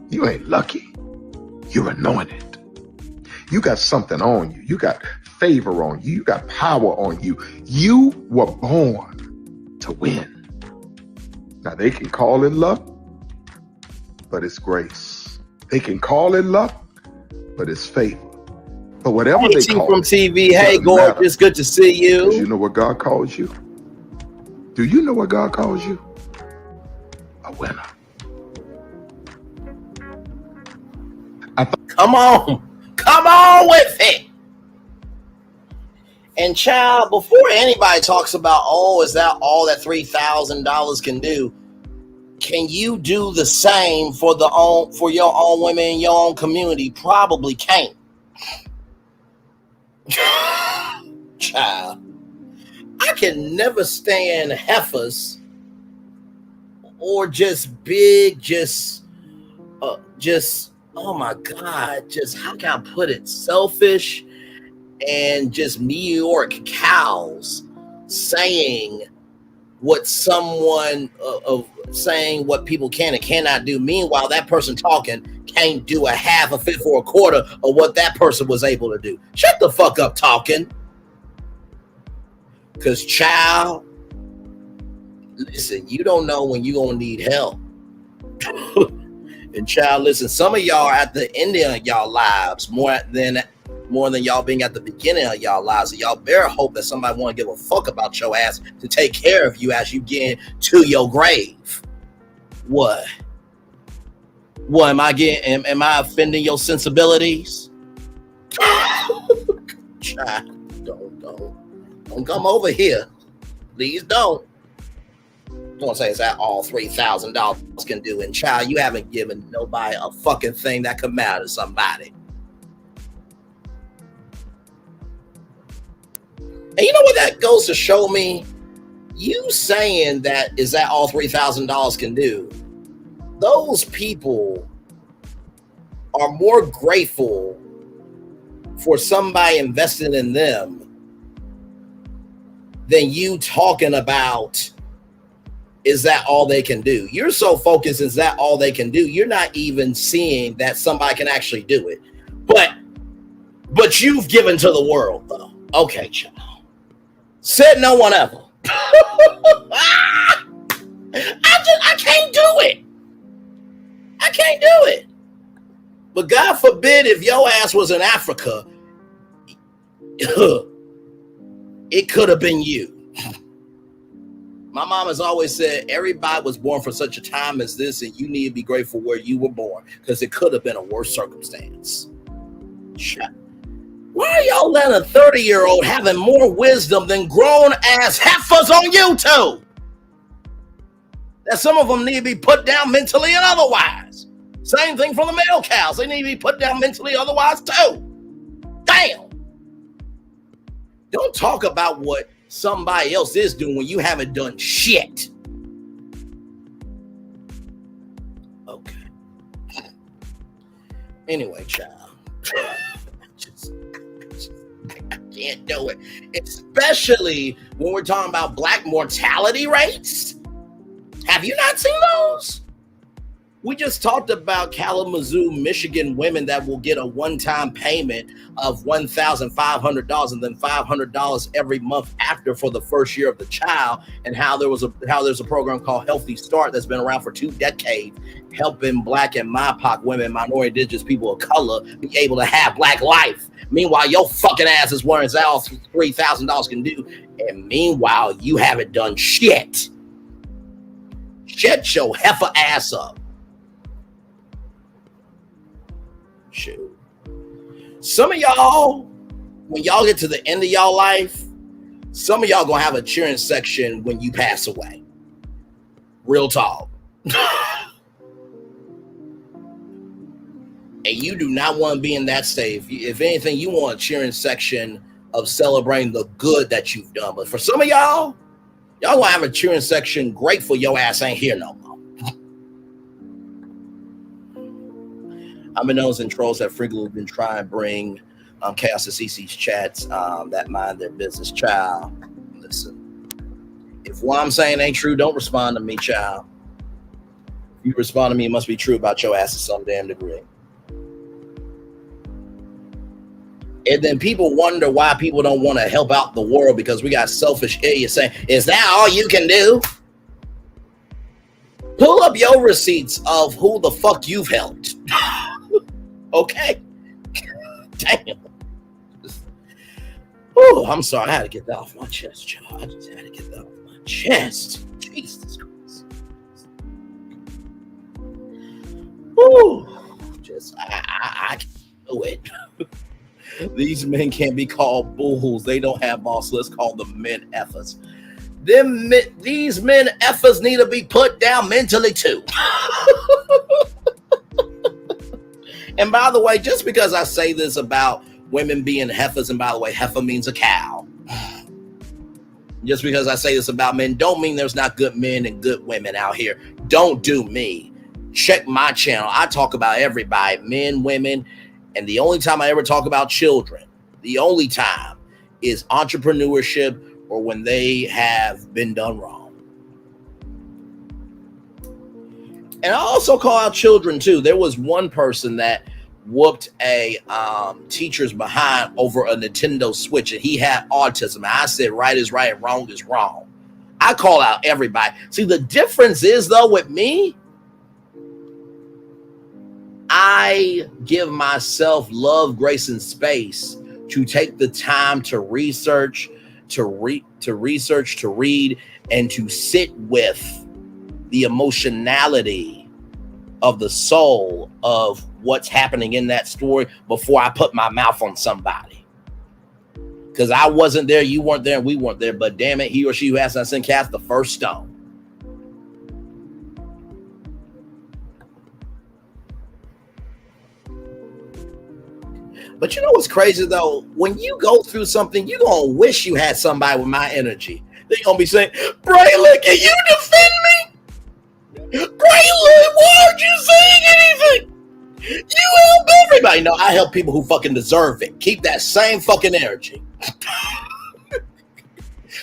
you ain't lucky. You're anointed. You got something on you. You got favor on you. You got power on you. You were born to win. Now they can call it luck, but it's grace. They can call it luck, but it's favor. But whatever they call from it, TV. Hey, gorgeous, good to see you. You know what God calls you? Do you know what God calls you? A winner. Come on with it. And child, before anybody talks about, oh, is that all that $3,000 can do? Can you do the same for your own women in your own community? Probably can't. Child, I can never stand heifers or just big, oh my God, just how can I put it? Selfish and just New York cows saying what someone saying what people can and cannot do. Meanwhile, that person talking can't do a half, a fifth, or a quarter of what that person was able to do. Shut the fuck up talking. Because child, listen, you don't know when you're going to need help. And child, listen, some of y'all are at the end of y'all lives more than y'all being at the beginning of y'all lives. So y'all better hope that somebody want to give a fuck about your ass to take care of you as you get to your grave. What? What am I offending your sensibilities? Child, don't come over here. Please don't. Don't say, is that all $3,000 can do? And child, you haven't given nobody a fucking thing that could matter to somebody. And you know what that goes to show me? You saying that, is that all $3,000 can do? Those people are more grateful for somebody investing in them than you talking about, is that all they can do? You're so focused, is that all they can do? You're not even seeing that somebody can actually do it. But you've given to the world, though. Okay, child. Said no one ever. I can't do it. I can't do it. But God forbid if your ass was in Africa, it could have been you. My mom has always said, everybody was born for such a time as this, and you need to be grateful where you were born, because it could have been a worse circumstance. Why are y'all letting a 30-year-old having more wisdom than grown-ass heifers on YouTube? That some of them need to be put down mentally and otherwise. Same thing for the male cows. They need to be put down mentally otherwise too. Damn. Don't talk about what somebody else is doing when you haven't done shit. Okay. Anyway, child. I can't do it. Especially when we're talking about black mortality rates. Have you not seen those? We just talked about Kalamazoo, Michigan women that will get a one-time payment of $1,500 and then $500 every month after for the first year of the child, and how there's a program called Healthy Start that's been around for 2 decades, helping black and MIPOC women, minority indigenous people of color, be able to have black life. Meanwhile, your fucking ass is worrying all $3,000 can do, and meanwhile, you haven't done shit. Shut your heifer ass up. Shoot. Some of y'all, when y'all get to the end of y'all life, some of y'all gonna have a cheering section when you pass away. Real talk. And you do not want to be in that state. If anything, you want a cheering section of celebrating the good that you've done. But for some of y'all gonna have a cheering section grateful your ass ain't here no more. I've been those and trolls that frequently been trying to bring chaos to CC's chats that mind their business. Child, listen. If what I'm saying ain't true, don't respond to me, child. If you respond to me, it must be true about your ass to some damn degree. And then people wonder why people don't want to help out the world because we got selfish idiots saying, is that all you can do? Pull up your receipts of who the fuck you've helped. Okay? Damn. Oh, I'm sorry. I had to get that off my chest, child. I just had to get that off my chest. Jesus Christ. Oh, just, I can't do it. These men can't be called bulls. They don't have boss. Let's call them men effers. These men effers need to be put down mentally too. And by the way, just because I say this about women being heifers, and by the way, heifer means a cow. Just because I say this about men, don't mean there's not good men and good women out here. Don't do me. Check my channel. I talk about everybody, men, women, and the only time I ever talk about children, the only time is entrepreneurship or when they have been done wrong. And I also call out children too. There was one person that whooped a teacher's behind over a Nintendo Switch, and he had autism. And I said, right is right and wrong is wrong. I call out everybody. See, the difference is though with me, I give myself love, grace, and space to take the time to research, to read, and to sit with the emotionality of the soul of what's happening in that story before I put my mouth on somebody. Because I wasn't there, you weren't there, and we weren't there, but damn it, he or she who has not sinned cast the first stone. But you know what's crazy though? When you go through something, you're going to wish you had somebody with my energy. They're going to be saying, Braylon, can you defend me? Braylon, why aren't you saying anything? You help everybody. No, I help people who fucking deserve it. Keep that same fucking energy.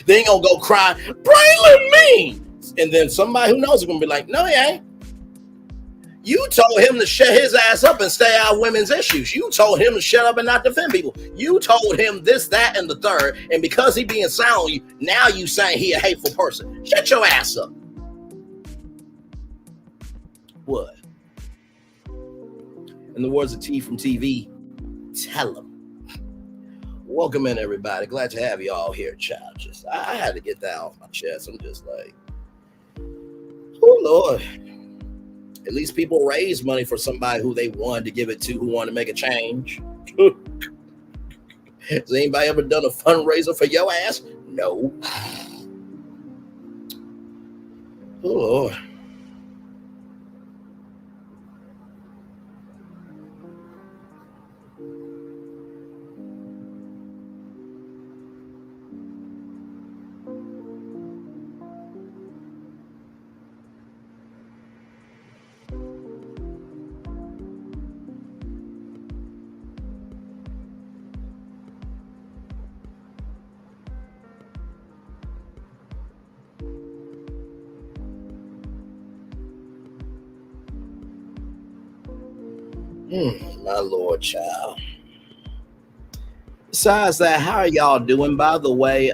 They ain't going to go cry, Braylon means. And then somebody who knows is going to be like, no, he ain't. You told him to shut his ass up and stay out of women's issues. You told him to shut up and not defend people. You told him this, that, and the third. And because he being silent on you, now you saying he a hateful person. Shut your ass up. What? In the words of T from TV, tell him. Welcome in, everybody. Glad to have you all here, child. Just I had to get that off my chest. I'm just like, oh, Lord. At least people raise money for somebody who they wanted to give it to, who wanted to make a change. Has anybody ever done a fundraiser for your ass? No. Oh, Lord. My Lord, child. Besides that, how are y'all doing? By the way,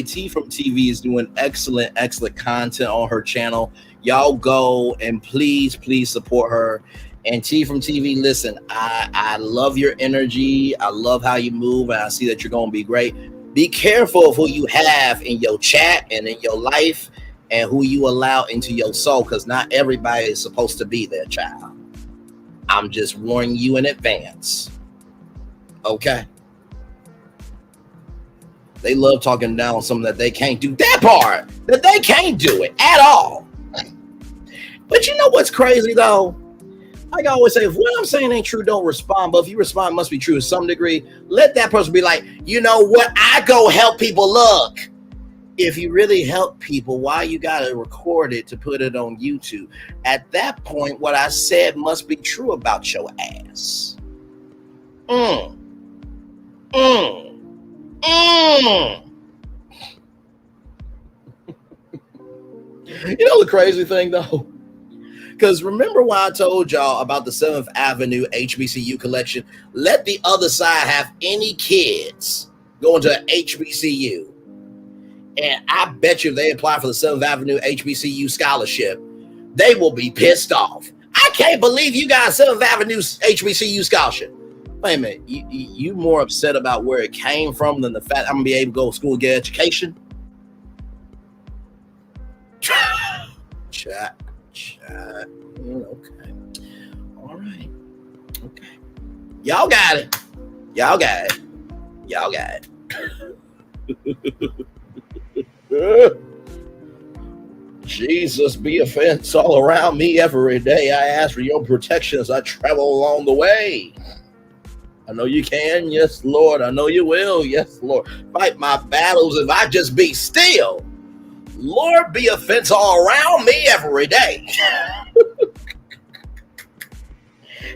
T from TV is doing excellent content on her channel. Y'all go and please support her. And T from TV, listen, I love your energy. I love how you move, and I see that you're going to be great. Be careful of who you have in your chat and in your life and who you allow into your soul, because not everybody is supposed to be there, child. I'm just warning you in advance. Okay? They love talking down on something that they can't do. That part, that they can't do it at all. But you know what's crazy, though? Like I always say, if what I'm saying ain't true, don't respond. But if you respond, it must be true to some degree. Let that person be like, you know what? I go help people. Look. If you really help people, why you gotta record it to put it on YouTube? At that point, what I said must be true about your ass. You know the crazy thing though? Because remember when I told y'all about the 7th Avenue HBCU collection? Let the other side have any kids going to HBCU. And I bet you if they apply for the 7th Avenue HBCU scholarship, they will be pissed off. I can't believe you got a 7th Avenue HBCU scholarship. Wait a minute, you more upset about where it came from than the fact I'm going to be able to go to school and get education? Chat. Okay. All right. Okay. Y'all got it. Jesus be a fence all around me every day. I ask for your protection as I travel along the way. I know you can. Yes, Lord. I know you will. Yes, Lord. Fight my battles if I just be still. Lord, be a fence all around me every day.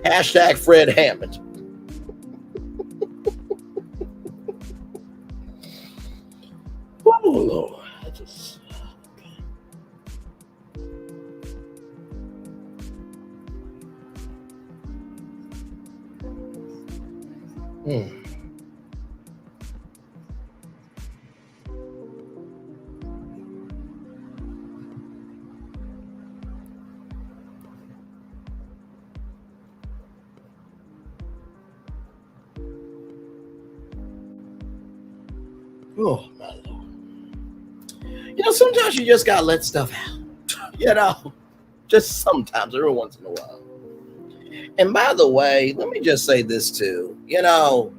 Hashtag Fred Hammond. Oh, Lord. I just... Oh, my Lord. You know, sometimes you just gotta let stuff out. You know, just sometimes, every once in a while. And by the way, let me just say this too. You know,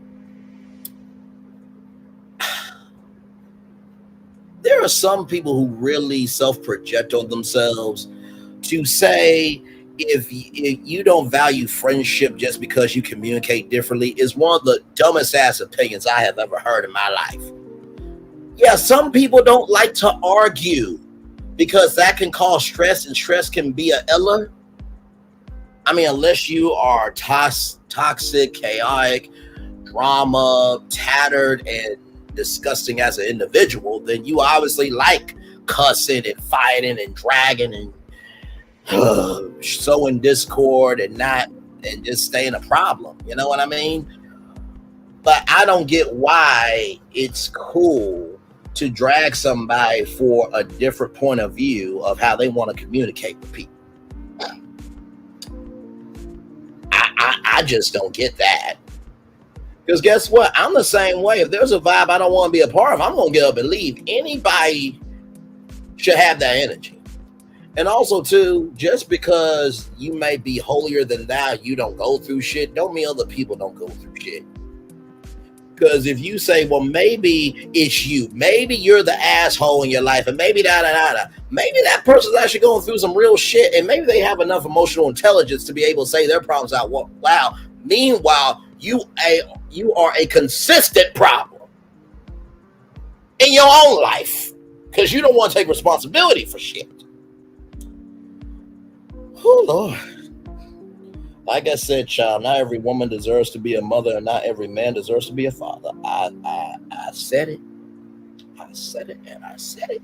there are some people who really self-project on themselves to say if you don't value friendship just because you communicate differently is one of the dumbest ass opinions I have ever heard in my life. Yeah, some people don't like to argue because that can cause stress, and stress can be a iller. I mean, unless you are toxic, chaotic, drama, tattered, and disgusting as an individual, then you obviously like cussing and fighting and dragging and sowing discord and just staying a problem. You know what I mean? But I don't get why it's cool to drag somebody for a different point of view of how they want to communicate with people. I just don't get that. Because guess what? I'm the same way. If there's a vibe I don't want to be a part of, I'm going to get up and leave. Anybody should have that energy. And also, too, just because you may be holier than thou, you don't go through shit, don't mean other people don't go through shit. Because if you say, well, maybe it's you, maybe you're the asshole in your life, and maybe maybe that person's actually going through some real shit, and maybe they have enough emotional intelligence to be able to say their problems out. Well, wow. Meanwhile, you are a consistent problem in your own life because you don't want to take responsibility for shit. Oh, Lord. Like I said, child, not every woman deserves to be a mother, and not every man deserves to be a father. I said it. I said it, and I said it.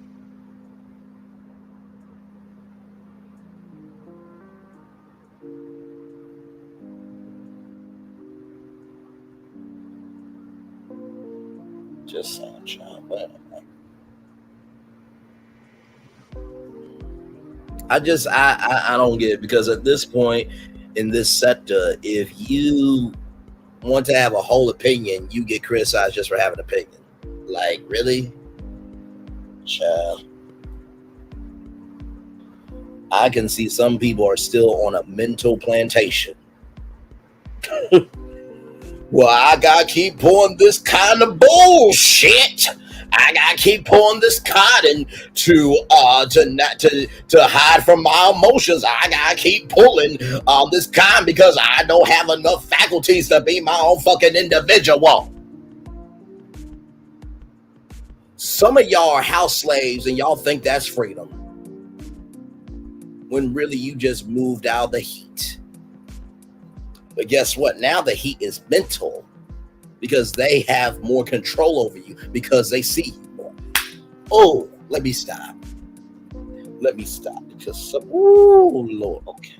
Just saying, child. But I don't get it, because at this point in this sector, if you want to have a whole opinion, you get criticized just for having an opinion. Like, really? Child. I can see some people are still on a mental plantation. Well, I gotta keep pulling this kind of bullshit. I gotta keep pulling this cotton to hide from my emotions. I gotta keep pulling this cotton because I don't have enough faculties to be my own fucking individual. Some of y'all are house slaves and y'all think that's freedom, when really you just moved out of the heat. But guess what? Now the heat is mental, because they have more control over you, because they see you more. Oh, let me stop. Because oh Lord, okay.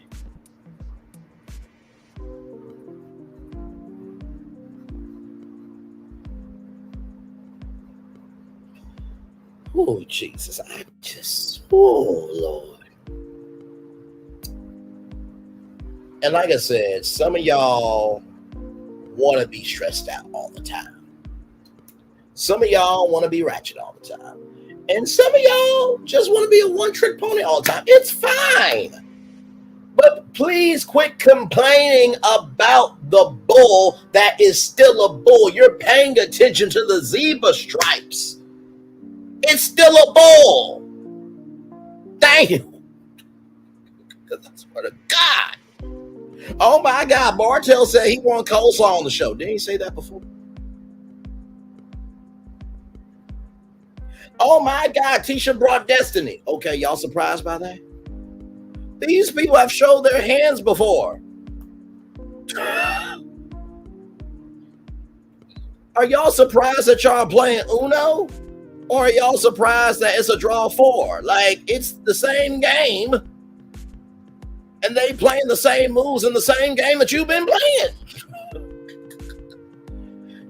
Oh Jesus, oh Lord. And like I said, some of y'all want to be stressed out all the time. Some of y'all want to be ratchet all the time. And some of y'all just want to be a one-trick pony all the time. It's fine. But please quit complaining about the bull that is still a bull. You're paying attention to the zebra stripes. It's still a bull. Damn. Because I swear to God. Oh my God, Bartell said he wanted coleslaw on the show. Didn't he say that before? Oh my God, Tisha brought Destiny. Okay, y'all surprised by that? These people have showed their hands before. Are y'all surprised that y'all playing Uno? Or are y'all surprised that it's a draw 4? Like, it's the same game. And they playing the same moves in the same game that you've been playing.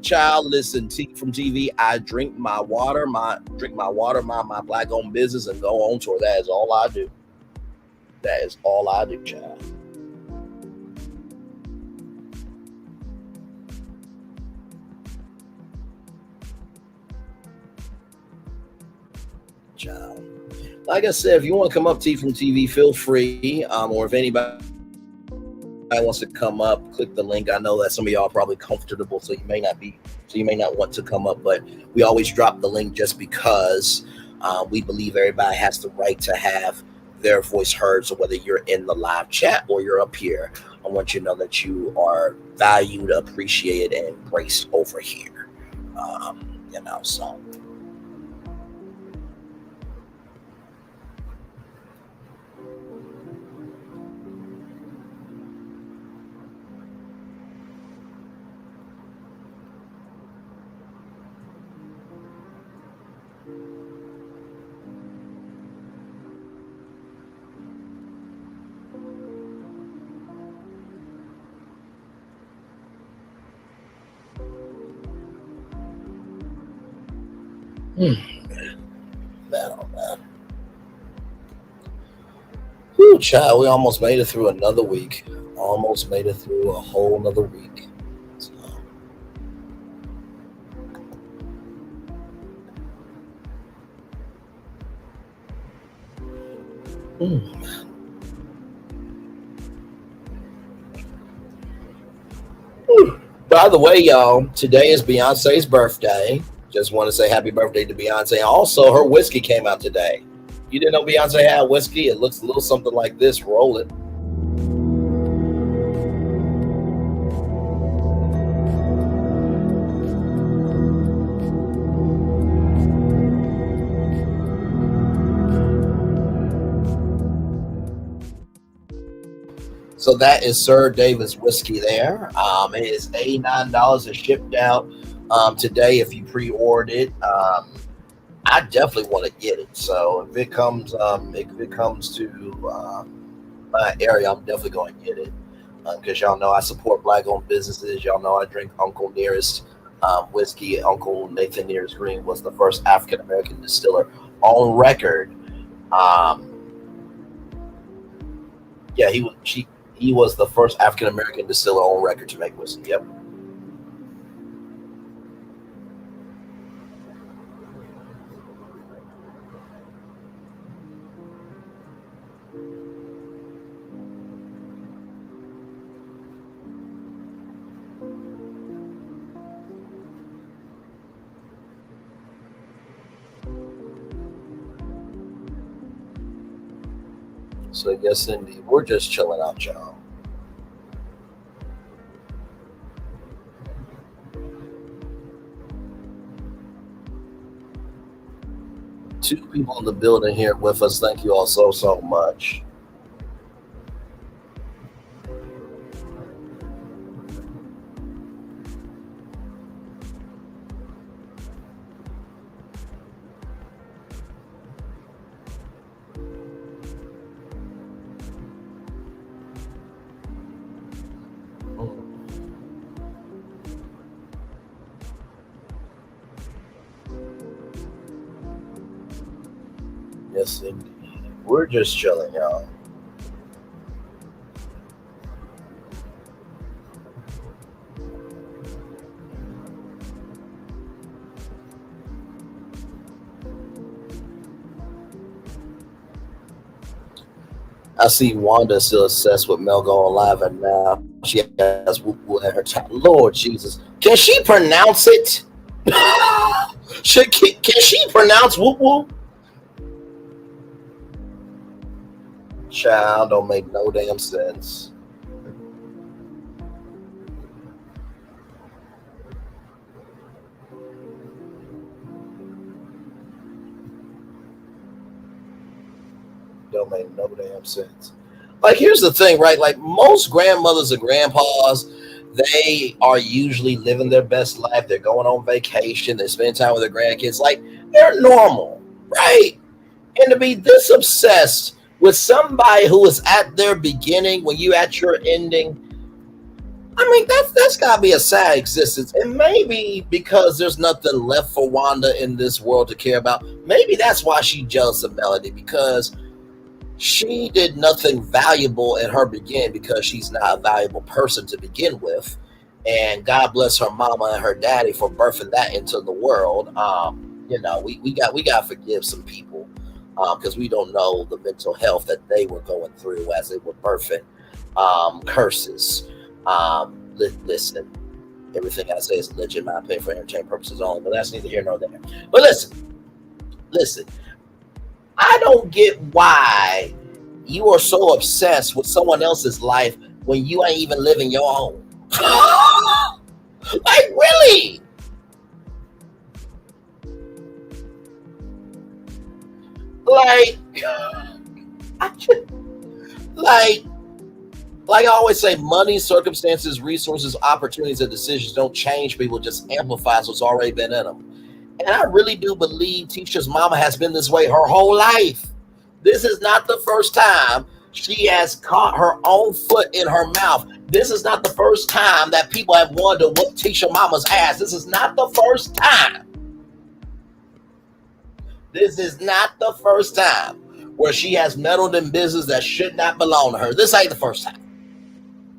Child, listen, from TV, I drink my water, mind my black-owned business, and go on tour. That is all I do. That is all I do, child. Child. Like I said, if you want to come up, T from TV, feel free. Or if anybody wants to come up, click the link. I know that some of y'all are probably comfortable, so you may not want to come up, but we always drop the link just because we believe everybody has the right to have their voice heard. So whether you're in the live chat or you're up here, I want you to know that you are valued, appreciated, and embraced over here. So. Man. Whew, child, we almost made it through another week. Almost made it through a whole nother week. So. By the way, y'all, today is Beyonce's birthday. Just want to say happy birthday to Beyonce. Also, her whiskey came out today. You didn't know Beyonce had whiskey? It looks a little something like this. Roll it. So that is Sir David's whiskey there. It is $89. It's shipped out today if you pre-ordered it. I definitely want to get it. So if it comes to my area, I'm definitely going to get it because y'all know I support Black-owned businesses. Y'all know I drink Uncle Nearest whiskey. Uncle Nathan Nearest Green was the first African American distiller on record. He was the first African American distiller on record to make whiskey. Yep. So yes, indeed, we're just chilling out, y'all. Two people in the building here with us. Thank you all so much. Yes, indeed. We're just chilling, y'all. I see Wanda still obsessed with Mel going live, and now she has whoop whoop at her top. Lord Jesus, can she pronounce it? Can she pronounce whoop whoop? Child, don't make no damn sense. Don't make no damn sense. Like, here's the thing, right? Like, most grandmothers and grandpas, they are usually living their best life. They're going on vacation. They're spending time with their grandkids. Like, they're normal, right? And to be this obsessed with somebody who is at their beginning when you at your ending, I mean, that's gotta be a sad existence. And maybe because there's nothing left for Wanda in this world to care about, maybe that's why she's jealous of Melody, because she did nothing valuable in her beginning, because she's not a valuable person to begin with. And God bless her mama and her daddy for birthing that into the world. You know, we got to forgive some people because we don't know the mental health that they were going through as they were birthing. Curses. Listen, everything I say is legit, my opinion, for entertainment purposes only, but that's neither here nor there. But listen, I don't get why you are so obsessed with someone else's life when you ain't even living your own. Like, really? Like I always say, money, circumstances, resources, opportunities, and decisions don't change people, just amplifies what's already been in them. And I really do believe Tisha's mama has been this way her whole life. This is not the first time she has caught her own foot in her mouth. This is not the first time that people have wanted to whoop Tisha mama's ass. This is not the first time. This is not the first time where she has meddled in business that should not belong to her. This ain't the first time.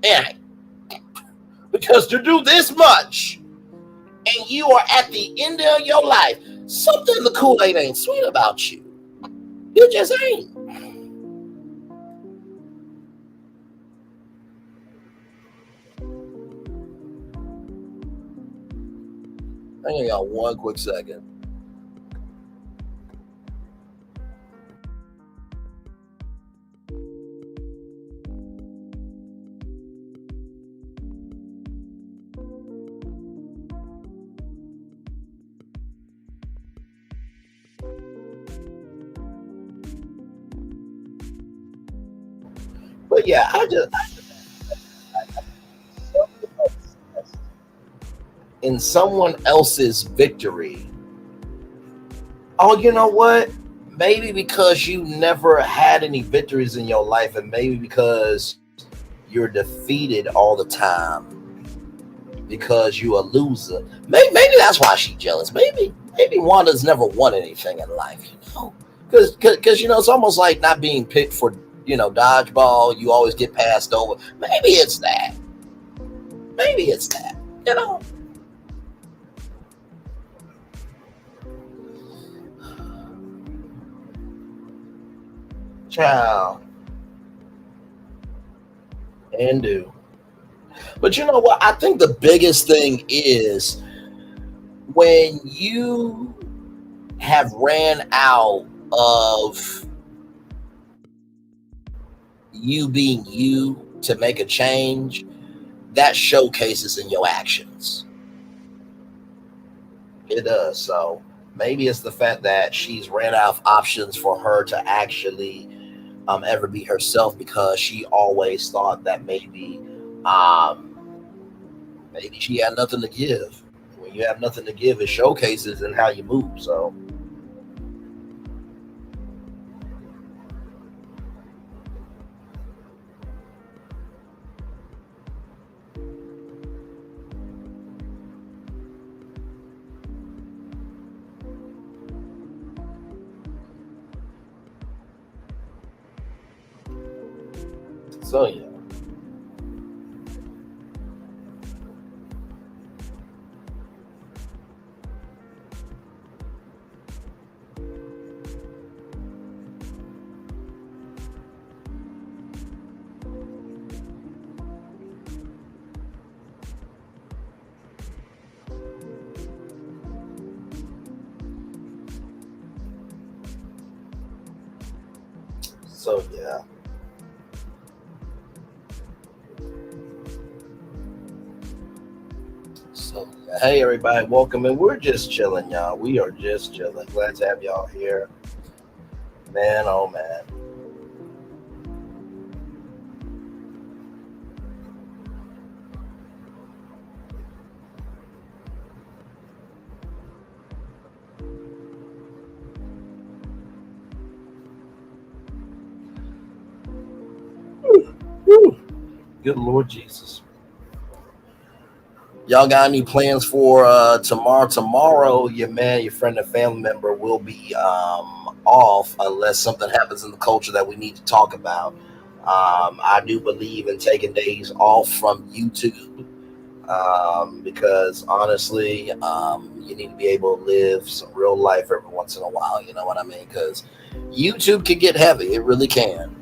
It ain't. Because to do this much, and you are at the end of your life, something in the Kool-Aid ain't sweet about you. It just ain't. Hang on one quick second. But yeah, I just in someone else's victory. Oh, you know what? Maybe because you never had any victories in your life, and maybe because you're defeated all the time because you a loser. Maybe that's why she's jealous. Maybe Wanda's never won anything in life, you know? Because you know, it's almost like not being picked for, you know, dodgeball. You always get passed over. Maybe it's that. Maybe it's that. You know. Child. And do. But you know what? I think the biggest thing is when you have ran out of you being you to make a change, that showcases in your actions. It does. So maybe it's the fact that she's ran out of options for her to actually ever be herself, because she always thought that maybe she had nothing to give. When you have nothing to give, it showcases in how you move. So yeah. So yeah. So hey everybody, welcome in. We're just chilling, y'all. We are just chilling. Glad to have y'all here. Man, oh man. Whew. Good Lord Jesus. Y'all got any plans for tomorrow? Tomorrow, your friend and family member will be off unless something happens in the culture that we need to talk about. I do believe in taking days off from YouTube because honestly, you need to be able to live some real life every once in a while. You know what I mean? Because YouTube can get heavy. It really can.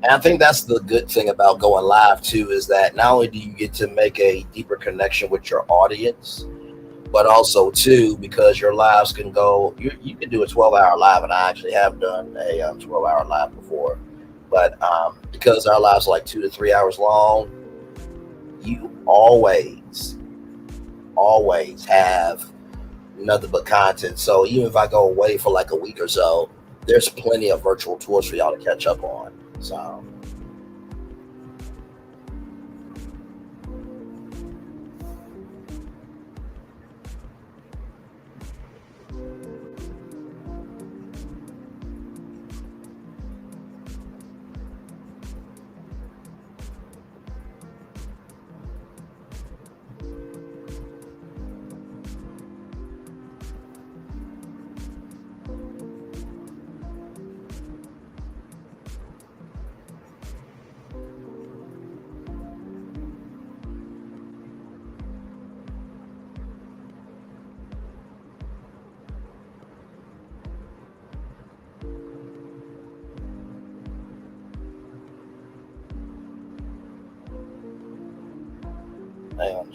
And I think that's the good thing about going live too, is that not only do you get to make a deeper connection with your audience, but also too, because your lives can go, you can do a 12-hour live, and I actually have done a 12-hour live before. But because our lives are like 2 to 3 hours long, you always have nothing but content. So even if I go away for like a week or so, there's plenty of virtual tours for y'all to catch up on. So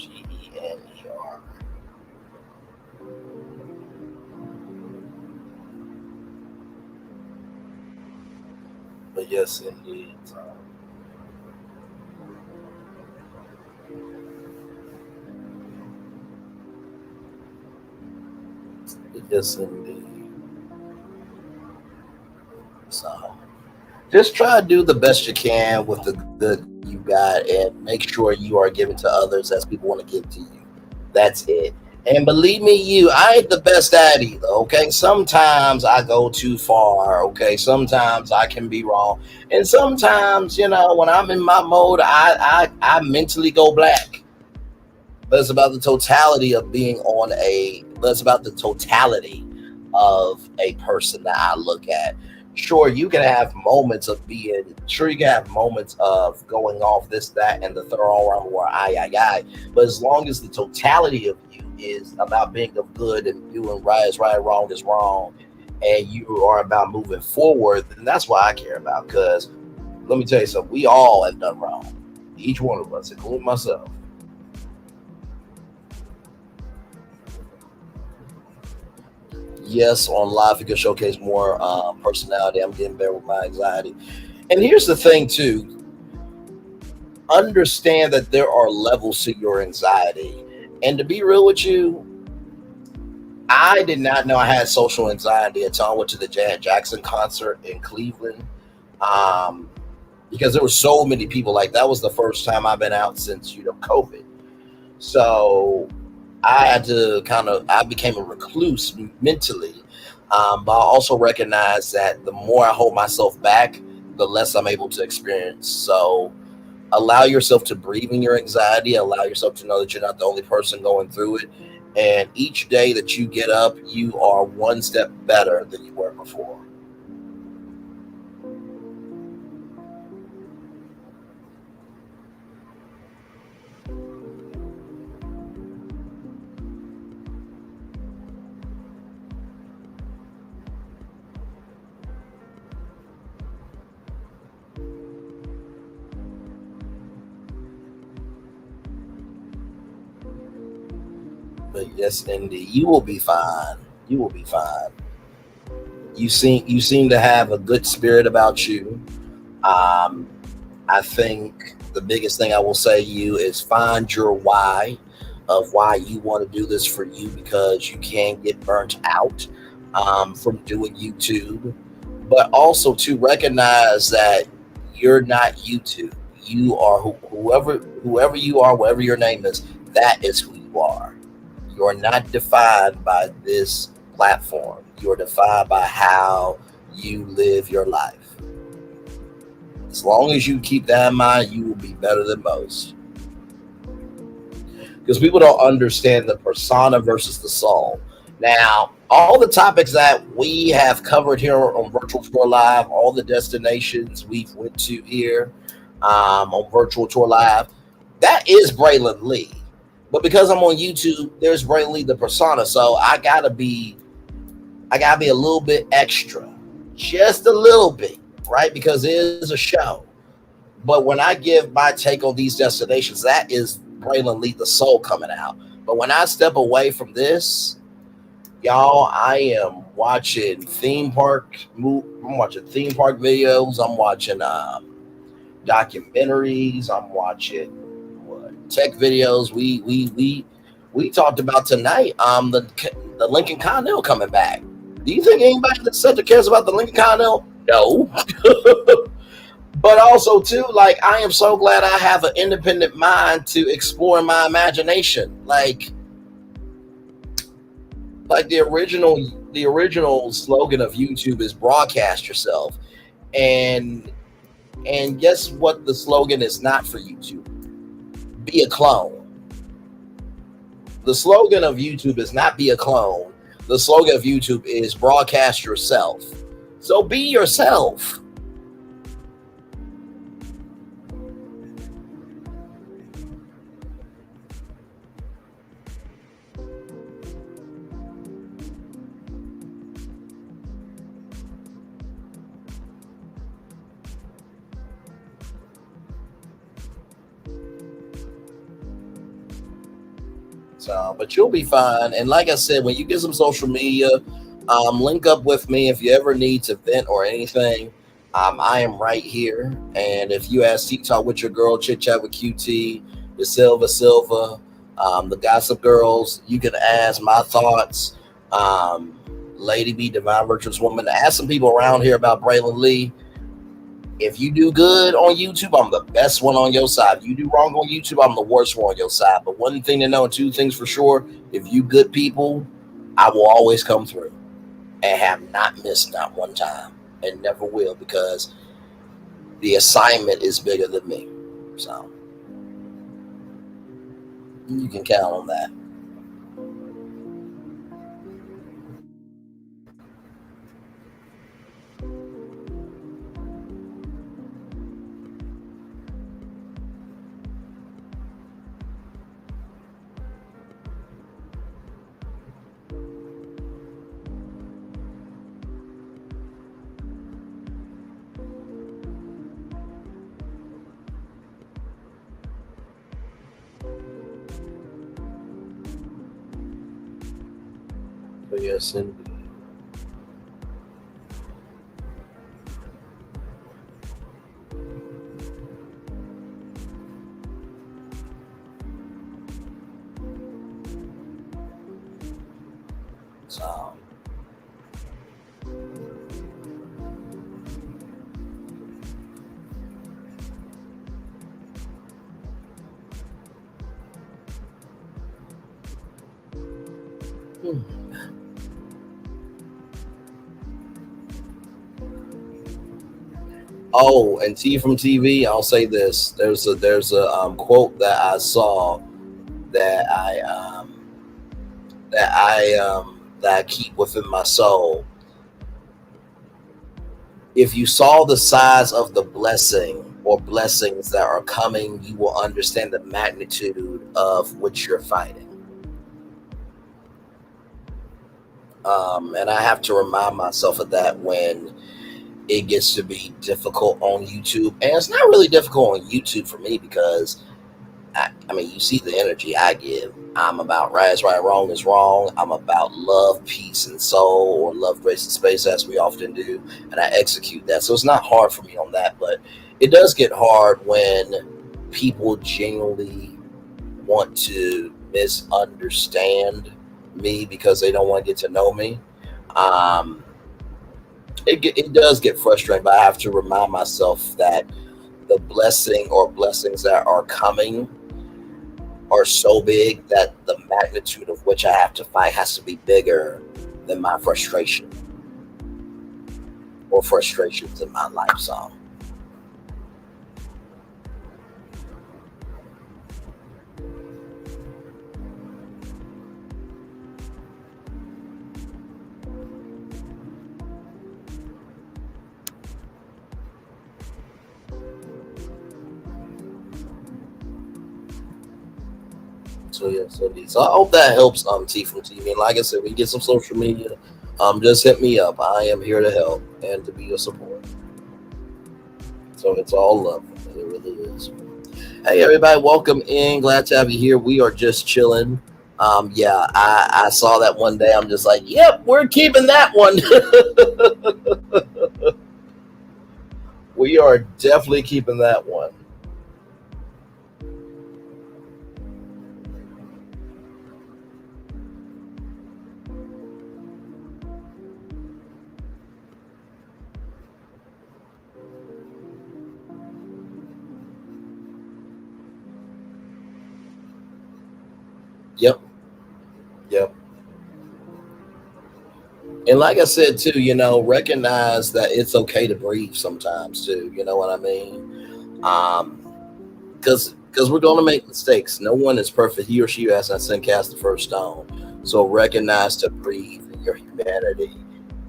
GENER. But yes, indeed. Yes, indeed. So just try to do the best you can with the good you got and make sure you are giving to others as people want to give to you. That's it. And believe me, I ain't the best at either. Okay. Sometimes I go too far. Okay. Sometimes I can be wrong. And sometimes, when I'm in my mode, I mentally go black. But it's about the totality of that's about the totality of a person that I look at. Sure, you can have moments of going off this, that, and the third all around where I. But as long as the totality of you is about being of good and doing right is right, wrong is wrong, and you are about moving forward, then that's what I care about. Because let me tell you something, we all have done wrong. Each one of us, including myself. Yes, on live you can showcase more personality. I'm getting better with my anxiety. And here's the thing too. Understand that there are levels to your anxiety. And to be real with you, I did not know I had social anxiety until I went to the Janet Jackson concert in Cleveland. Because there were so many people. Like, that was the first time I've been out since, COVID. So I became a recluse mentally. But I also recognize that the more I hold myself back, the less I'm able to experience. So allow yourself to breathe in your anxiety. Allow yourself to know that you're not the only person going through it. And each day that you get up, you are one step better than you were before. But yes, indeed, you will be fine. You will be fine. You seem to have a good spirit about you. I think the biggest thing I will say to you is find your why of why you want to do this for you, because you can get burnt out from doing YouTube. But also to recognize that you're not YouTube. You are whoever you are, whatever your name is, that is who you are. You're not defined by this platform. You're defined by how you live your life. As long as you keep that in mind, you will be better than most. Because people don't understand the persona versus the soul. Now, all the topics that we have covered here on Virtual Tour Live, all the destinations we've went to here on Virtual Tour Live, that is Braylon Lee. But because I'm on YouTube, there's Braylon Lee, the persona. So I gotta be a little bit extra, just a little bit, right? Because it is a show. But when I give my take on these destinations, that is Braylon Lee, the soul, coming out. But when I step away from this, y'all, I am watching theme park videos. I'm watching documentaries. I'm watching tech videos. We talked about tonight the Lincoln Continental coming back. Do you think anybody that said that cares about the Lincoln Continental? No. But also too, like, I am so glad I have an independent mind to explore my imagination. Like the original slogan of YouTube is broadcast yourself. And guess what the slogan is not for YouTube? Be a clone. The slogan of YouTube is not be a clone. The slogan of YouTube is broadcast yourself. So be yourself. So, but you'll be fine. And like I said, when you get some social media, link up with me if you ever need to vent or anything. I am right here. And if you ask Talk with your girl, Chit Chat with QT, the Silva, the Gossip Girls, you can ask my thoughts. Lady B, Divine Virtuous Woman. Ask some people around here about Braylon Lee. If you do good on YouTube, I'm the best one on your side. If you do wrong on YouTube, I'm the worst one on your side. But one thing to know, and two things for sure, if you good people, I will always come through and have not missed not one time and never will, because the assignment is bigger than me. So you can count on that. But yes, indeed. So oh, and T from TV, I'll say this. There's a quote that I saw that I keep within my soul. If you saw the size of the blessing or blessings that are coming, you will understand the magnitude of which you're fighting. And I have to remind myself of that when it gets to be difficult on YouTube. And it's not really difficult on YouTube for me because, I mean, you see the energy I give. I'm about right is right, wrong is wrong. I'm about love, peace, and soul, or love, grace, and space, as we often do. And I execute that. So it's not hard for me on that. But it does get hard when people genuinely want to misunderstand me because they don't want to get to know me. It does get frustrating, but I have to remind myself that the blessing or blessings that are coming are so big that the magnitude of which I have to fight has to be bigger than my frustration or frustrations in my life. So yes, indeed. So I hope that helps T from TV. And like I said, we get some social media. Just hit me up. I am here to help and to be your support. So it's all love. It really is. Hey everybody, welcome in. Glad to have you here. We are just chilling. Yeah, I saw that one day. I'm just like, yep, we're keeping that one. We are definitely keeping that one. Yep. And like I said too, recognize that it's okay to breathe sometimes too. You know what I mean? Because we're going to make mistakes. No one is perfect. He or she who has not sinned cast the first stone. So recognize to breathe in your humanity,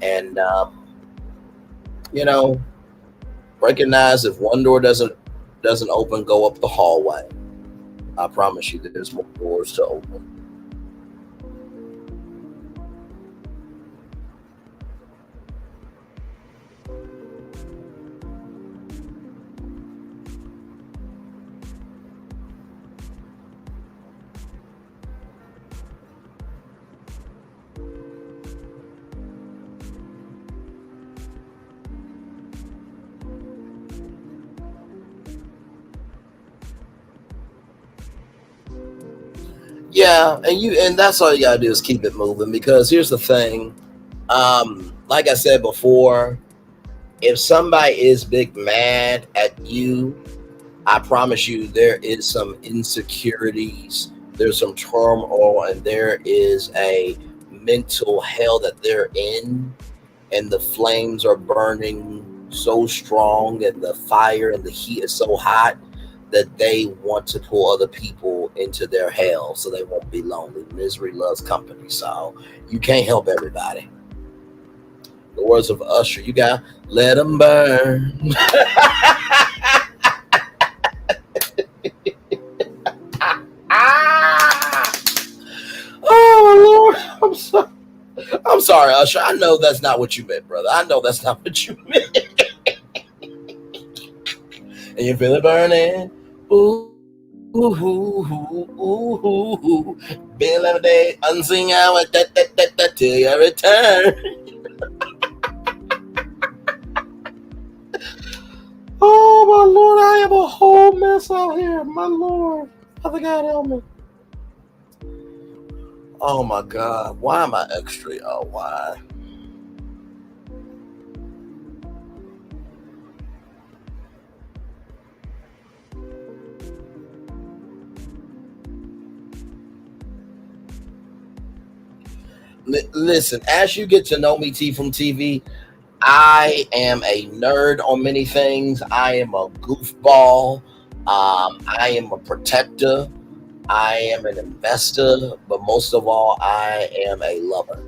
and recognize if one door doesn't open, go up the hallway. I promise you, there's more doors to open. Yeah, and that's all you gotta do is keep it moving. Because here's the thing, like I said before, if somebody is big mad at you, I promise you there is some insecurities, there's some turmoil, and there is a mental hell that they're in, and the flames are burning so strong, and the fire and the heat is so hot that they want to pull other people into their hell so they won't be lonely. Misery loves company, so you can't help everybody. The words of Usher, you got let them burn. Oh Lord, I'm sorry, Usher. I know that's not what you meant, brother. I know that's not what you meant. And you feel it burning. Ooh. Ooh, ooh, ooh, ooh, ooh. Bill every day, unsing hour, till your return. Oh my Lord, I have a whole mess out here. My Lord, Father God help me. Oh my God, why am I extra? Oh, why? Listen, as you get to know me, T from TV, I am a nerd on many things. I am a goofball. I am a protector. I am an investor, but most of all, I am a lover.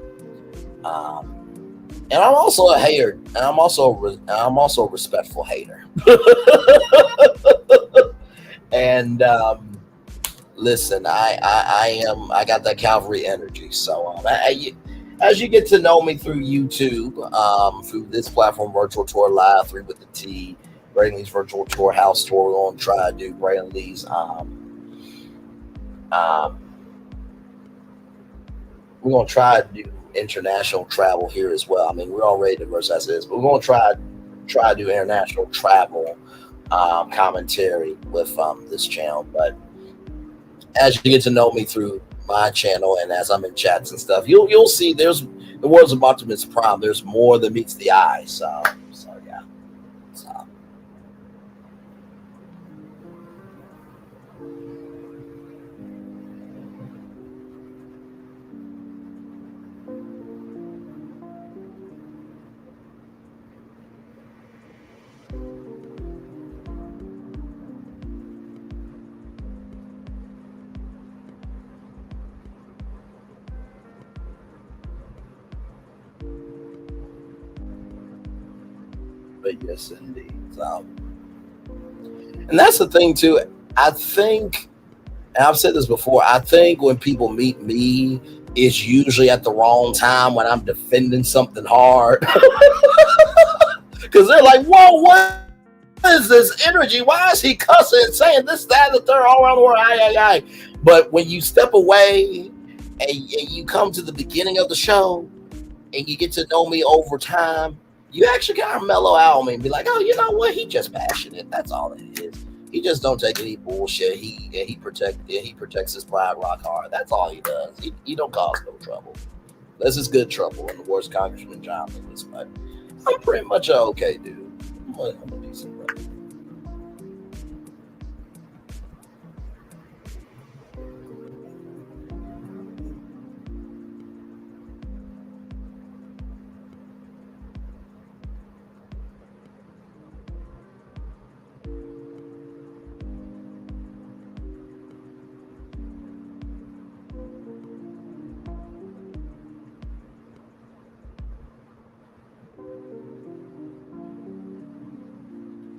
And I'm also a hater, and I'm also a respectful hater. And listen, I got that Calvary energy. So as you get to know me through YouTube, through this platform, Virtual Tour Live, 3 with the T, Brady Lee's Virtual Tour House Tour, we're gonna try to do Brady Lee's we're gonna try to do international travel here as well. I mean, we're already diverse as it is, but we're gonna try to do international travel commentary with this channel. But as you get to know me through my channel and as I'm in chats and stuff, you'll see there's the words of Optimus Prime. There's more than meets the eye. So yeah. So. But yes, indeed. So, and that's the thing too. I think, and I've said this before, I think when people meet me, it's usually at the wrong time when I'm defending something hard. Because they're like, whoa, what is this energy? Why is he cussing and saying this, that, and the third all around the world? Aye. But when you step away and you come to the beginning of the show and you get to know me over time, you actually kind of mellow out on me and be like, oh, you know what? He just passionate. That's all it is. He just don't take any bullshit. He protects his pride rock hard. That's all he does. He don't cause no trouble. This is good trouble, in the words Congressman John Lewis. But I'm pretty much an okay dude. I'm a decent brother.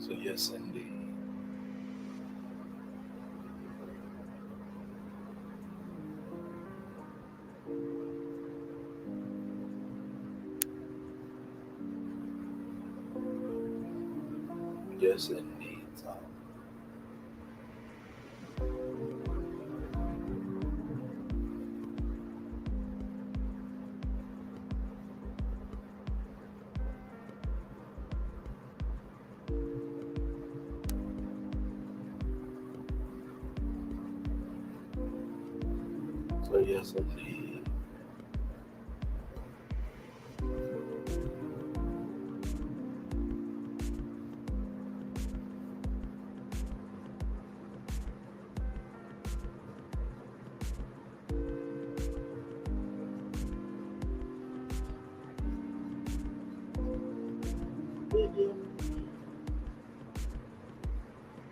So yes, indeed. Yes, indeed. So. yes, indeed.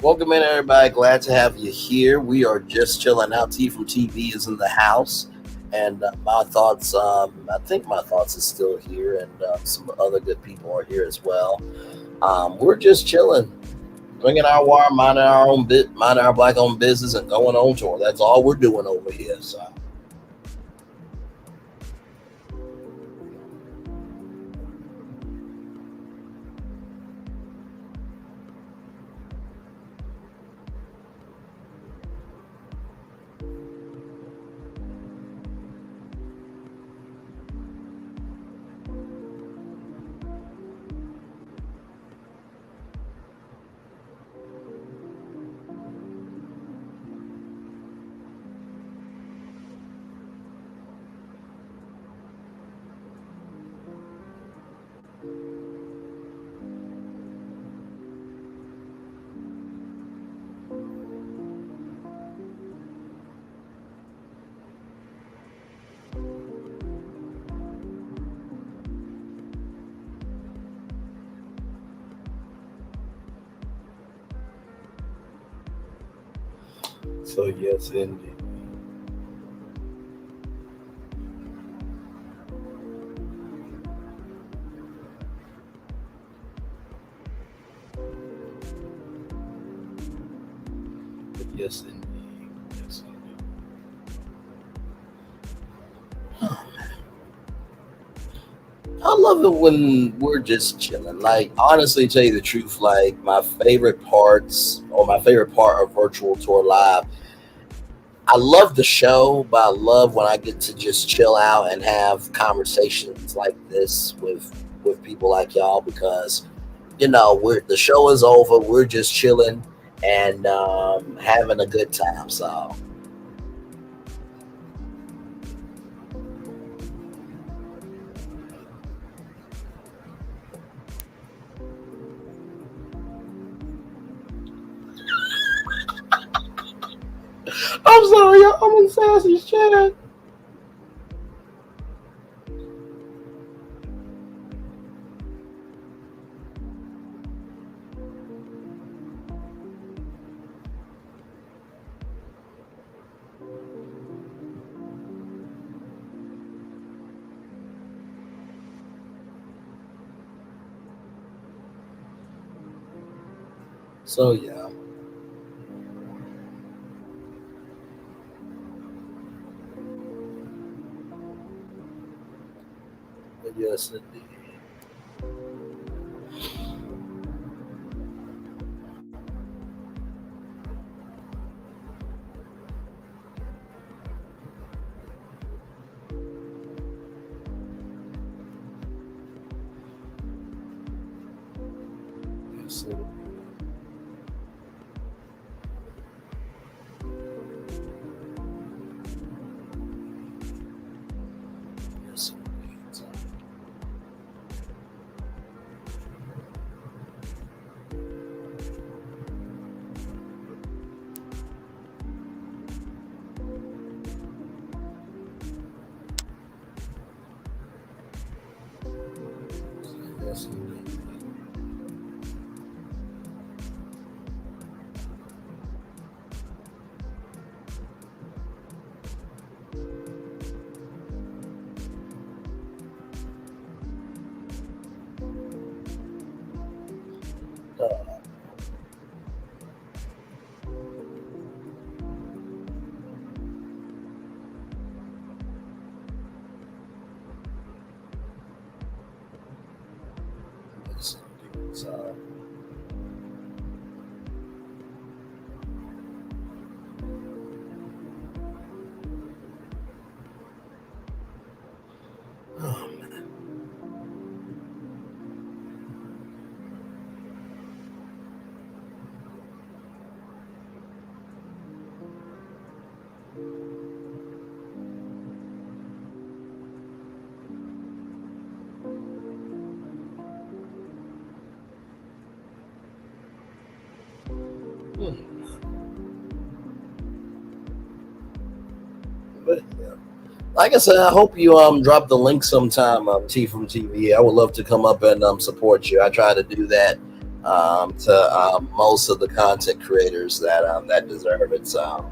Welcome in, everybody. Glad to have you here. We are just chilling out. T from TV is in the house, and my thoughts. I think my thoughts is still here, and some other good people are here as well. We're just chilling, bringing our wire, minding our own bit, minding our black-owned business, and going on tour. That's all we're doing over here. So yes, indeed. Yes, indeed. Yes, indeed. I love it when we're just chilling. Like, honestly, tell you the truth, like my favorite parts or my favorite part of Virtual Tour Live, I love the show, but I love when I get to just chill out and have conversations like this with people like y'all, because we're the show is over, we're just chilling and having a good time. So I'm sorry, y'all. I'm in Sassy's chat. So yeah. But yes, indeed. Yes, indeed. Yes, indeed. Yes, indeed. Yes, indeed. So But yeah. Like I said, I hope you drop the link sometime, T from TV. I would love to come up and support you. I try to do that to most of the content creators that deserve it. So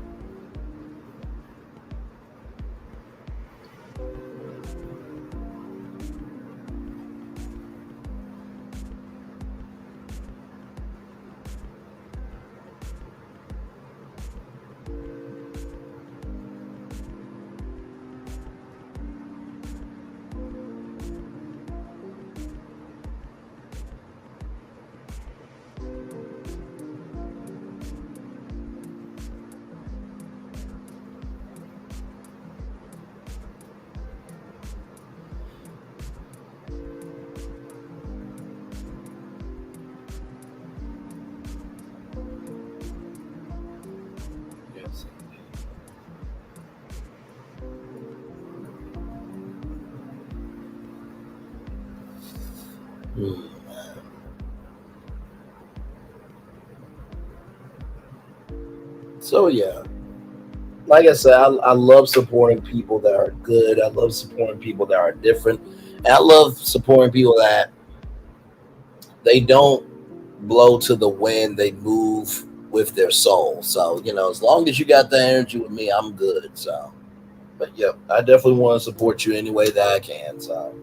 yes. So yeah, like I said, I love supporting people that are good. I love supporting people that are different. And I love supporting people that they don't blow to the wind. They move with their soul. So as long as you got the energy with me, I'm good. So, but yep, I definitely want to support you any way that I can. So.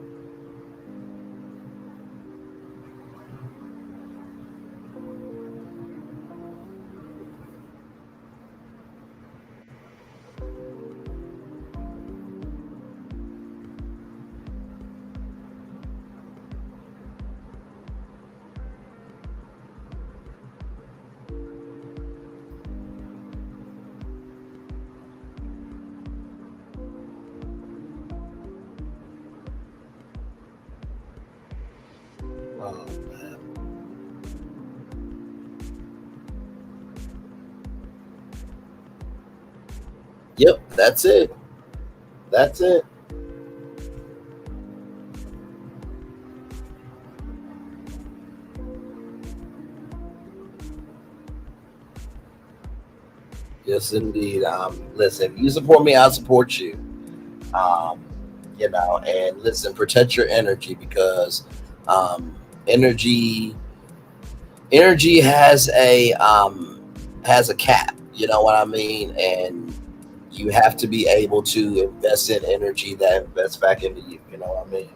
Oh, man. Yep, that's it. That's it. Yes, indeed. Listen, you support me, I support you. Um, and listen, protect your energy because um, energy energy has a cap. You know what I mean? And you have to be able to invest in energy that invests back into you. You know what I mean?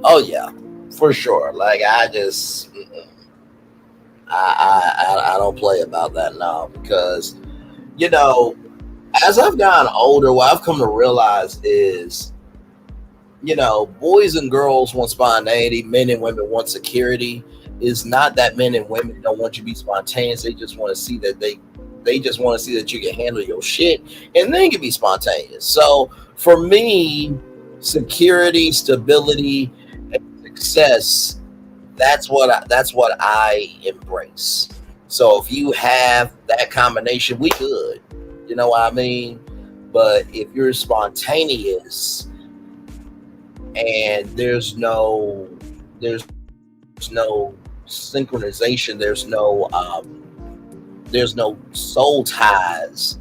Oh yeah, for sure. Like I just, I don't play about that now because you know, as I've gotten older, what I've come to realize is, boys and girls want spontaneity, men and women want security. It's not that men and women don't want you to be spontaneous. They just want to see that they just want to see that you can handle your shit and then you can be spontaneous. So for me, security, stability, and success, that's what I embrace. So if you have that combination, we good. You know what I mean? But if you're spontaneous and there's no synchronization, there's no soul ties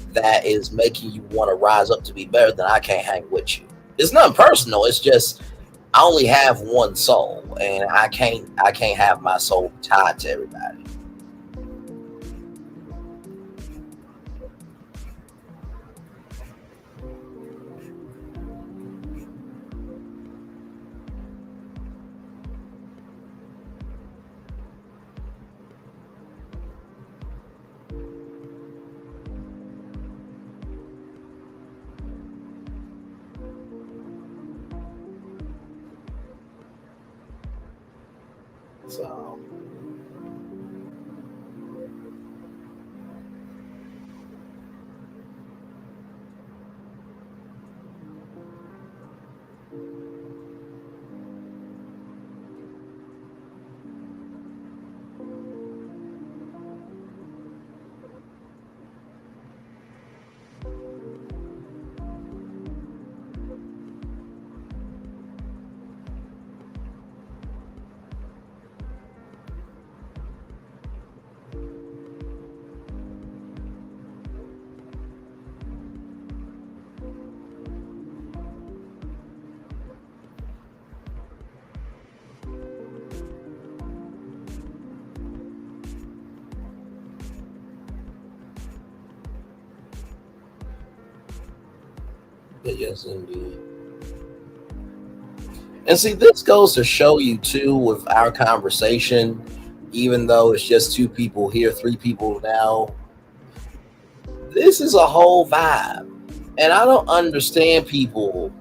that is making you want to rise up to be better, then I can't hang with you. It's nothing personal. It's just I only have one soul, and I can't have my soul tied to everybody. So. Yes, indeed. And see, this goes to show you too with our conversation, even though it's just 2 people here, 3 people now, this is a whole vibe. And I don't understand people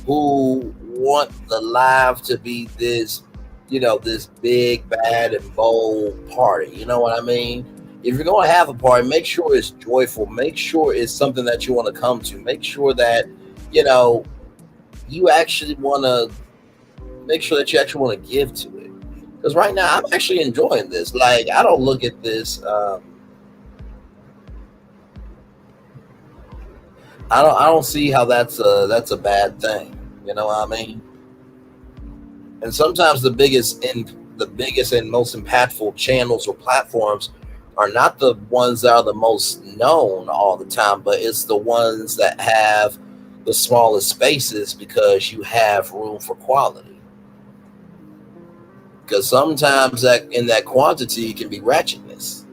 who want the live to be this, this big, bad, and bold party. You know what I mean? If you're going to have a party, make sure it's joyful. Make sure it's something that you want to come to. Make sure that, you actually want to make sure that you actually want to give to it. Because right now, I'm actually enjoying this. Like, I don't look at this. I don't see how that's a bad thing. You know what I mean? And sometimes the biggest and most impactful channels or platforms are not the ones that are the most known all the time, but it's the ones that have the smallest spaces because you have room for quality. Because sometimes that in that quantity can be ratchetness.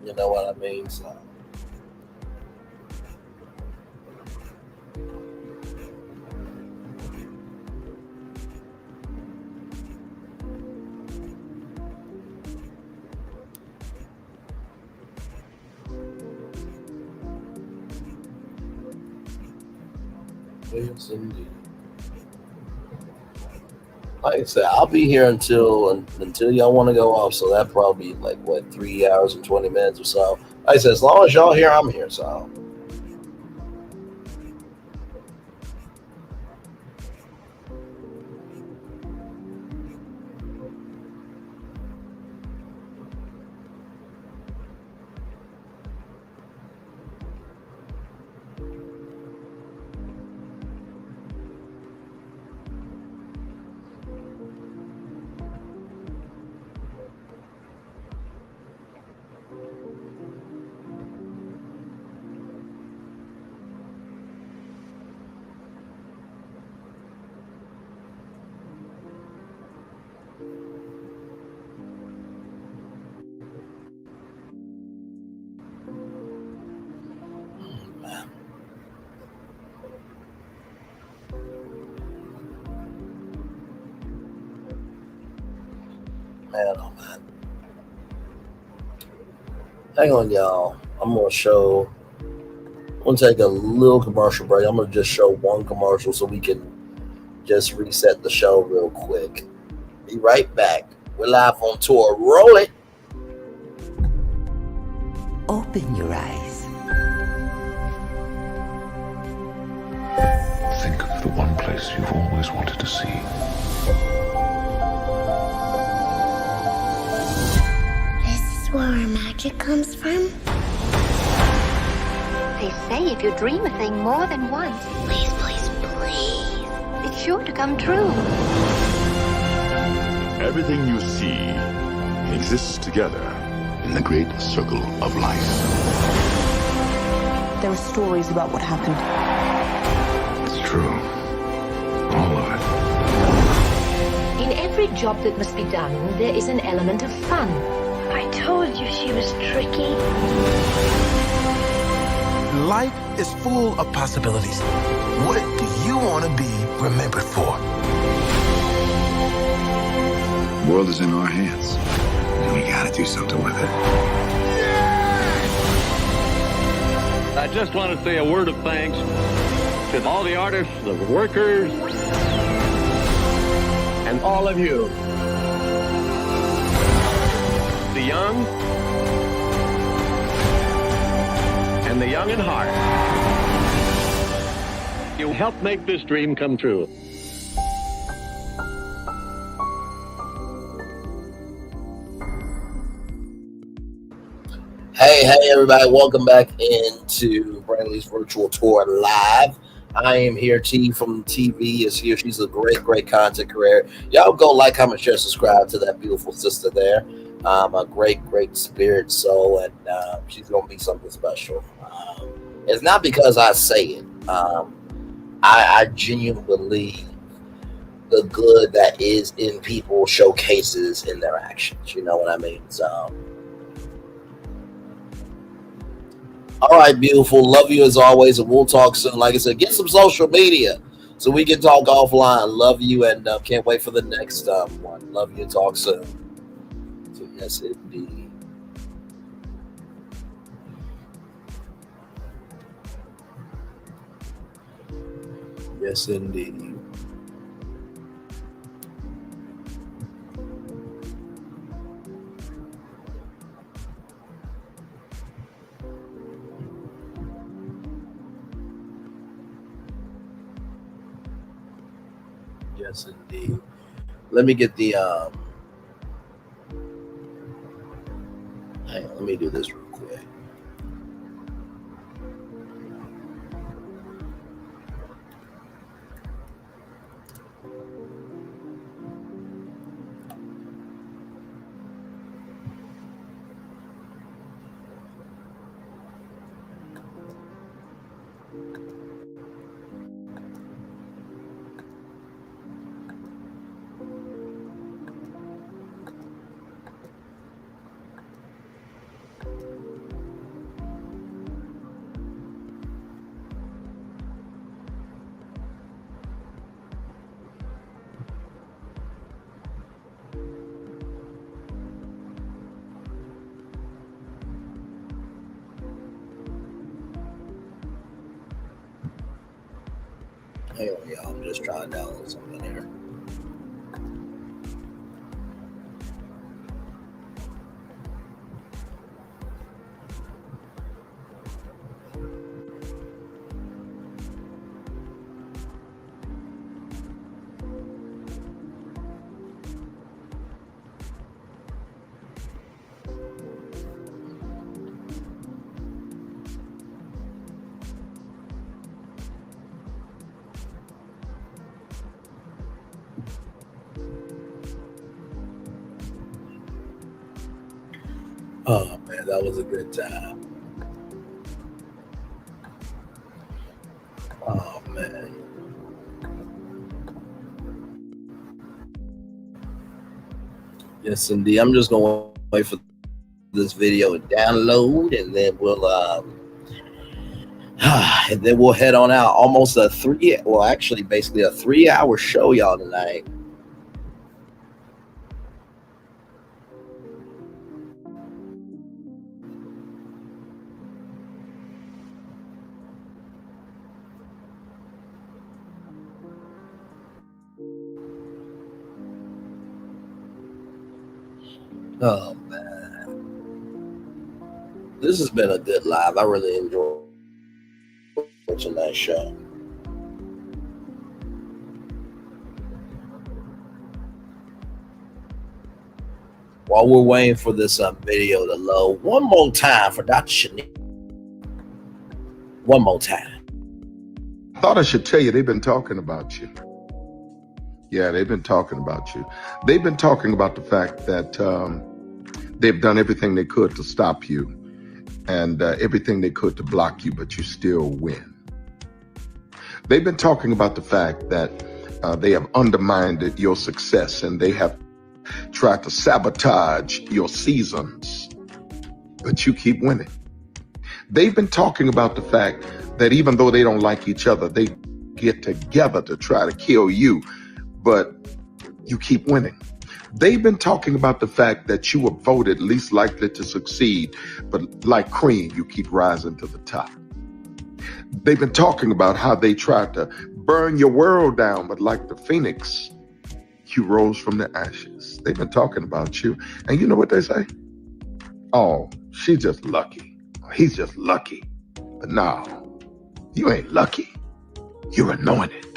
You know what I mean? So. Yes, indeed. Like I said, I'll be here until y'all want to go off. So that probably like 3 hours and 20 minutes or so. Like I said, as long as y'all here, I'm here. So. Man, oh man. Hang on, y'all. I'm going to take a little commercial break. I'm going to just show one commercial so we can just reset the show real quick. Be right back. We're live on tour. Roll it. Open your eyes. Think of the one place you've always wanted to see. Where our magic comes from? They say if you dream a thing more than once, Please, please, please. it's sure to come true. Everything you see exists together in the great circle of life. There are stories about what happened. It's true. job that must be done, there is an element of fun. I told you she was tricky. Life is full of possibilities. What do you want to be remembered for? The world is in our hands, and we gotta do something with it. I just want to say a word of thanks to all the artists, the workers, and all of you. The young and the young in heart. You helped make this dream come true. Hey, everybody. Welcome back into Brantley's Virtual Tour Live. I am here. T from TV is here. She's a great content creator. Y'all go like, comment, share, subscribe to that beautiful sister there. A great spirit soul, and she's going to be something special. It's not because I say it. I genuinely believe the good that is in people showcases in their actions. You know what I mean? So, all right, beautiful. Love you as always, and we'll talk soon. Like I said, get some social media so we can talk offline. Love you, and can't wait for the next one. Love you, and talk soon. So, yes, indeed. Yes, indeed. Yes, indeed. Let me get the hang on, let me do this real quick. Hang on, y'all. I'm just trying to download something here. Oh man, that was a good time. Oh man. Yes, indeed. I'm just gonna wait for this video to download, and then we'll head on out. Almost basically a 3-hour show, y'all, tonight. Oh man, this has been a good live. I really enjoyed watching that show. While we're waiting for this video to load, one more time for Dr. Chanita. One more time. I thought I should tell you, they've been talking about you. Yeah, they've been talking about you. They've been talking about the fact that they've done everything they could to stop you and everything they could to block you, but you still win. They've been talking about the fact that they have undermined your success, and they have try to sabotage your seasons, but you keep winning. They've been talking about the fact that even though they don't like each other, they get together to try to kill you, but you keep winning. They've been talking about the fact that you were voted least likely to succeed, but like cream, you keep rising to the top. They've been talking about how they tried to burn your world down, but like the phoenix, you rose from the ashes. They've been talking about you. And you know what they say? Oh, she's just lucky. He's just lucky. But no, you ain't lucky. You're anointed.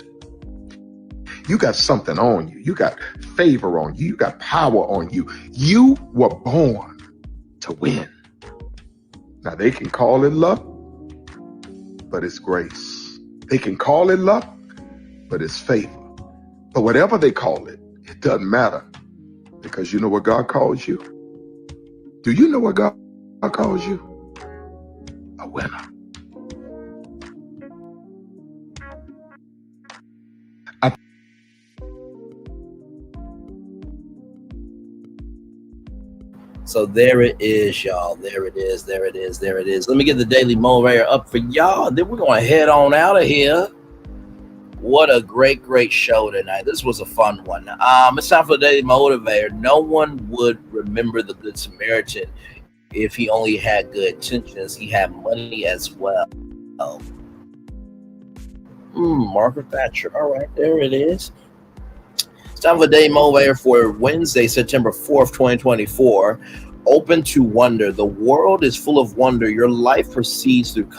You got something on you. You got favor on you. You got power on you. You were born to win. Now, they can call it luck, but it's grace. They can call it luck, but it's favor. But whatever they call it, it doesn't matter, because you know what God calls you? Do you know what God calls you? A winner. So there it is, y'all. There it is. There it is. There it is. Let me get the Daily Motivator up for y'all. Then we're going to head on out of here. What a great, great show tonight. This was a fun one. It's time for the Daily Motivator. No one would remember the Good Samaritan if he only had good intentions. He had money as well. Margaret Thatcher. All right, there it is. It's time for Daily Motivator for Wednesday, September 4th, 2024. Open to wonder. The world is full of wonder. Your life proceeds through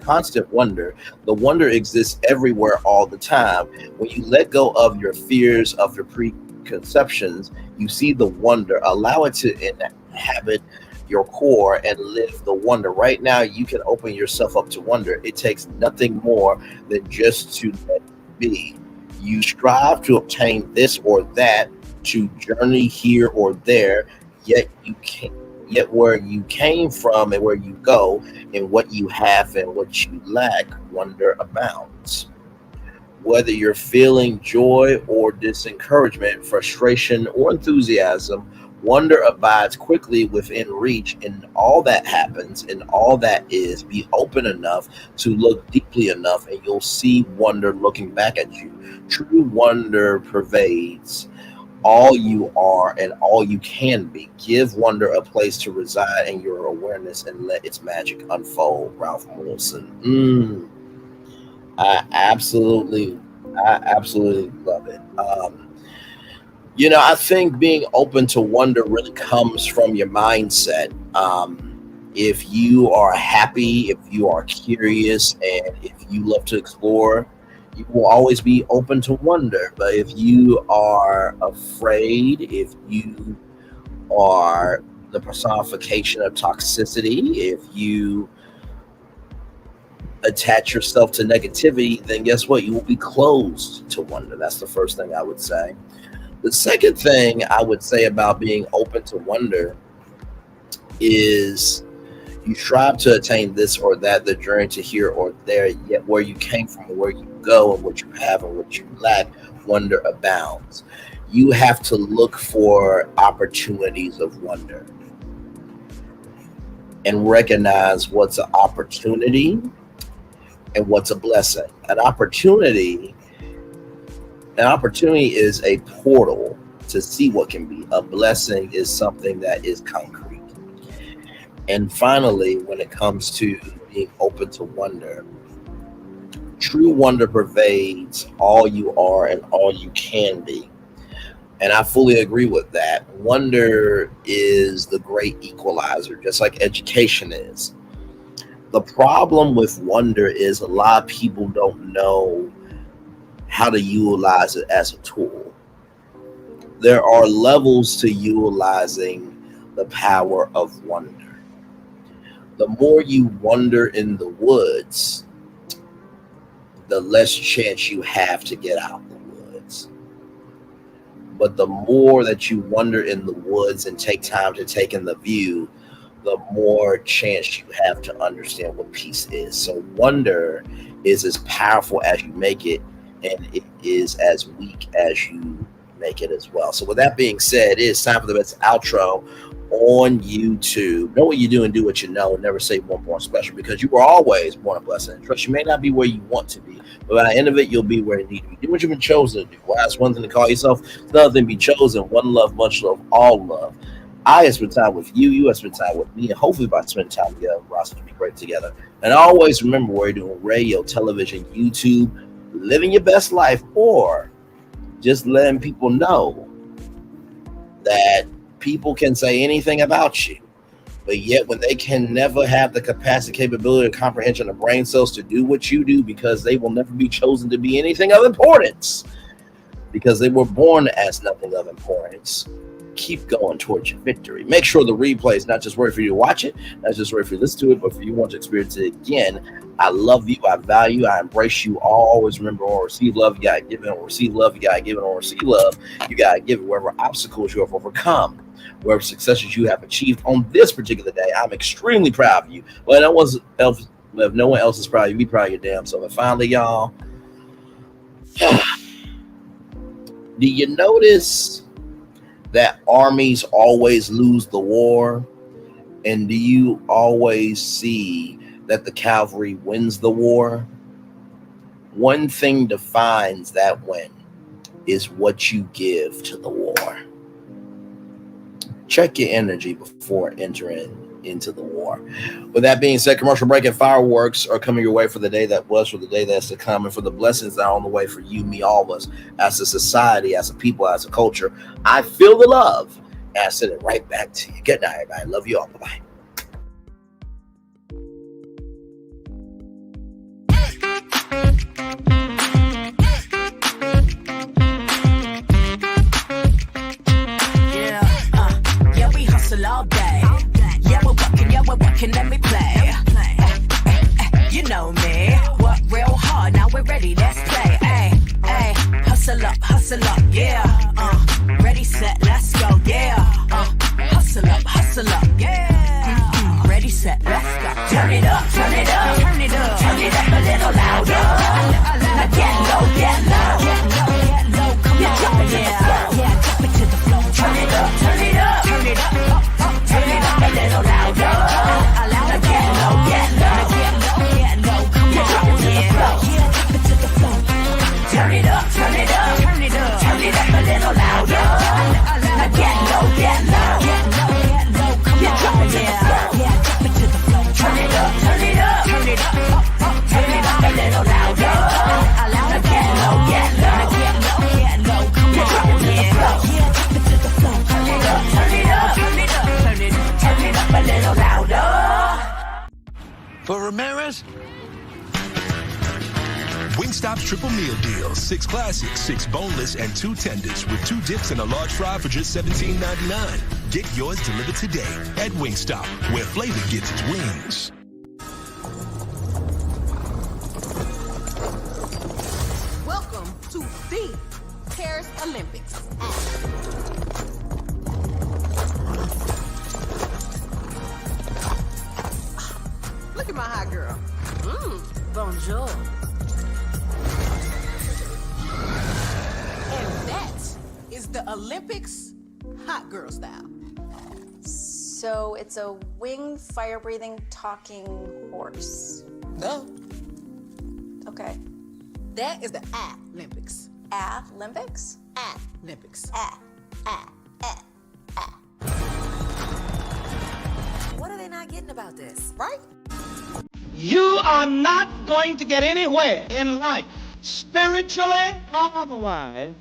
constant wonder. The wonder exists everywhere all the time. When you let go of your fears, of your preconceptions, you see the wonder. Allow it to inhabit your core and live the wonder. Right now, you can open yourself up to wonder. It takes nothing more than just to let it be. You strive to obtain this or that, to journey here or there, yet where you came from and where you go, and what you have and what you lack, wonder abounds. Whether you're feeling joy or discouragement, frustration or enthusiasm, wonder abides quickly within reach. In all that happens, in all that is, be open enough to look deeply enough, and you'll see wonder looking back at you. True wonder pervades all you are and all you can be. Give wonder a place to reside in your awareness and let its magic unfold. Ralph Wilson. I absolutely love it. I think being open to wonder really comes from your mindset. If you are happy, if you are curious, and if you love to explore, you will always be open to wonder. But if you are afraid, if you are the personification of toxicity, if you attach yourself to negativity, then guess what? You will be closed to wonder. That's the first thing I would say. The second thing I would say about being open to wonder is you strive to attain this or that, the journey to here or there, yet where you came from, where you go, and what you have and what you lack, wonder abounds. You have to look for opportunities of wonder and recognize what's an opportunity and what's a blessing. An opportunity is a portal to see what can be. A blessing is something that is concrete. And finally, when it comes to being open to wonder, true wonder pervades all you are and all you can be. And I fully agree with that. Wonder is the great equalizer, just like education is. The problem with wonder is a lot of people don't know how to utilize it as a tool. There are levels to utilizing the power of wonder. The more you wander in the woods, the less chance you have to get out the woods. But the more that you wander in the woods and take time to take in the view, the more chance you have to understand what peace is. So wonder is as powerful as you make it, and it is as weak as you make it as well. So with that being said, it is time for the best outro on YouTube. Know what you do and do what you know, and never say one born special, because you were always born a blessing. And trust, you may not be where you want to be, but by the end of it, you'll be where you need to be. Do what you've been chosen to do. Well, that's one thing to call yourself. It's another thing to be chosen. One love, much love, all love. I have spent time with you. You have spent time with me. And hopefully by spending time together, we're also going to be great together. And always remember, where you're doing radio, television, YouTube, living your best life, or just letting people know that people can say anything about you, but yet when they can never have the capacity, capability, and comprehension of brain cells to do what you do, because they will never be chosen to be anything of importance, because they were born as nothing of importance. Keep going towards your victory. Make sure the replay is not just worth for you to watch it, not just worth for you to listen to it, but for you want to experience it again. I love you. I value you. I embrace you. Always remember, or receive love, you gotta give it. Or receive love, you gotta give it. Or receive love, you gotta give it. Wherever obstacles you have overcome, wherever successes you have achieved on this particular day, I'm extremely proud of you. Well, if no one else is proud of you, be proud of your damn self. And finally, y'all, do you notice that armies always lose the war? And do you always see that the cavalry wins the war? One thing defines that win is what you give to the war. Check your energy before entering into the war. With that being said, commercial break and fireworks are coming your way for the day that was, for the day that's to come, and for the blessings that are on the way for you, me, all of us, as a society, as a people, as a culture. I feel the love, and I send it right back to you. Good night, everybody. Love you all. Bye-bye. All day. Yeah, we're working, let me play. You know me. Work real hard, now we're ready, let's play. Hey, hustle up, yeah. Ready, set, let's go, yeah. Hustle up, yeah. Ready, set, let's go. Turn it up, turn it up, turn it up, turn it up a little louder. Now get low, come on, yeah. Drop it to the floor. Turn it up, turn it up, turn it up. Turn it up a little louder. Now get low, come on, yeah. Drop it to the floor. Turn it up, turn it up, turn it up, turn it up a little louder. Now get low, come on, yeah. Drop it to the floor. Turn it up, turn it up, turn it up, turn it up a little louder. Now get low, come on, yeah. Drop it to the floor. Turn it up, turn it up, turn it up. Turn it up a little louder. For Ramirez, Wingstop's triple meal deal. 6 classics, 6 boneless, and 2 tenders with 2 dips and a large fry for just $17.99. Get yours delivered today at Wingstop, where flavor gets its wings. Welcome to the Paris Olympics. Look at my hot girl. Bonjour. And that is the Olympics hot girl style. So it's a winged, fire-breathing, talking horse. No. Okay. That is the Olympics. Olympics? Olympics. What are they not getting about this? Right? You are not going to get anywhere in life, spiritually or otherwise,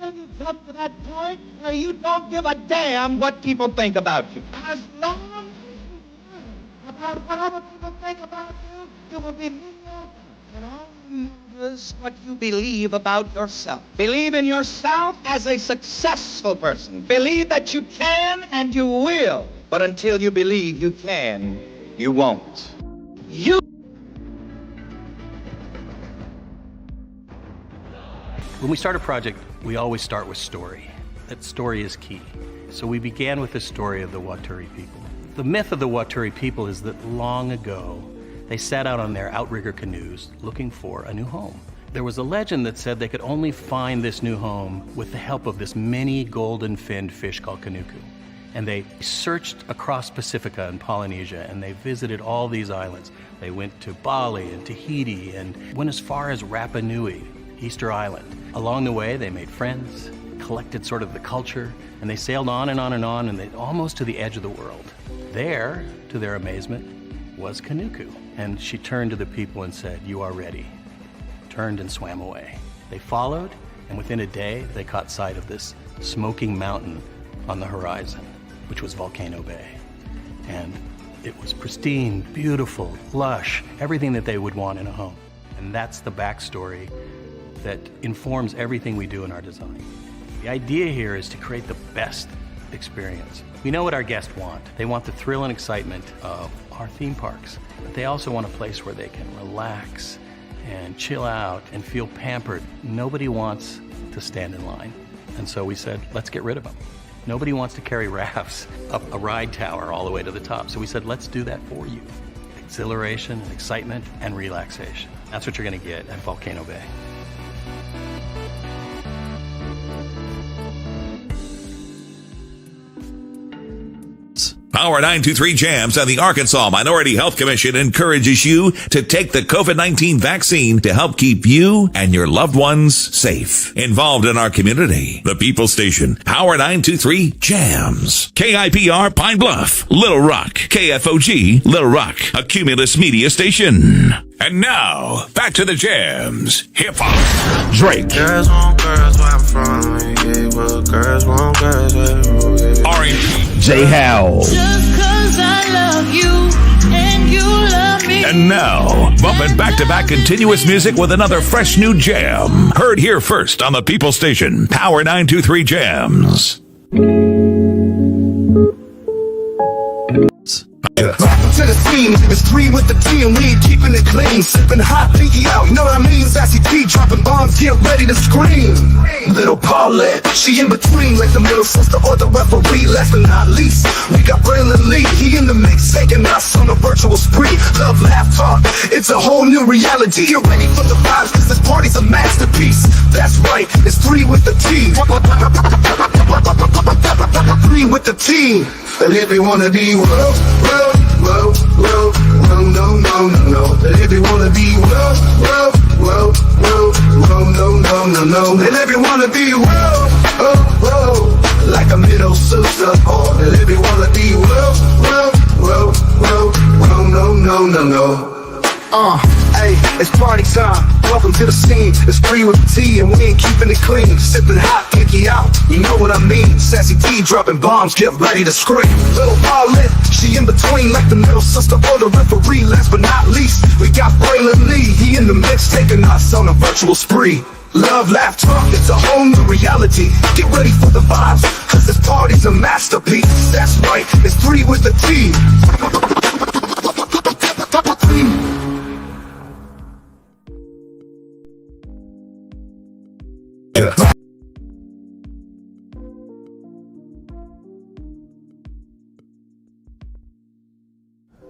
until you come to that point where you don't give a damn what people think about you. As long as you learn about what other people think about you, you will be mediocre. And all matters what you believe about yourself. Believe in yourself as a successful person. Believe that you can and you will. But until you believe you can, you won't. When we start a project, we always start with story. That story is key. So we began with the story of the Waturi people. The myth of the Waturi people is that long ago, they set out on their outrigger canoes looking for a new home. There was a legend that said they could only find this new home with the help of this mini golden-finned fish called Kanuku. And they searched across Pacifica and Polynesia, and they visited all these islands. They went to Bali and Tahiti and went as far as Rapa Nui, Easter Island. Along the way, they made friends, collected sort of the culture, and they sailed on and on and on, and they almost to the edge of the world. There, to their amazement, was Kanuku. And she turned to the people and said, "You are ready." Turned and swam away. They followed, and within a day, they caught sight of this smoking mountain on the horizon, which was Volcano Bay. And it was pristine, beautiful, lush, everything that they would want in a home. And that's the backstory that informs everything we do in our design. The idea here is to create the best experience. We know what our guests want. They want the thrill and excitement of our theme parks, but they also want a place where they can relax and chill out and feel pampered. Nobody wants to stand in line. And so we said, let's get rid of them. Nobody wants to carry rafts up a ride tower all the way to the top. So we said, let's do that for you. Exhilaration and excitement and relaxation. That's what you're going to get at Volcano Bay. Power 923 Jams and the Arkansas Minority Health Commission encourages you to take the COVID-19 vaccine to help keep you and your loved ones safe. Involved in our community, the People Station, Power 923 Jams. KIPR Pine Bluff, Little Rock, KFOG, Little Rock, a Cumulus Media Station. And now, back to the jams. Hip-hop. Drake. Girls want girls where I'm from. Yeah, well, girls want girls where R&B. J. Howell. Just 'cause I love you and you love me. And now, bumping back-to-back continuous music with another fresh new jam. Heard here first on the People Station, Power 923 Jams. To the scene, it's 3 with the team, we ain't keeping it clean. Sipping hot, pinky out, you know what I mean? Sassy T, dropping bombs, get ready to scream. Little Paulette, she in between, like the middle sister or the referee. Last but not least, we got Braylon Lee, he in the mix, taking us on a virtual spree. Love, laugh, talk, it's a whole new reality. Get ready for the vibes, cause this party's a masterpiece. That's right, it's 3 with the T. 3 with the T. And if you wanna be no, and if you wanna be no, and if you wanna be like a middle sister, and if you wanna be no. Hey, it's party time. Welcome to the scene. It's 3 with the T, and we ain't keeping it clean. Sipping hot, pinky out. You know what I mean? Sassy T, dropping bombs, get ready to scream. Little Paulette, she in between, like the middle sister or the referee. Last but not least, we got Braylon Lee. He in the mix, taking us on a virtual spree. Love, laugh, talk, it's a whole new reality. Get ready for the vibes, cause this party's a masterpiece. That's right, it's 3 with the T.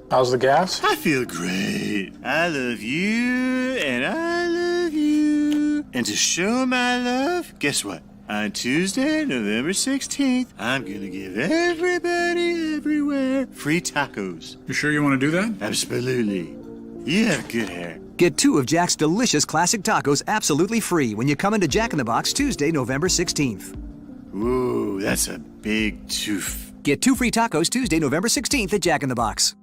How's the gas? I feel great. I love you, and I love you. And to show my love, guess what? On Tuesday, November 16th, I'm gonna give everybody everywhere free tacos. You sure you want to do that? Absolutely. You have good hair. Get 2 of Jack's delicious classic tacos absolutely free when you come into Jack in the Box Tuesday, November 16th. Whoa, that's a big tooth. Get 2 free tacos Tuesday, November 16th at Jack in the Box.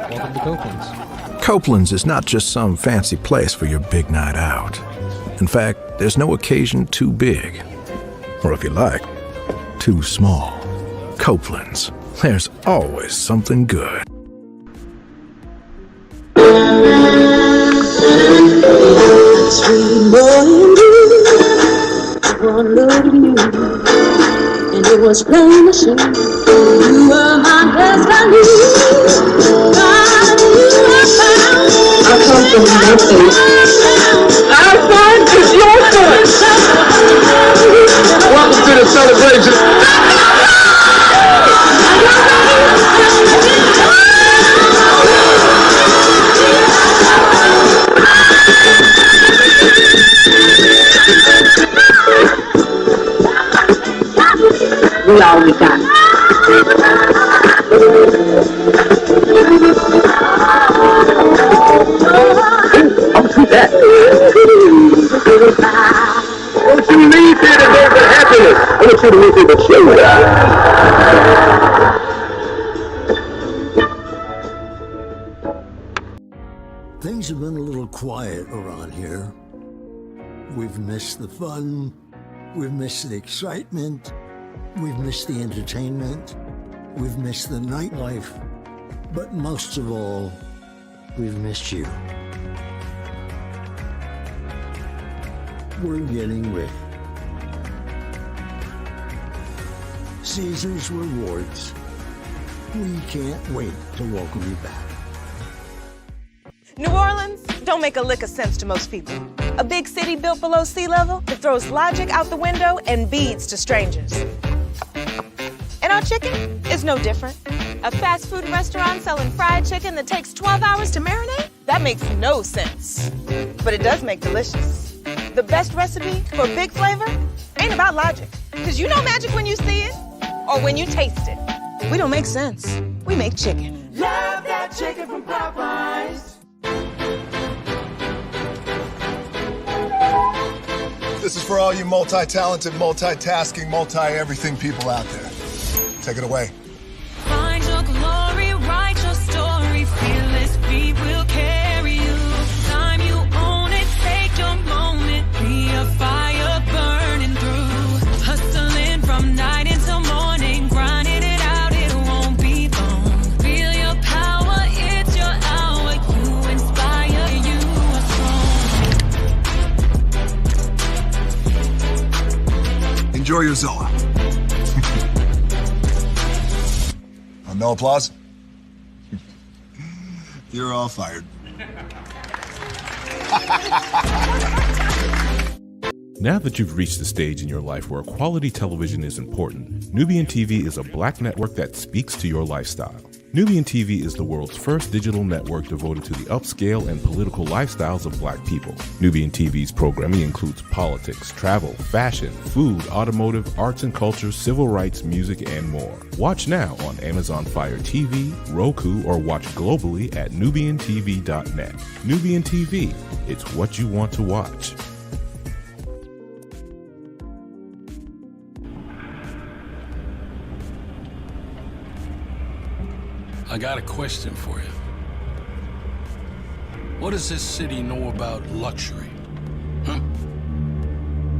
Welcome to Copeland's. Copeland's is not just some fancy place for your big night out. In fact, there's no occasion too big. Or if you like, too small. Copeland's. There's always something good. And it was plain to see you were my destiny. God, you were found. I come from Memphis. I we always got it. I'm too bad. Don't you leave here today with happiness. I want you to leave here with children. Things have been a little quiet around here. We've missed the fun, we've missed the excitement, we've missed the entertainment, we've missed the nightlife, but most of all, we've missed you. We're getting ready. Caesar's Rewards. We can't wait to welcome you back. New Orleans don't make a lick of sense to most people. A big city built below sea level that throws logic out the window and beads to strangers. And our chicken is no different. A fast food restaurant selling fried chicken that takes 12 hours to marinate? That makes no sense. But it does make delicious. The best recipe for big flavor ain't about logic. Because you know magic when you see it or when you taste it. We don't make sense. We make chicken. Love that chicken from Popeyes. This is for all you multi-talented, multitasking, multi-everything people out there. Take it away. Find your glory, write your story. Fearless feet will carry you. Time you own it, take your moment. Be a fire burning through. Hustling from night until morning. Grinding it out, it won't be long. Feel your power, it's your hour. You inspire, you are strong. Enjoy your Zoa. No applause? You're all fired. Now that you've reached the stage in your life where quality television is important, Nubian TV is a black network that speaks to your lifestyle. Nubian TV is the world's first digital network devoted to the upscale and political lifestyles of black people. Nubian TV's programming includes politics, travel, fashion, food, automotive, arts and culture, civil rights, music, and more. Watch now on Amazon Fire TV, Roku, or watch globally at nubiantv.net. Nubian TV, it's what you want to watch. I got a question for you. What does this city know about luxury? Huh?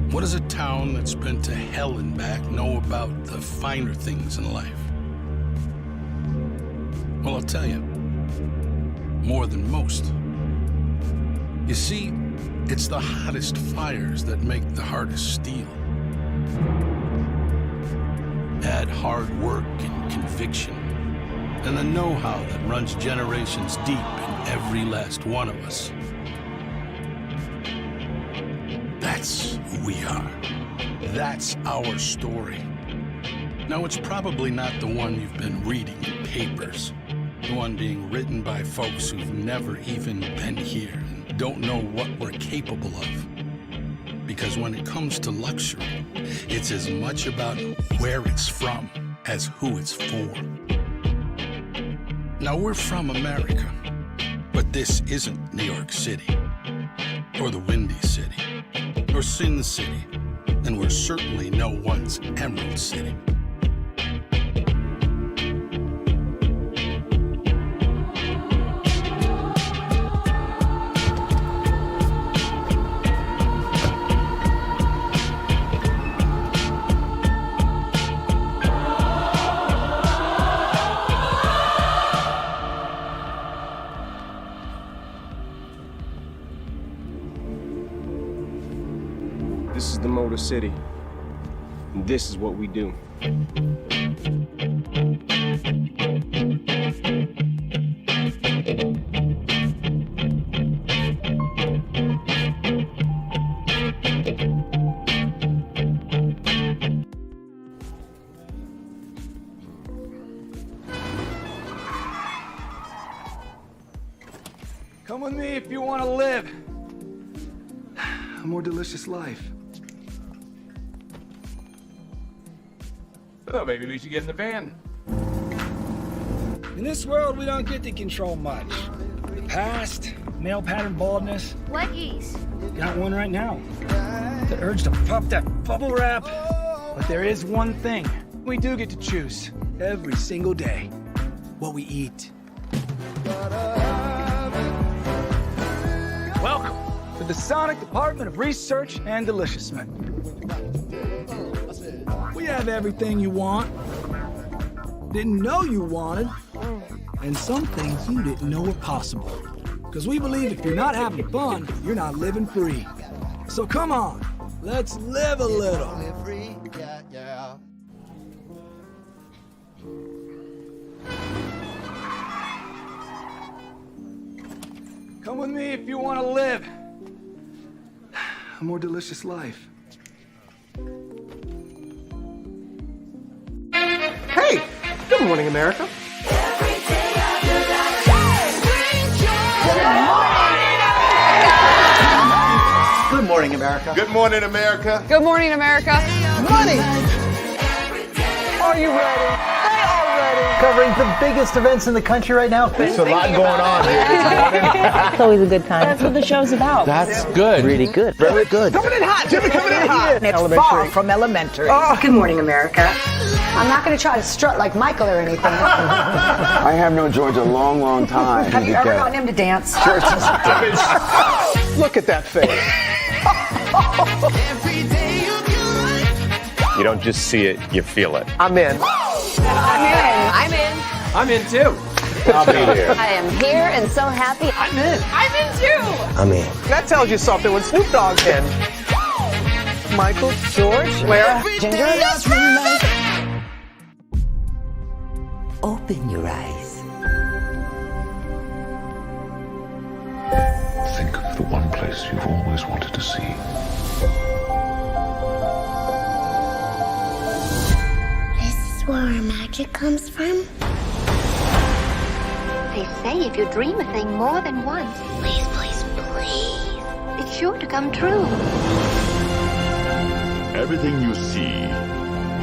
What does a town that's been to hell and back know about the finer things in life? Well, I'll tell you. More than most. You see, it's the hottest fires that make the hardest steel. Add hard work and conviction, and the know-how that runs generations deep in every last one of us. That's who we are. That's our story. Now, it's probably not the one you've been reading in papers. The one being written by folks who've never even been here and don't know what we're capable of. Because when it comes to luxury, it's as much about where it's from as who it's for. Now, we're from America, but this isn't New York City, or the Windy City, or Sin City, and we're certainly no one's Emerald City. This is the Motor City, and this is what we do. Come with me if you want to live a more delicious life. Well, maybe we should get in the van. In this world, we don't get to control much. The past, male pattern baldness. What geese? Got one right now. The urge to pop that bubble wrap. But there is one thing we do get to choose every single day. What we eat. Welcome to the Sonic Department of Research and Deliciousment. We have everything you want, didn't know you wanted, and some things you didn't know were possible. Because we believe if you're not having fun, you're not living free. So come on, let's live a little. Come with me if you want to live a more delicious life. Hey, good morning, America. Good morning, America. Good morning, America. Good morning, America. Money! Are you ready? They are ready. Covering the biggest events in the country right now. There's a lot going on here this morning. It's always a good time. That's what the show's about. That's good. Really good. Very good. Coming in hot, Jimmy, coming in hot. It's far from elementary. Good morning, America. I'm not going to try to strut like Michael or anything. I have known George a long, long time. Have you ever gotten him to dance? Look at that face. You don't just see it, you feel it. I'm in. I'm in. I'm in too. I'll be there. I am here and so happy. I'm in. I'm in too. I'm in. That tells you something when Snoop Dogg's in. Michael, George, Lara, Ginger. Open your eyes. Think of the one place you've always wanted to see. This is where our magic comes from. They say if you dream a thing more than once, Please, please, please. it's sure to come true. Everything you see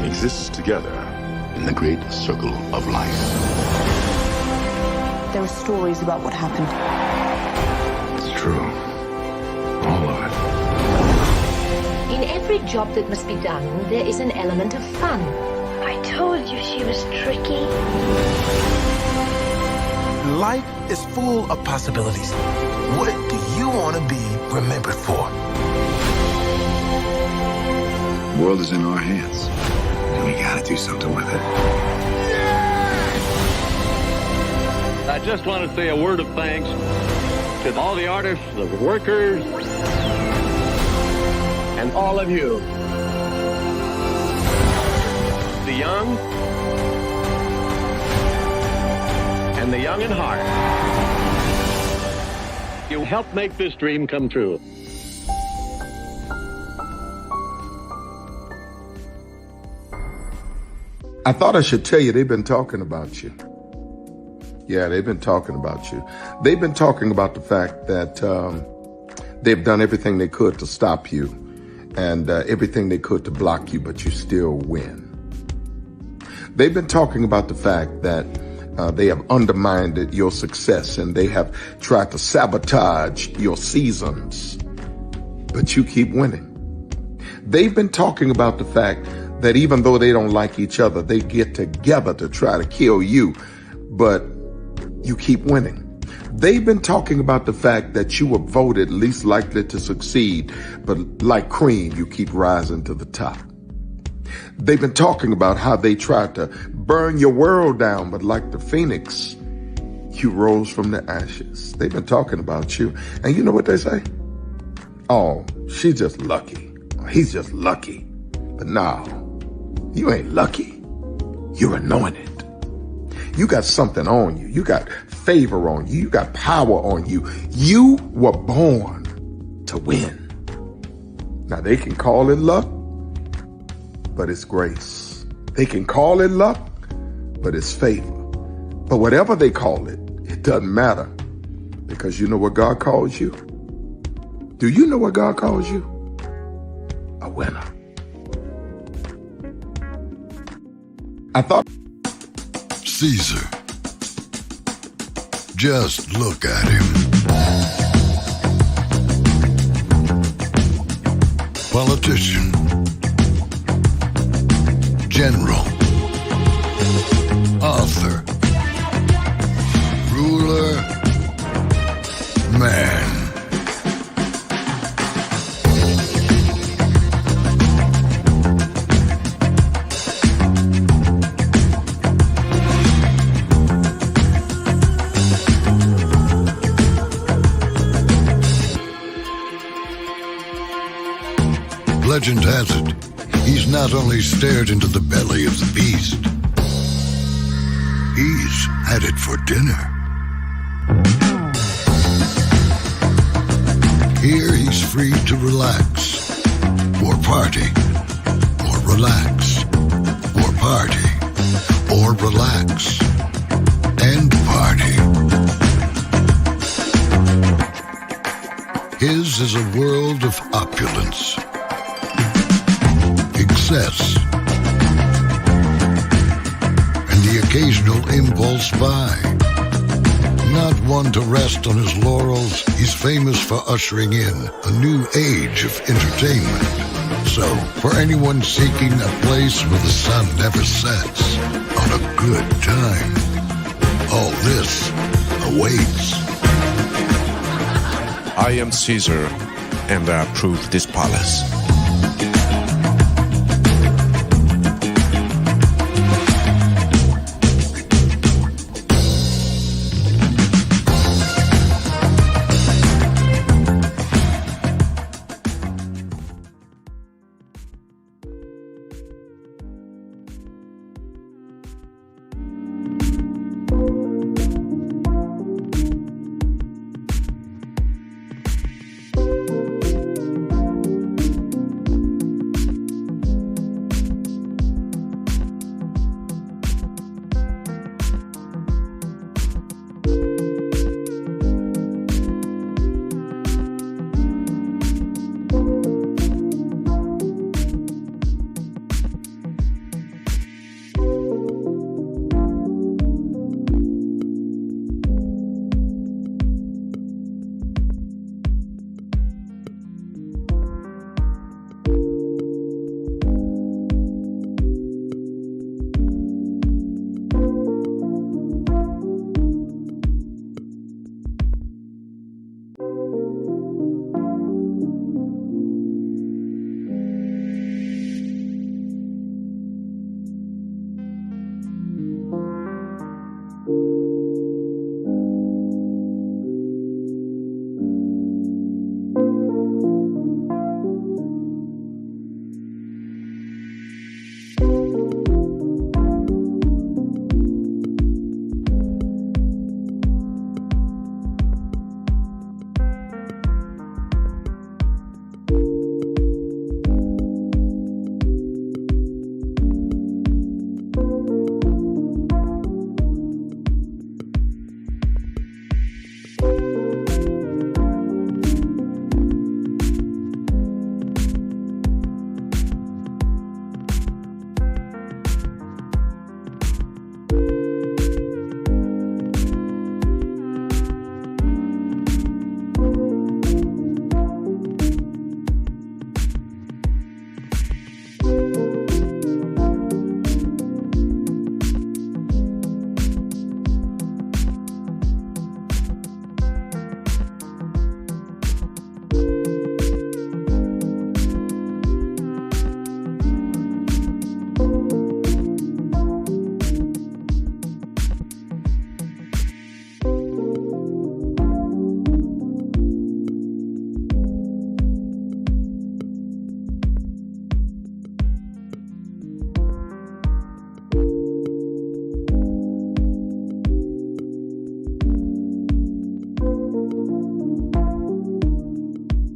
exists together in the great circle of life. There are stories about what happened. It's true. All of it. In every job that must be done, there is an element of fun. I told you she was tricky. Life is full of possibilities. What do you want to be remembered for? The world is in our hands, and we gotta do something with it. I just want to say a word of thanks to all the artists, the workers, and all of you. The young and the young in heart. You helped make this dream come true. I thought I should tell you they've been talking about you. Yeah, they've been talking about you. They've been talking about the fact that they've done everything they could to stop you and everything they could to block you, but you still win. They've been talking about the fact that they have undermined your success and they have tried to sabotage your seasons, but you keep winning. They've been talking about the fact that even though they don't like each other, they get together to try to kill you, but you keep winning. They've been talking about the fact that you were voted least likely to succeed, but like cream, you keep rising to the top. They've been talking about how they tried to burn your world down, but like the phoenix, you rose from the ashes. They've been talking about you. And you know what they say? Oh, she's just lucky. He's just lucky. But no, you ain't lucky. You're anointed. You got something on you. You got favor on you. You got power on you. You were born to win. Now they can call it luck, but it's grace. They can call it luck, but it's favor. But whatever they call it, it doesn't matter, because you know what God calls you? Do you know what God calls you? A winner. I thought Caesar. Just look at him. Politician. General. Author. Ruler. Man. Legend has it, he's not only stared into the belly of the beast, he's had it for dinner. Here he's free to relax, or party, or relax, or party, or relax, and party. His is a world of opulence. Excess, and the occasional impulse buy. Not one to rest on his laurels, he's famous for ushering in a new age of entertainment. So, for anyone seeking a place where the sun never sets on a good time, all this awaits. I am Caesar, and I approve this palace.